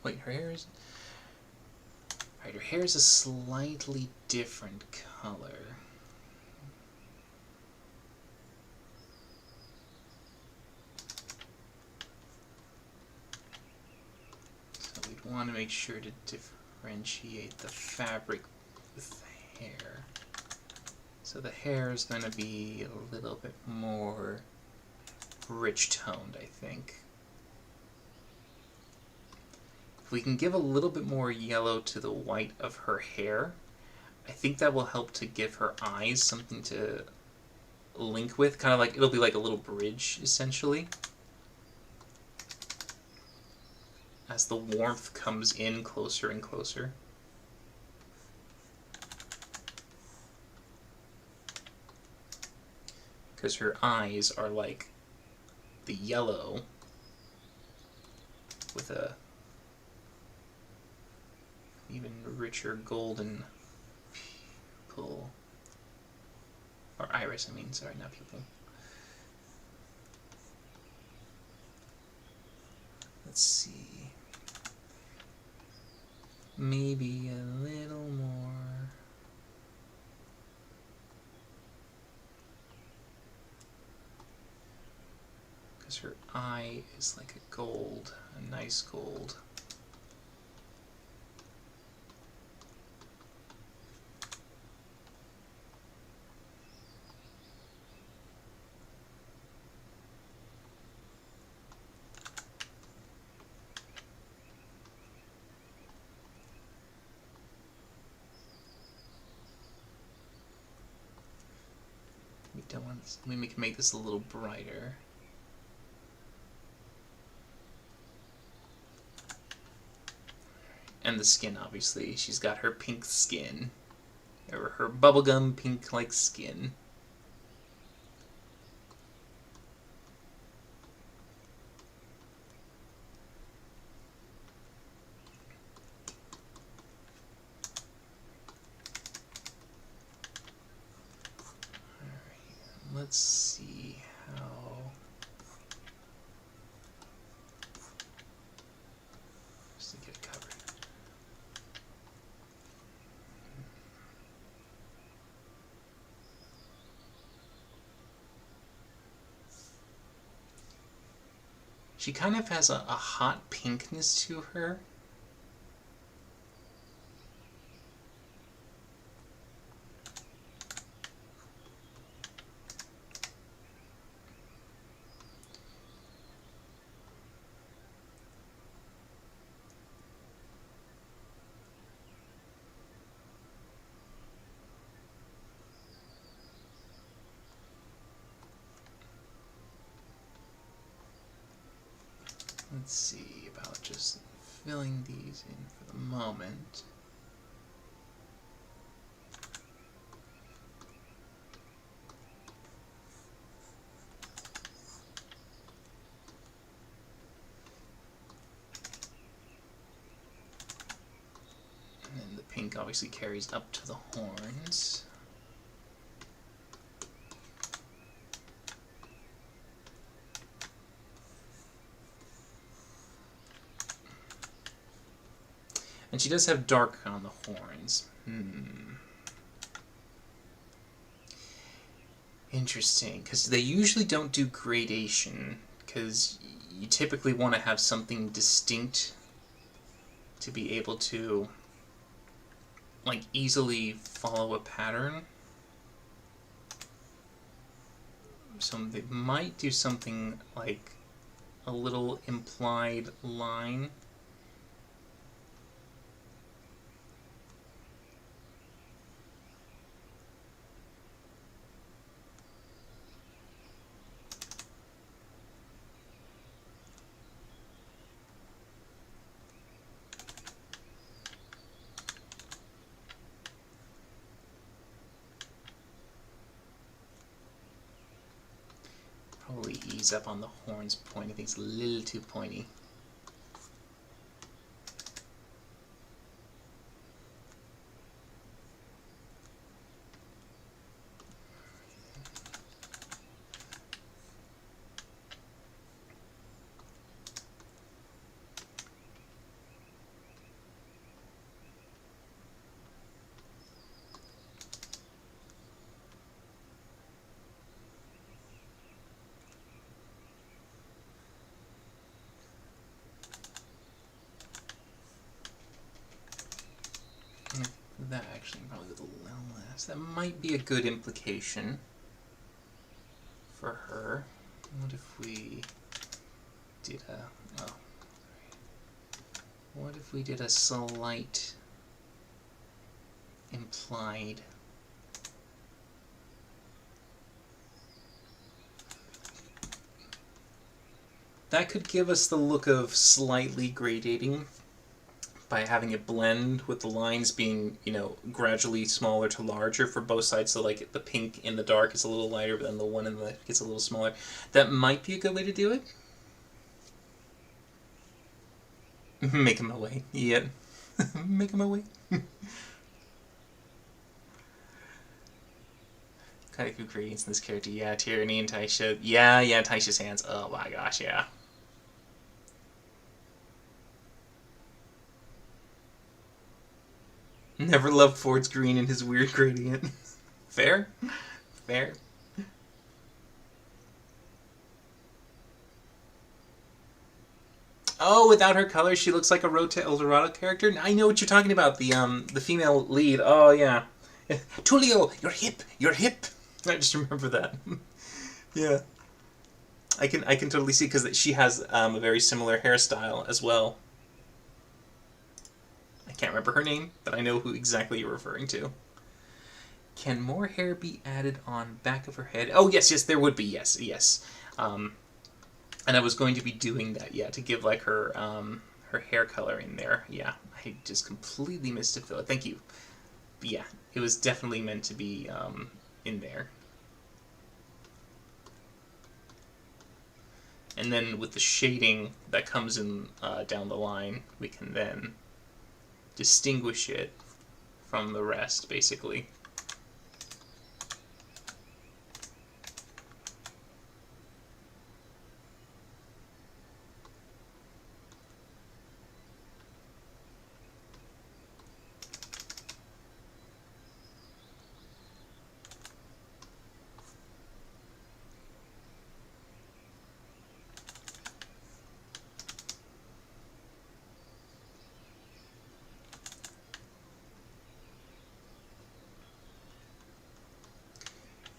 Wait, her hair is. Alright, her hair is a slightly different color. So we'd want to make sure to differentiate the fabric with the hair. So the hair is going to be a little bit more rich toned, I think. If we can give a little bit more yellow to the white of her hair, I think that will help to give her eyes something to link with. Kind of like, it'll be like a little bridge, essentially. As the warmth comes in closer and closer. Because her eyes are like the yellow with a even richer golden pupil. Or iris, I mean, sorry, not pupil. Let's see. Maybe a little more. Because her eye is like a gold, a nice gold. We don't want to, we can make this a little brighter. And the skin, obviously. She's got her pink skin. Or her bubblegum pink-like skin. Alright, let's see how... Just to get it covered. She kind of has a hot pinkness to her. Let's see about just filling these in for the moment. And then the pink obviously carries up to the horns. And And she does have dark on the horns. Interesting, because they usually don't do gradation, because you typically want to have something distinct to be able to, like, easily follow a pattern. So they might do something like a little implied line. Probably ease up on the horns point. I think it's a little too pointy. That actually probably a little less. That might be a good implication for her. What if we did a... Oh. What if we did a slight implied... That could give us the look of slightly gradating by having it blend with the lines being, you know, gradually smaller to larger for both sides. So like the pink in the dark is a little lighter, but then the one in the light gets a little smaller. That might be a good way to do it. Make him away. Yep. Make him away. Kaiju gradients in this character. Yeah, Tyranny and Taisha. Yeah, Taisha's hands. Oh my gosh, yeah. Never loved Ford's green and his weird gradient. Fair? Fair. Oh, without her color, she looks like a Road to El Dorado character? I know what you're talking about, the female lead. Oh, yeah. Tulio, you're hip! You're hip! I just remember that. Yeah. I can totally see, because she has a very similar hairstyle as well. I can't remember her name, but I know who exactly you're referring to. Can more hair be added on back of her head? Oh, yes, there would be, yes. And I was going to be doing that, yeah, to give, like, her her hair color in there. Yeah, I just completely missed it, Philip. Thank you. But yeah, it was definitely meant to be in there. And then with the shading that comes in down the line, we can then distinguish it from the rest, basically.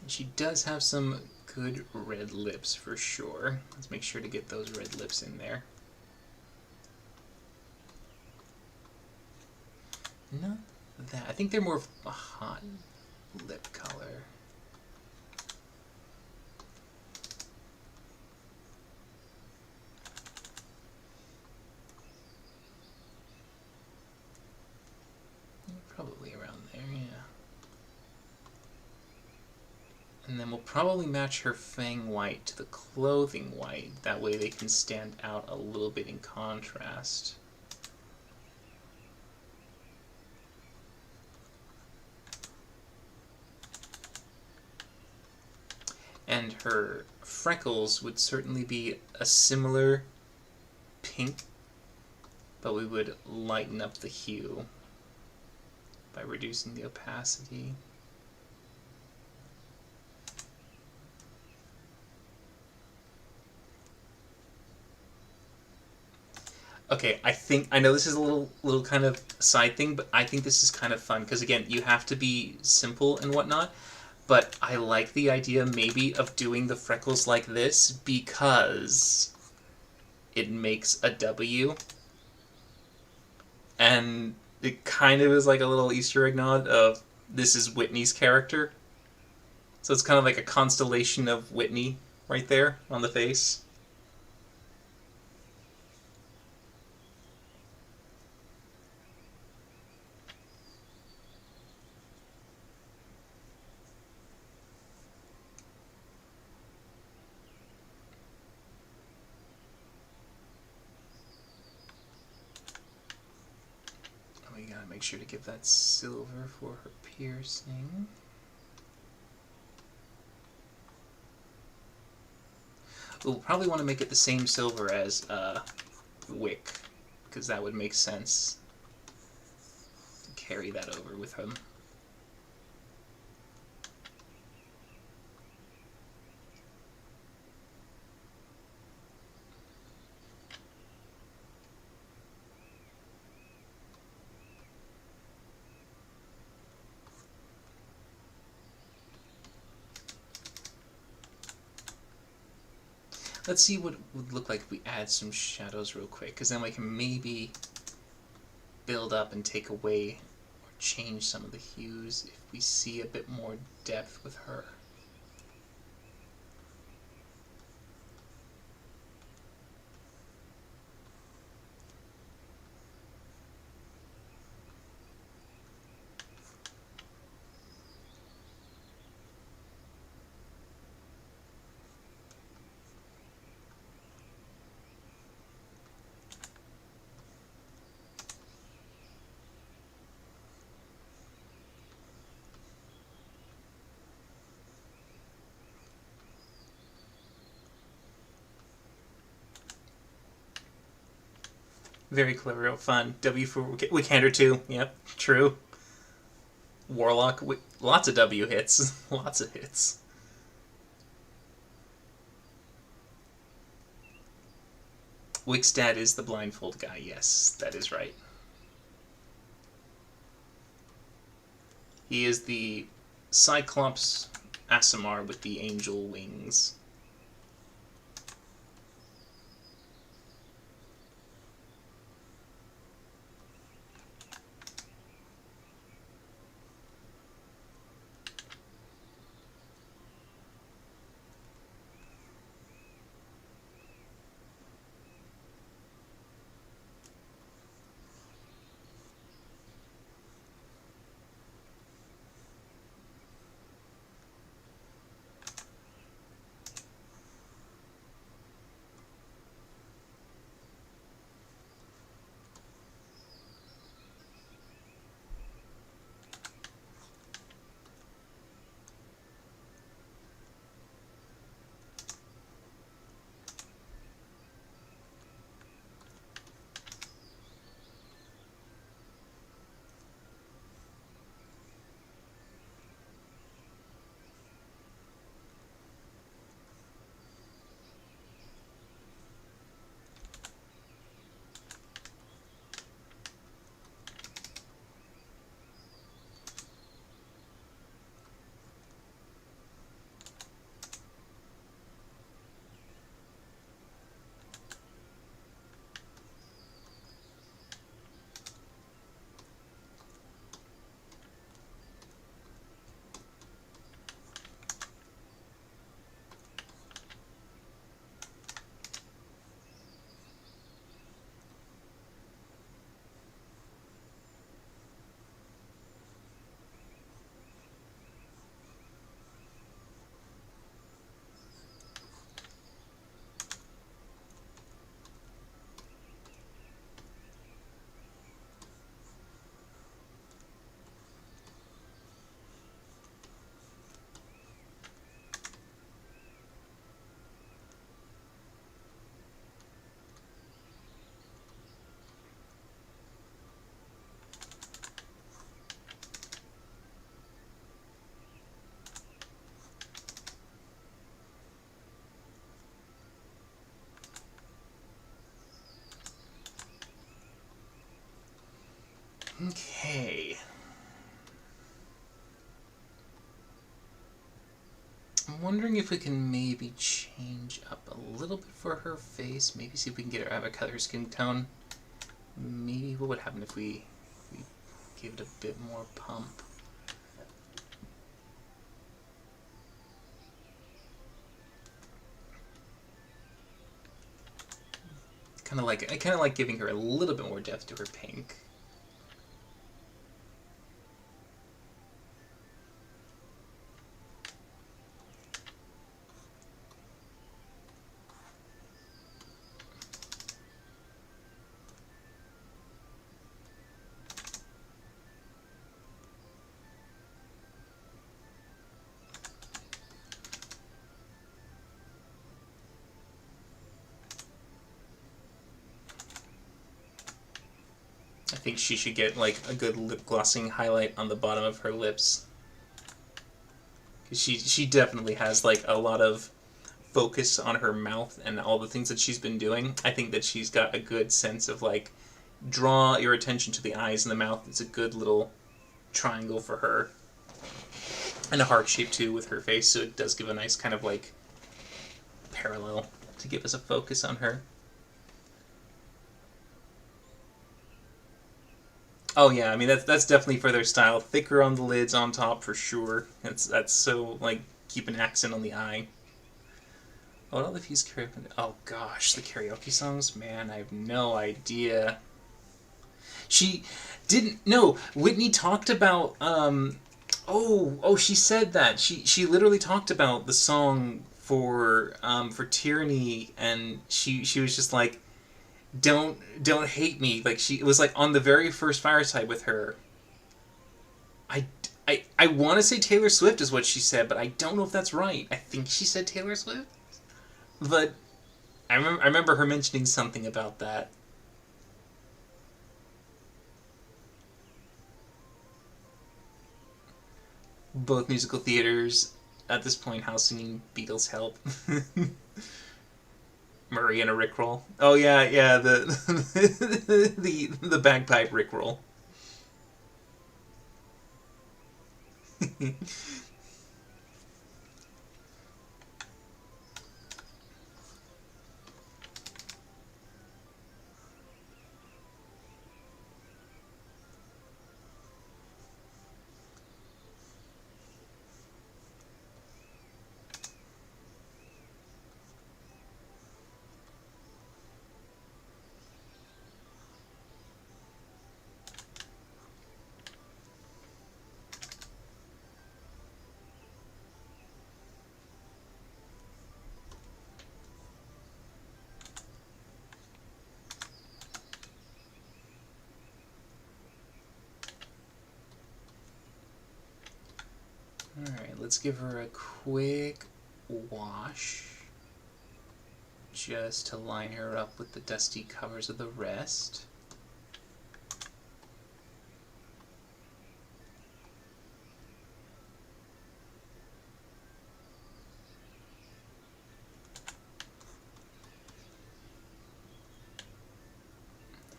She does have some good red lips for sure. Let's make sure to get those red lips in there. Not that. I think they're more of a hot lip color. Probably around there, yeah. And then we'll probably match her fang white to the clothing white. That way they can stand out a little bit in contrast. And her freckles would certainly be a similar pink but we would lighten up the hue by reducing the opacity. Okay, I know this is a little kind of side thing, but I think this is kind of fun because again, you have to be simple and whatnot. But I like the idea maybe of doing the freckles like this because it makes a W, and it kind of is like a little Easter egg nod of this is Whitney's character. So it's kind of like a constellation of Whitney right there on the face. We gotta make sure to give that silver for her piercing. We'll probably want to make it the same silver as Wick, because that would make sense to carry that over with him. Let's see what it would look like if we add some shadows real quick, because then we can maybe build up and take away or change some of the hues if we see a bit more depth with her. Very clever, fun. W for Wickander too. Yep, true. Warlock, lots of W hits. Lots of hits. Wickstad is the blindfold guy, yes, that is right. He is the Cyclops Aasimar with the angel wings. wondering if we can maybe change up a little bit for her face. Maybe see if we can get her have a color skin tone. Maybe what would happen if we give it a bit more pump? I kind of like giving her a little bit more depth to her pink. I think she should get like a good lip glossing highlight on the bottom of her lips. She definitely has like a lot of focus on her mouth and all the things that she's been doing. I think that she's got a good sense of like draw your attention to the eyes and the mouth. It's a good little triangle for her. And a heart shape too with her face, so it does give a nice kind of like parallel to give us a focus on her. Oh yeah, I mean that's definitely for their style. Thicker on the lids, on top for sure. That's so like keep an accent on the eye. What all the fuse karaoke? Oh gosh, the karaoke songs, man, I have no idea. She didn't. No, Whitney talked about. She said that she literally talked about the song for Tyranny, and she was just like, don't hate me. Like it was like on the very first fireside with her. I want to say Taylor Swift is what she said, but I don't know if that's right. I think she said Taylor Swift, but I remember her mentioning something about that. Both musical theaters at this point house singing Beatles Help. Murray and a Rickroll. Oh yeah, yeah, the bagpipe Rickroll. Alright, let's give her a quick wash. Just to line her up with the dusty covers of the rest.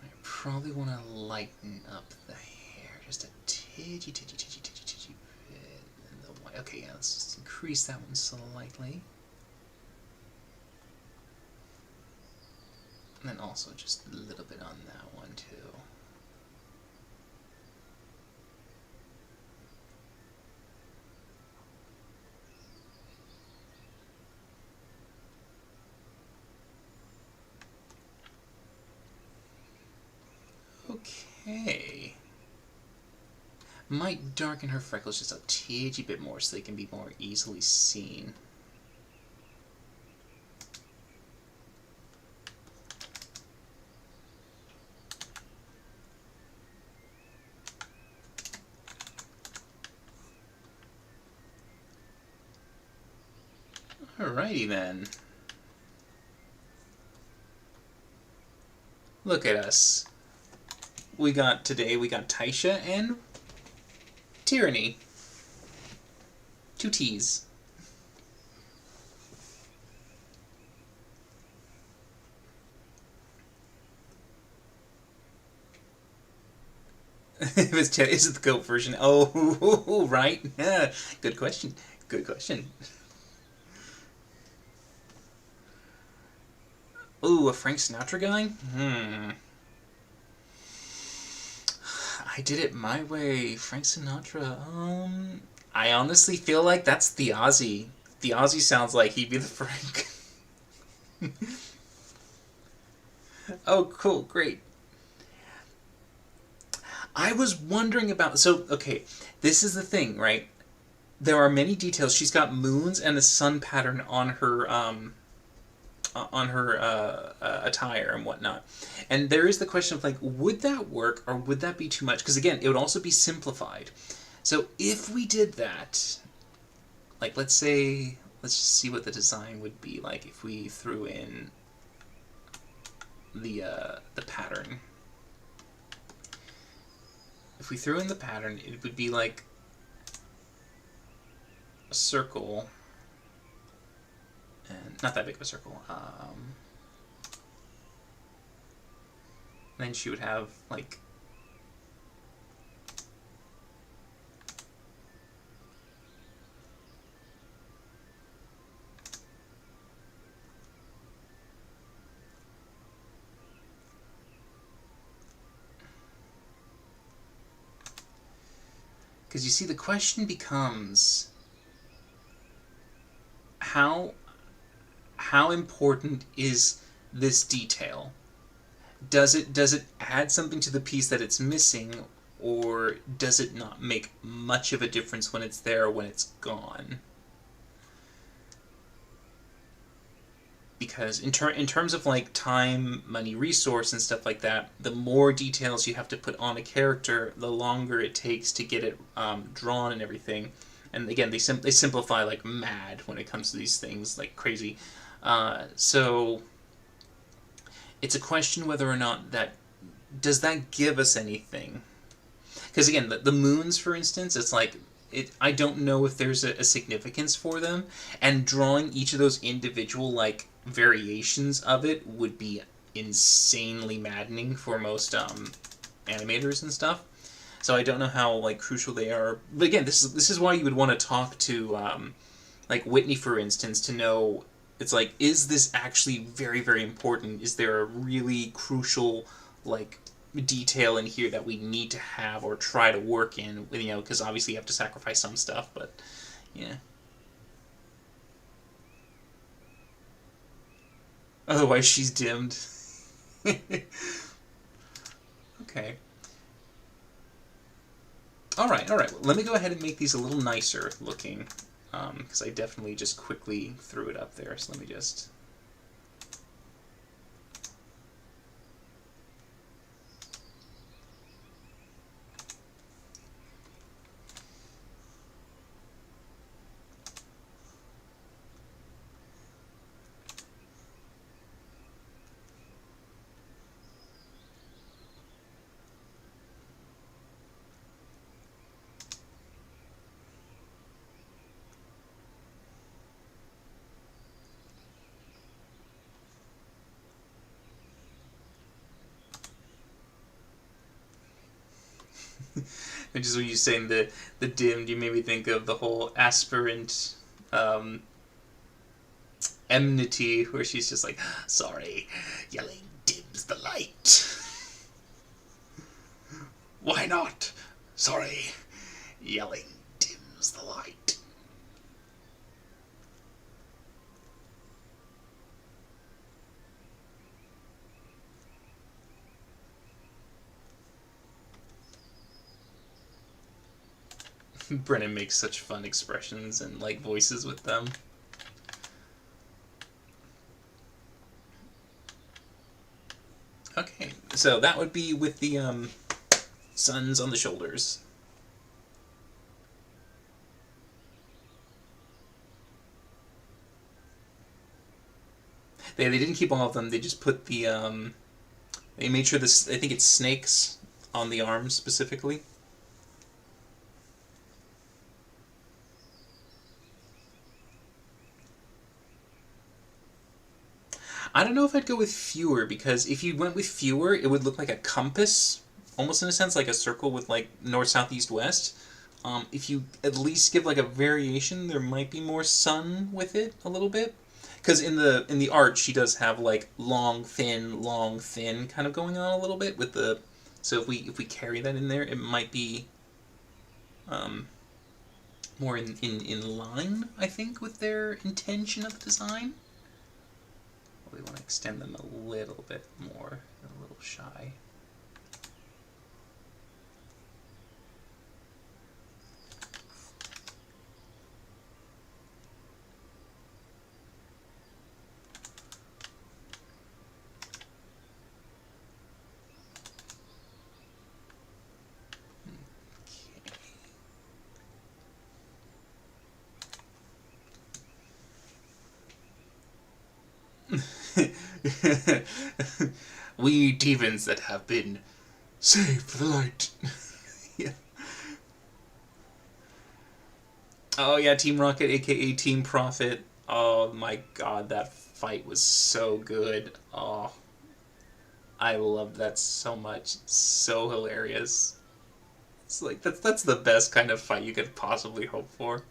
I probably want to lighten up the hair just a tidgy bit. Okay, yeah, let's just increase that one slightly. And then also just a little bit on that one too. Okay. Might darken her freckles just a teeny bit more so they can be more easily seen. Alrighty then. Look at us. We got Taisha and Tyranny. 2 T's. Is it the goat version? Oh, right. Yeah. Good question. Good question. Ooh, a Frank Sinatra guy? I did it my way. Frank Sinatra. I honestly feel like that's the Ozzy. The Ozzy sounds like he'd be the Frank. Oh, cool, great. I was wondering about. So, okay, this is the thing, right? There are many details. She's got moons and a sun pattern on her attire and whatnot. And there is the question of like, would that work or would that be too much? Because again, it would also be simplified. So if we did that, like let's say, let's just see what the design would be like if we threw in the pattern. If we threw in the pattern, it would be like a circle, and not that big of a circle. Then she would have like because you see the question becomes how important is this detail? Does it add something to the piece that it's missing, or does it not make much of a difference when it's there or when it's gone? Because in terms of like time, money, resource, and stuff like that, the more details you have to put on a character, the longer it takes to get it drawn and everything. And again, they simplify like mad when it comes to these things, like crazy. So it's a question whether or not that does that give us anything. Because again, the moons, for instance, it's like I don't know if there's a significance for them, and drawing each of those individual like variations of it would be insanely maddening for most animators and stuff. So I don't know how like crucial they are. But again, this is why you would want to talk to like Whitney, for instance, to know. It's like, is this actually very, very important? Is there a really crucial like detail in here that we need to have or try to work in? You know, because obviously you have to sacrifice some stuff, but yeah. Otherwise, she's dimmed. Okay. All right, all right. Well, let me go ahead and make these a little nicer looking, because I definitely just quickly threw it up there. So let me just. Just when you saying the dimmed, you made me think of the whole aspirant enmity, where she's just like, sorry, yelling dims the light. Why not? Sorry, yelling dims the light. Brennan makes such fun expressions and like voices with them. Okay, so that would be with the suns on the shoulders. They didn't keep all of them. They just put the they made sure this. I think it's snakes on the arms specifically. I don't know if I'd go with fewer, because if you went with fewer, it would look like a compass, almost in a sense, like a circle with like north, south, east, west. If you at least give like a variation, there might be more sun with it a little bit. Because in the art, she does have like long, thin kind of going on a little bit with the. So if we carry that in there, it might be more in line, I think, with their intention of the design. We want to extend them a little bit more. They're a little shy. We demons that have been saved for the light. Yeah. Oh yeah, Team Rocket, aka Team Prophet. Oh my god, that fight was so good. Oh, I loved that so much. So hilarious. It's like that's the best kind of fight you could possibly hope for.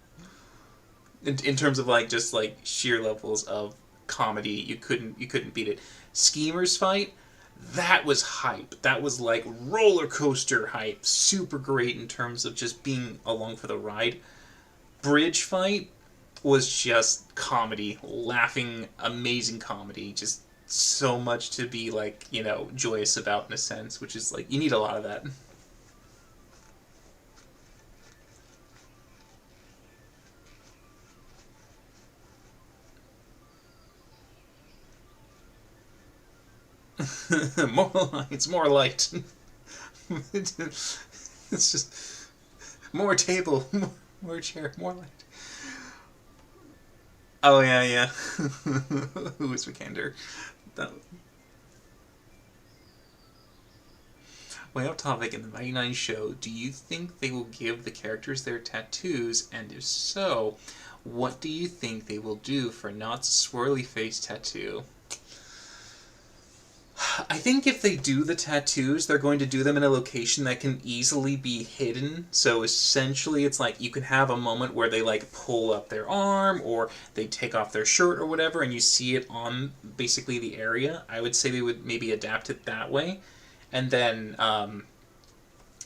In terms of like just like sheer levels of comedy, you couldn't beat it. Schemers fight, that was hype. That was like roller coaster hype. Super great in terms of just being along for the ride. Bridge fight was just comedy, laughing, amazing comedy. Just so much to be like, you know, joyous about in a sense, which is like you need a lot of that. More lights, more light. It's just more table, more chair, more light. Oh yeah, yeah. Who is Vikander? That, way off topic. In the 99 show, do you think they will give the characters their tattoos? And if so, what do you think they will do for Knott's swirly face tattoo? I think if they do the tattoos, they're going to do them in a location that can easily be hidden. So essentially, it's like you can have a moment where they like pull up their arm or they take off their shirt or whatever, and you see it on basically the area. I would say they would maybe adapt it that way, and then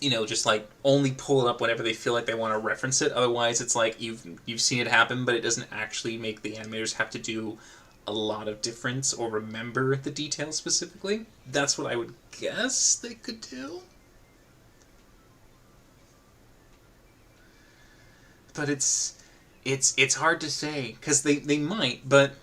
you know, just like only pull it up whenever they feel like they want to reference it. Otherwise, it's like you've seen it happen, but it doesn't actually make the animators have to do a lot of difference or remember the details specifically. That's what I would guess they could do. But it's hard to say because they might, but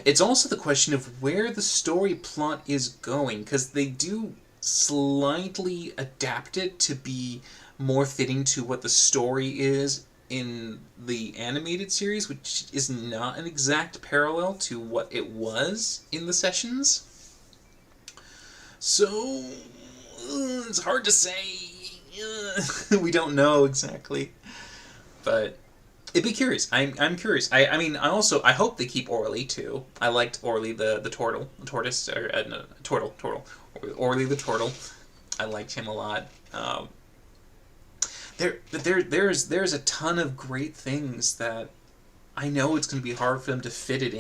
it's also the question of where the story plot is going because they do slightly adapt it to be more fitting to what the story is in the animated series, which is not an exact parallel to what it was in the sessions. So it's hard to say. We don't know exactly, but it'd be curious. I'm curious. I mean, I hope they keep Orly too. I liked Orly the turtle, the tortoise, or no, turtle, Orly the turtle. I liked him a lot. There's a ton of great things that I know it's going to be hard for them to fit it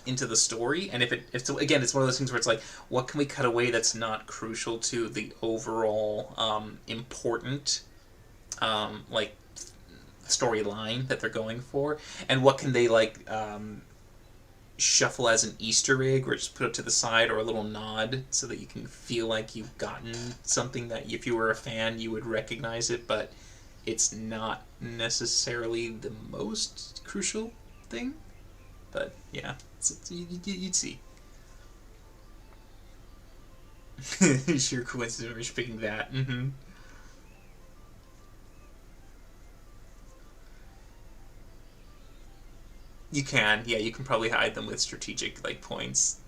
into the story, and if again, it's one of those things where it's like, what can we cut away that's not crucial to the overall important like storyline that they're going for, and what can they like shuffle as an Easter egg or just put it to the side or a little nod so that you can feel like you've gotten something that if you were a fan you would recognize it, but it's not necessarily the most crucial thing. But yeah, you'd see. Sheer coincidence for picking that. Mm-hmm. You can, yeah, you can probably hide them with strategic like points.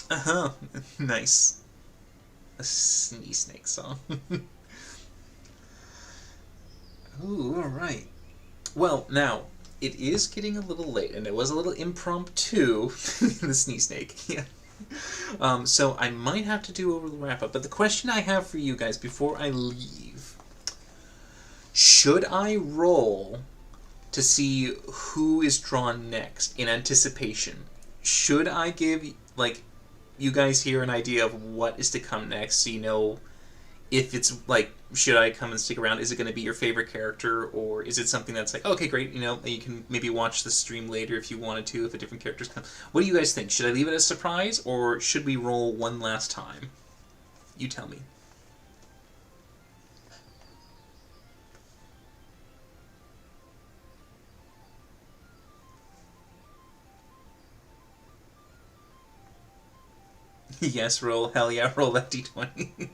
Uh huh. Nice. A Sneeze Snake song. Ooh, all right. Well, now it is getting a little late, and it was a little impromptu. The Sneeze Snake, yeah. So I might have to do a little wrap up. But the question I have for you guys before I leave: should I roll to see who is drawn next in anticipation. Should I give, like, you guys here an idea of what is to come next, so you know if it's, like, should I come and stick around? Is it going to be your favorite character, or is it something that's like, okay, great, you know, you can maybe watch the stream later if you wanted to, if a different characters come. What do you guys think? Should I leave it as a surprise, or should we roll one last time? You tell me. Yes, roll. Hell yeah, roll that d20.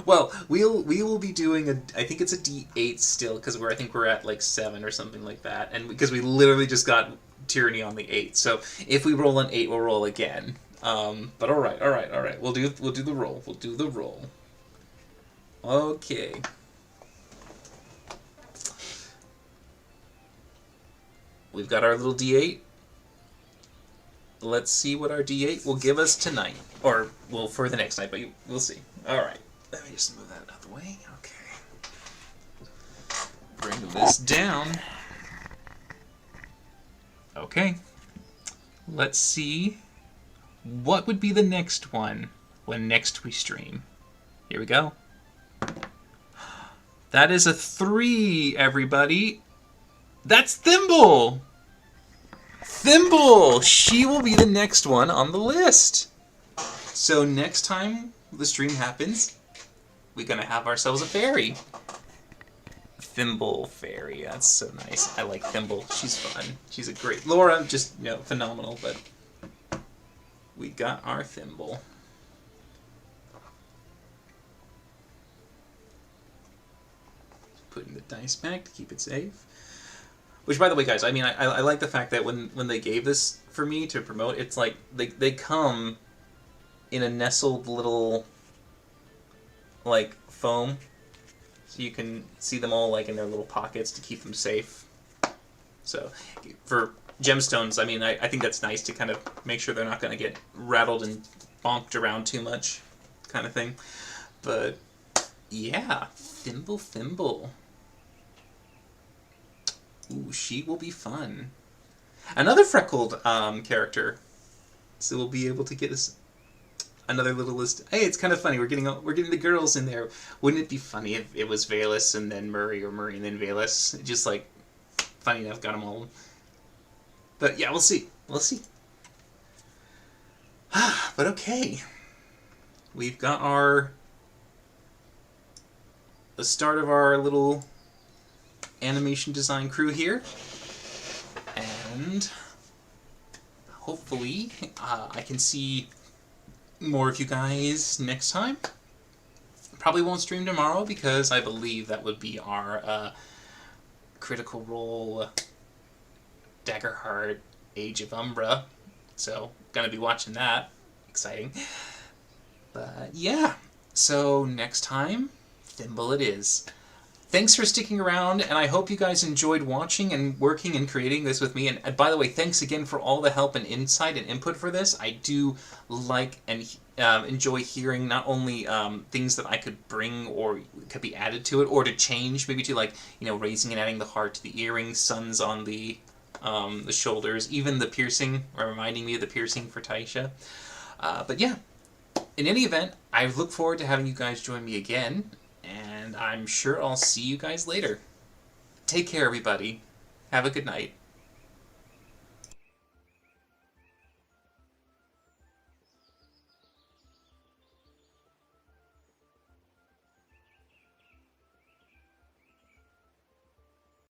Well, we will be doing I think it's a d8 still, because I think we're at like 7 or something like that, and because we literally just got Tyranny on the 8. So if we roll an 8, we'll roll again. But all right. We'll do the roll. We'll do the roll. Okay. We've got our little d8. Let's see what our d8 will give us tonight. Or, well, for the next night, but we'll see. Alright. Let me just move that out of the way. Okay. Bring this down. Okay. Let's see. What would be the next one when next we stream? Here we go. That is a 3, everybody. That's Thimble! Thimble! She will be the next one on the list. So next time the stream happens, we're going to have ourselves a fairy. Thimble fairy. That's so nice. I like Thimble. She's fun. She's a great... Laura, just, you know, phenomenal, but we got our Thimble. Putting the dice back to keep it safe. Which, by the way, guys, I mean, I like the fact that when they gave this for me to promote, it's like they come in a nestled little, like, foam. So you can see them all, like, in their little pockets to keep them safe. So, for gemstones, I mean, I think that's nice to kind of make sure they're not going to get rattled and bonked around too much, kind of thing. But, yeah, Thimble. Ooh, she will be fun. Another freckled character. So we'll be able to get us another little list. Hey, it's kind of funny. We're getting the girls in there. Wouldn't it be funny if it was Valus and then Murray, or Murray and then Valus? Just like, funny enough, got them all. But yeah, we'll see. We'll see. But okay. We've got the start of our little animation design crew here, and hopefully I can see more of you guys next time. Probably won't stream tomorrow because I believe that would be our Critical Role Daggerheart Age of Umbra, so gonna be watching that. Exciting. But yeah, so next time, Thimble it is. Thanks for sticking around, and I hope you guys enjoyed watching and working and creating this with me. And by the way, thanks again for all the help and insight and input for this. I do like and enjoy hearing not only things that I could bring or could be added to it, or to change, maybe to, like, you know, raising and adding the heart to the earrings, suns on the shoulders, even the piercing, or reminding me of the piercing for Taisha. But yeah, in any event, I look forward to having you guys join me again. And I'm sure I'll see you guys later. Take care, everybody. Have a good night.